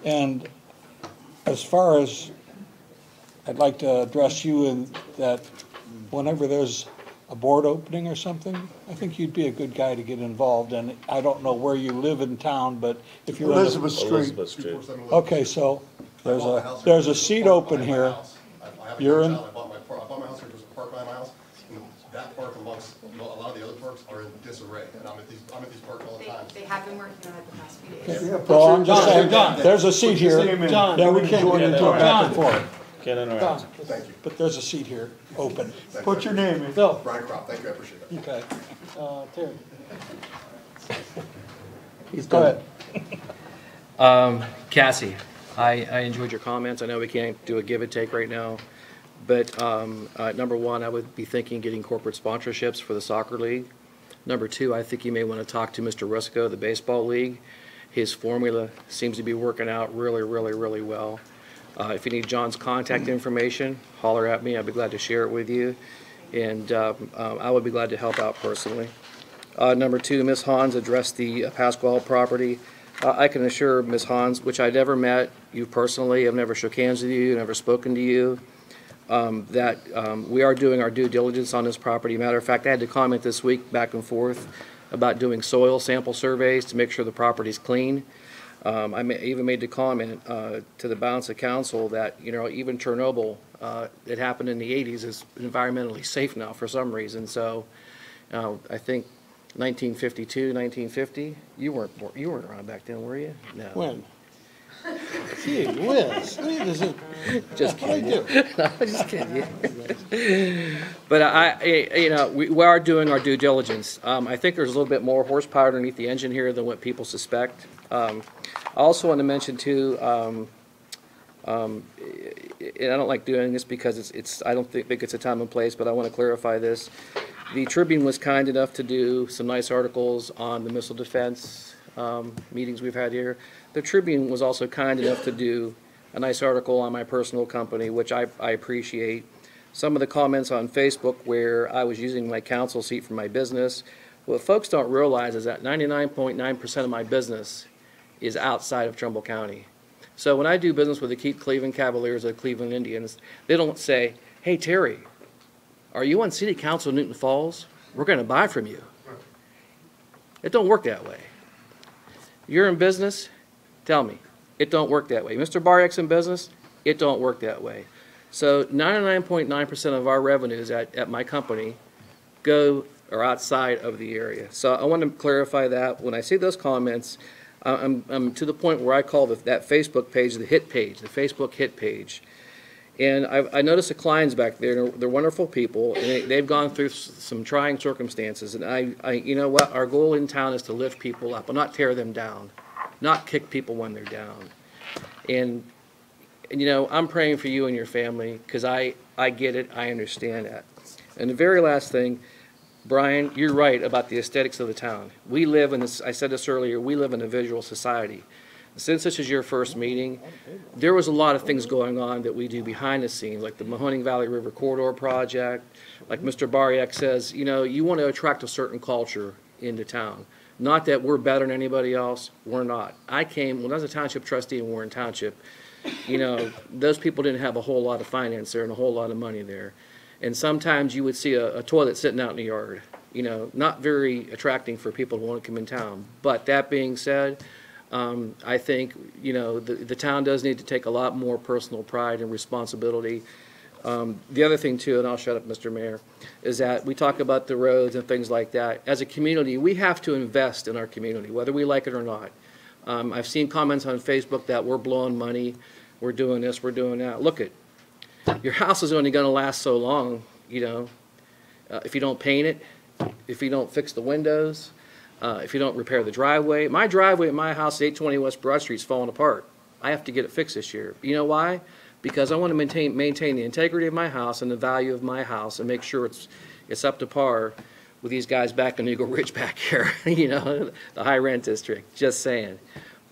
And as far as, I'd like to address you in that whenever there's a board opening or something, I think you'd be a good guy to get involved. And I don't know where you live in town, but if you're Elizabeth Street. Elizabeth Street. Okay, so there's a seat open here. You're in. I bought my house here, there's a park by my house, and that park amongst a lot of the other parks are in disarray, and I'm at these parks all the time. They have been working on it the past few days. Well, I'm just saying, there's a seat here. Yeah, we can't get into it back and forth. Can't interact. Thank you. But there's a seat here, open. Put your name in. Bill, Brian Crop, thank you, I appreciate it. Okay. Terry. Go ahead. Cassie, I enjoyed your comments. I know we can't do a give and take right now, but number one, I would be thinking getting corporate sponsorships for the soccer league. Number two, I think you may want to talk to Mr. Rusco, the baseball league. His formula seems to be working out really, really, really well. If you need John's contact information, holler at me. I'd be glad to share it with you, and I would be glad to help out personally. Number two, Ms. Hans addressed the Pasquale property. I can assure Ms. Hans, which I never met you personally, I've never shook hands with you, never spoken to you, that we are doing our due diligence on this property. Matter of fact, I had to comment this week back and forth about doing soil sample surveys to make sure the property's clean. I even made the comment to the balance of council that, you know, even Chernobyl, it happened in the 80s, is environmentally safe now for some reason. So I think 1952, 1950, you weren't around back then, were you? No. When? Gee whiz. Just kidding. No, just kidding. But you know, we are doing our due diligence. I think there's a little bit more horsepower underneath the engine here than what people suspect. I also want to mention too, and I don't like doing this because I don't think it's a time and place, but I want to clarify this. The Tribune was kind enough to do some nice articles on the missile defense meetings we've had here. The Tribune was also kind enough to do a nice article on my personal company, which I appreciate. Some of the comments on Facebook where I was using my council seat for my business, what folks don't realize is that 99.9% of my business is outside of Trumbull County. So when I do business with the Cleveland Cavaliers or the Cleveland Indians, they don't say, hey, Terry, are you on city council in Newton Falls? We're going to buy from you. It don't work that way. You're in business, tell me. It don't work that way. Mr. Baryak's in business, it don't work that way. So 99.9% of our revenues at my company are outside of the area. So I want to clarify that. When I see those comments, I'm to the point where I call that Facebook page the hit page, the Facebook hit page. And I noticed the clients back there, they're wonderful people, and they've gone through some trying circumstances. And you know what, our goal in town is to lift people up, and not tear them down, not kick people when they're down. And you know, I'm praying for you and your family, because I get it, I understand that. And the very last thing, Brian, you're right about the aesthetics of the town. We live in this, I said this earlier, we live in a visual society. Since this is your first meeting, there was a lot of things going on that we do behind the scenes, like the Mahoning Valley River Corridor project. Like Mr. Baryak says, you know, you want to attract a certain culture into town. Not that we're better than anybody else, we're not. When I was a township trustee in Warren Township, you know, those people didn't have a whole lot of finance there and a whole lot of money there. And sometimes you would see a toilet sitting out in the yard, you know, not very attracting for people to want to come in town. But that being said, I think, you know, the town does need to take a lot more personal pride and responsibility. The other thing, too, and I'll shut up, Mr. Mayor, is that we talk about the roads and things like that. As a community, we have to invest in our community, whether we like it or not. I've seen comments on Facebook that we're blowing money, we're doing this, we're doing that. Look it, your house is only going to last so long, you know, if you don't paint it, if you don't fix the windows, if you don't repair the driveway. My driveway at my house, 820 West Broad Street, is falling apart. I have to get it fixed this year. You know why? Because I want to maintain the integrity of my house and the value of my house and make sure it's up to par with these guys back in Eagle Ridge back here, you know, the high rent district, just saying.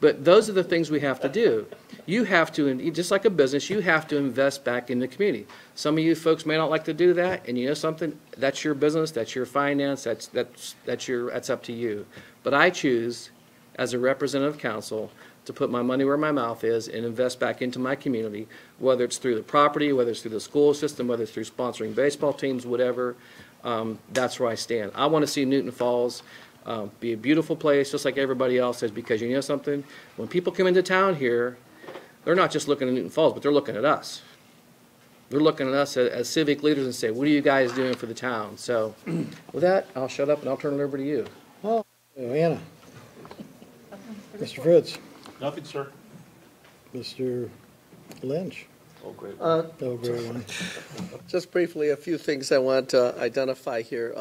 But those are the things we have to do. You have to, just like a business, you have to invest back in the community. Some of you folks may not like to do that, and you know something? That's your business, that's your finance, that's up to you. But I choose, as a representative council, to put my money where my mouth is and invest back into my community, whether it's through the property, whether it's through the school system, whether it's through sponsoring baseball teams, whatever. That's where I stand. I want to see Newton Falls be a beautiful place, just like everybody else is, because you know something? When people come into town here, they're not just looking at Newton Falls, but they're looking at us. They're looking at us as civic leaders and say, what are you guys doing for the town? So with that, I'll shut up and I'll turn it over to you. Oh, Anna. Mr. Fritz. Nothing, sir. Mr. Lynch. Oh, great. Oh, great one. Just briefly, a few things I want to identify here.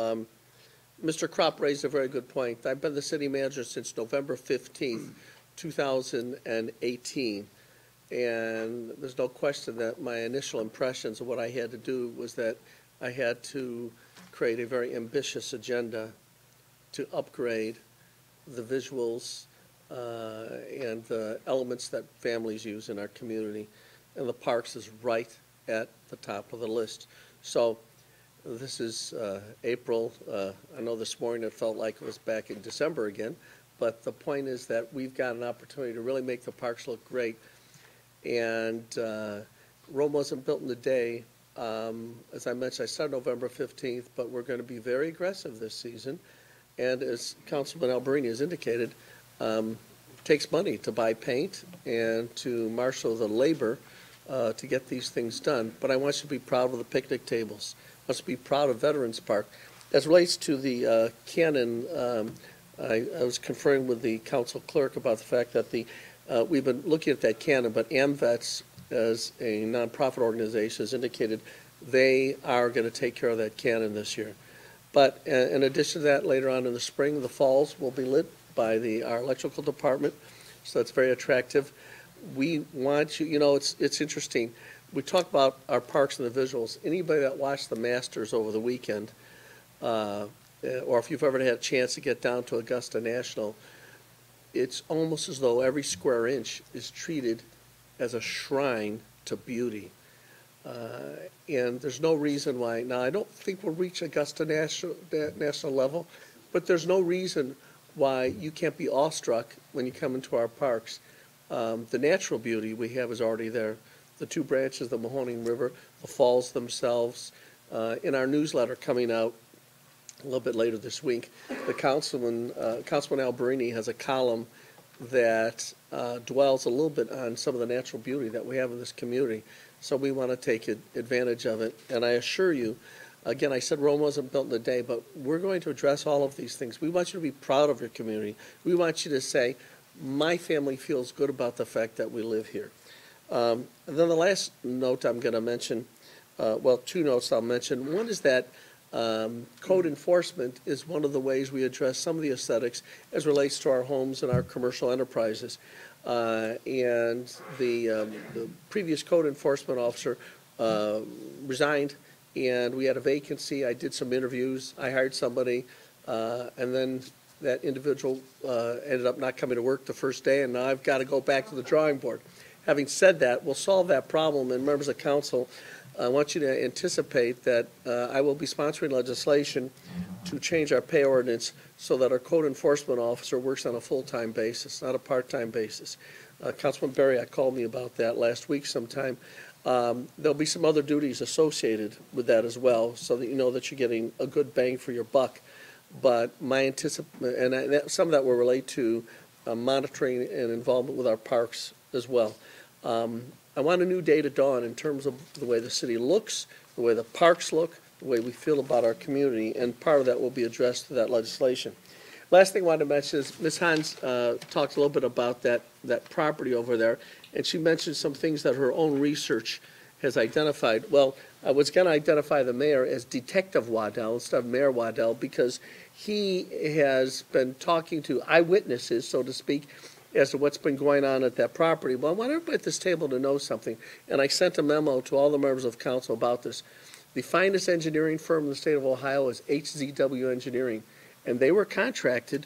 Mr. Kropp raised a very good point. I've been the city manager since November 15th, 2018. And there's no question that my initial impressions of what I had to do was that I had to create a very ambitious agenda to upgrade the visuals and the elements that families use in our community. And the parks is right at the top of the list. So this is April. I know this morning it felt like it was back in December again, but the point is that we've got an opportunity to really make the parks look great. And Rome wasn't built in a day. As I mentioned, I started November 15th, but we're going to be very aggressive this season. And as Councilman Alberini has indicated, it takes money to buy paint and to marshal the labor to get these things done. But I want you to be proud of the picnic tables. I want you to be proud of Veterans Park. As it relates to the cannon, I was conferring with the council clerk about the fact that we've been looking at that cannon, but AMVETS, as a nonprofit organization, has indicated they are going to take care of that cannon this year. But in addition to that, later on in the spring, the falls will be lit by our electrical department, so that's very attractive. We want you know, it's interesting. We talk about our parks and the visuals. Anybody that watched the Masters over the weekend, or if you've ever had a chance to get down to Augusta National, it's almost as though every square inch is treated as a shrine to beauty. And there's no reason why. Now, I don't think we'll reach Augusta national level, but there's no reason why you can't be awestruck when you come into our parks. The natural beauty we have is already there. The two branches of the Mahoning River, the falls themselves. In our newsletter coming out a little bit later this week, the Councilman Alberini has a column that dwells a little bit on some of the natural beauty that we have in this community. So we want to take advantage of it. And I assure you, again, I said Rome wasn't built in a day, but we're going to address all of these things. We want you to be proud of your community. We want you to say, my family feels good about the fact that we live here. And then the last note I'm going to mention, well, two notes I'll mention. One is that code enforcement is one of the ways we address some of the aesthetics as relates to our homes and our commercial enterprises. And the previous code enforcement officer resigned, and we had a vacancy. I did some interviews. I hired somebody, and then that individual ended up not coming to work the first day, and now I've got to go back to the drawing board. Having said that, we'll solve that problem, and members of council, I want you to anticipate that I will be sponsoring legislation to change our pay ordinance so that our code enforcement officer works on a full-time basis, not a part-time basis. Councilman Berriott called me about that last week sometime. There'll be some other duties associated with that as well, so that you know that you're getting a good bang for your buck. But my anticipation, and some of that will relate to monitoring and involvement with our parks as well. I want a new day to dawn in terms of the way the city looks, the way the parks look, the way we feel about our community, and part of that will be addressed through that legislation. Last thing I wanted to mention is Ms. Hans talked a little bit about that property over there, and she mentioned some things that her own research has identified. Well, I was going to identify the mayor as Detective Waddell instead of Mayor Waddell because he has been talking to eyewitnesses, so to speak, as to what's been going on at that property. Well, I want everybody at this table to know something, and I sent a memo to all the members of council about this. The finest engineering firm in the state of Ohio is HZW Engineering, and they were contracted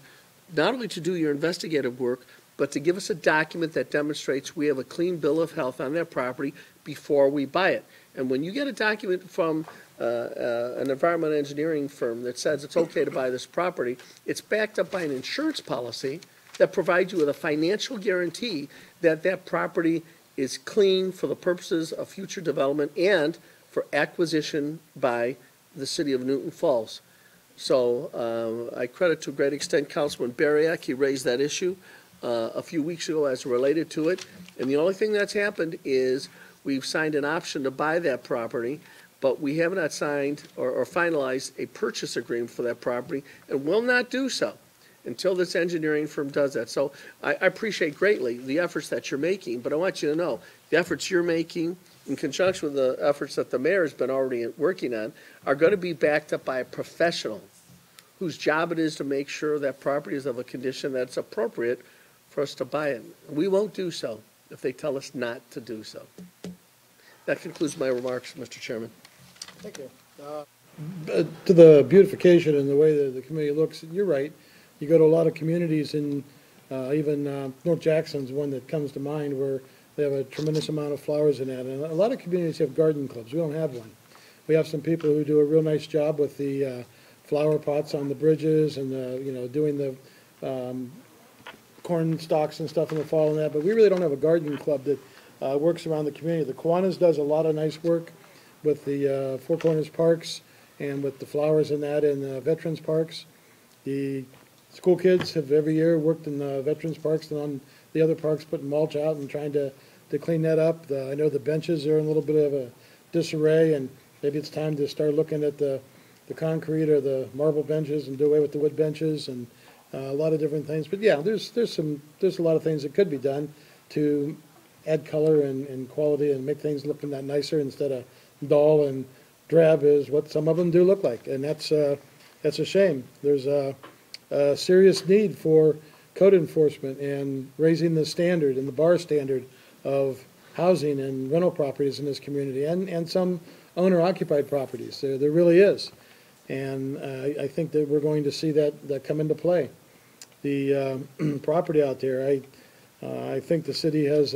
not only to do your investigative work, but to give us a document that demonstrates we have a clean bill of health on that property before we buy it. And when you get a document from an environmental engineering firm that says it's okay to buy this property, it's backed up by an insurance policy that provides you with a financial guarantee that that property is clean for the purposes of future development and for acquisition by the city of Newton Falls. So I credit to a great extent Councilman Bariak. He raised that issue a few weeks ago as related to it. And the only thing that's happened is we've signed an option to buy that property, but we have not signed or finalized a purchase agreement for that property and will not do so until this engineering firm does that. So I appreciate greatly the efforts that you're making, but I want you to know the efforts you're making in conjunction with the efforts that the mayor has been already working on are going to be backed up by a professional whose job it is to make sure that property is of a condition that's appropriate for us to buy it. We won't do so if they tell us not to do so. That concludes my remarks, Mr. Chairman. Thank you. To the beautification and the way that the committee looks, you're right. You go to a lot of communities, and even North Jackson's one that comes to mind, where they have a tremendous amount of flowers in that. And a lot of communities have garden clubs. We don't have one. We have some people who do a real nice job with the flower pots on the bridges and doing the corn stalks and stuff in the fall and that. But we really don't have a garden club that works around the community. The Kiwanis does a lot of nice work with the Four Corners Parks and with the flowers in that in the Veterans Parks. The school kids have every year worked in the Veterans Parks and on the other parks, putting mulch out and trying to clean that up. I know the benches are in a little bit of a disarray, and maybe it's time to start looking at the concrete or the marble benches and do away with the wood benches and a lot of different things. But yeah, there's a lot of things that could be done to add color and quality and make things look that nicer instead of dull and drab is what some of them do look like, and that's a shame. There's a serious need for code enforcement and raising the standard and the bar standard of housing and rental properties in this community and some owner-occupied properties. There really is. And I think that we're going to see that come into play. The property out there, I think the city has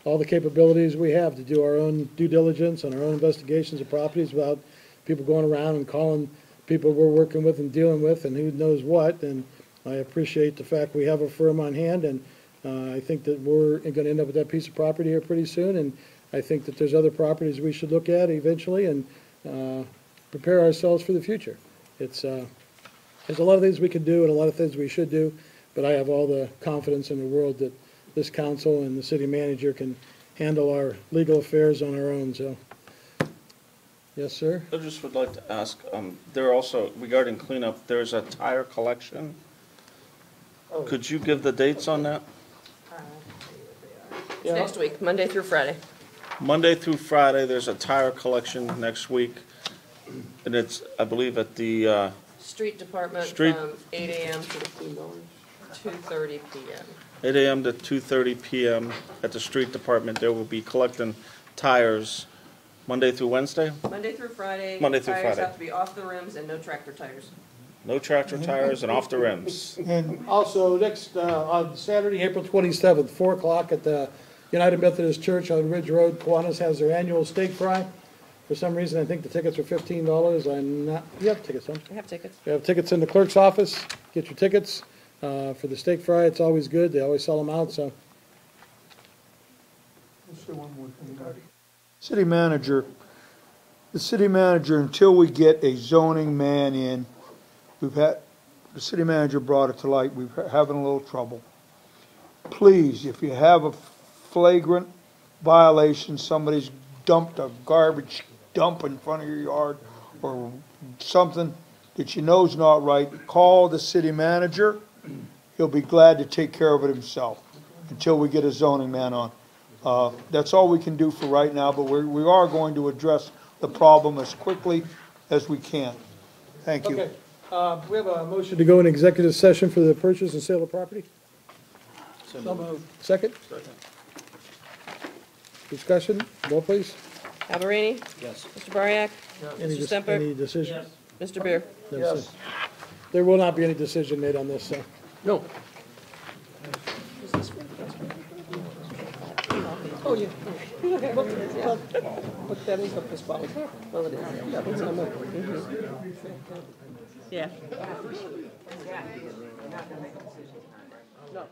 all the capabilities we have to do our own due diligence and our own investigations of properties without people going around and calling people we're working with and dealing with and who knows what. And I appreciate the fact we have a firm on hand, and I think that we're going to end up with that piece of property here pretty soon. And I think that there's other properties we should look at eventually and prepare ourselves for the future. There's a lot of things we can do and a lot of things we should do, but I have all the confidence in the world that this council and the city manager can handle our legal affairs on our own. So, yes, sir? I just would like to ask, there also, regarding cleanup, there's a tire collection. Oh. Could you give the dates on that? It's next week, Monday through Friday. Monday through Friday, there's a tire collection next week, and it's, I believe, at the Street Department Street- from 8 a.m. to 2:30 p.m. 8 a.m. to 2:30 p.m. at the street department. They will be collecting tires Monday through Wednesday? Monday through Friday. Monday through Tires Friday. have to be off the rims and no tractor tires. No tractor tires and off the rims. And also, next, on Saturday, April 27th, 4 o'clock at the United Methodist Church on Ridge Road, Kiwanis has their annual steak fry. For some reason, I think the tickets are $15. I'm not, you have tickets, don't you? I have tickets. You have tickets in the clerk's office. Get your tickets for the steak fry. It's always good. They always sell them out, so. Let's say one more thing. City manager, the city manager, until we get a zoning man in, the city manager brought it to light, we're having a little trouble. Please, if you have a flagrant violation, somebody's dumped a garbage dump in front of your yard or something, that you know is not right, call the city manager. He'll be glad to take care of it himself until we get a zoning man on. That's all we can do for right now, but we are going to address the problem as quickly as we can. Thank you. Okay, we have a motion to go in executive session for the purchase and sale of property? So moved. Second? Discussion, roll please. Alberini? Yes. Mr. Bariak? Any Mr. Stemper? Any decision? Mr. Beer? No, sir. There will not be any decision made on this, so. No. Oh, yeah. Look, that is up this ball. Well, it is. Yeah, it's on my- Yeah. No.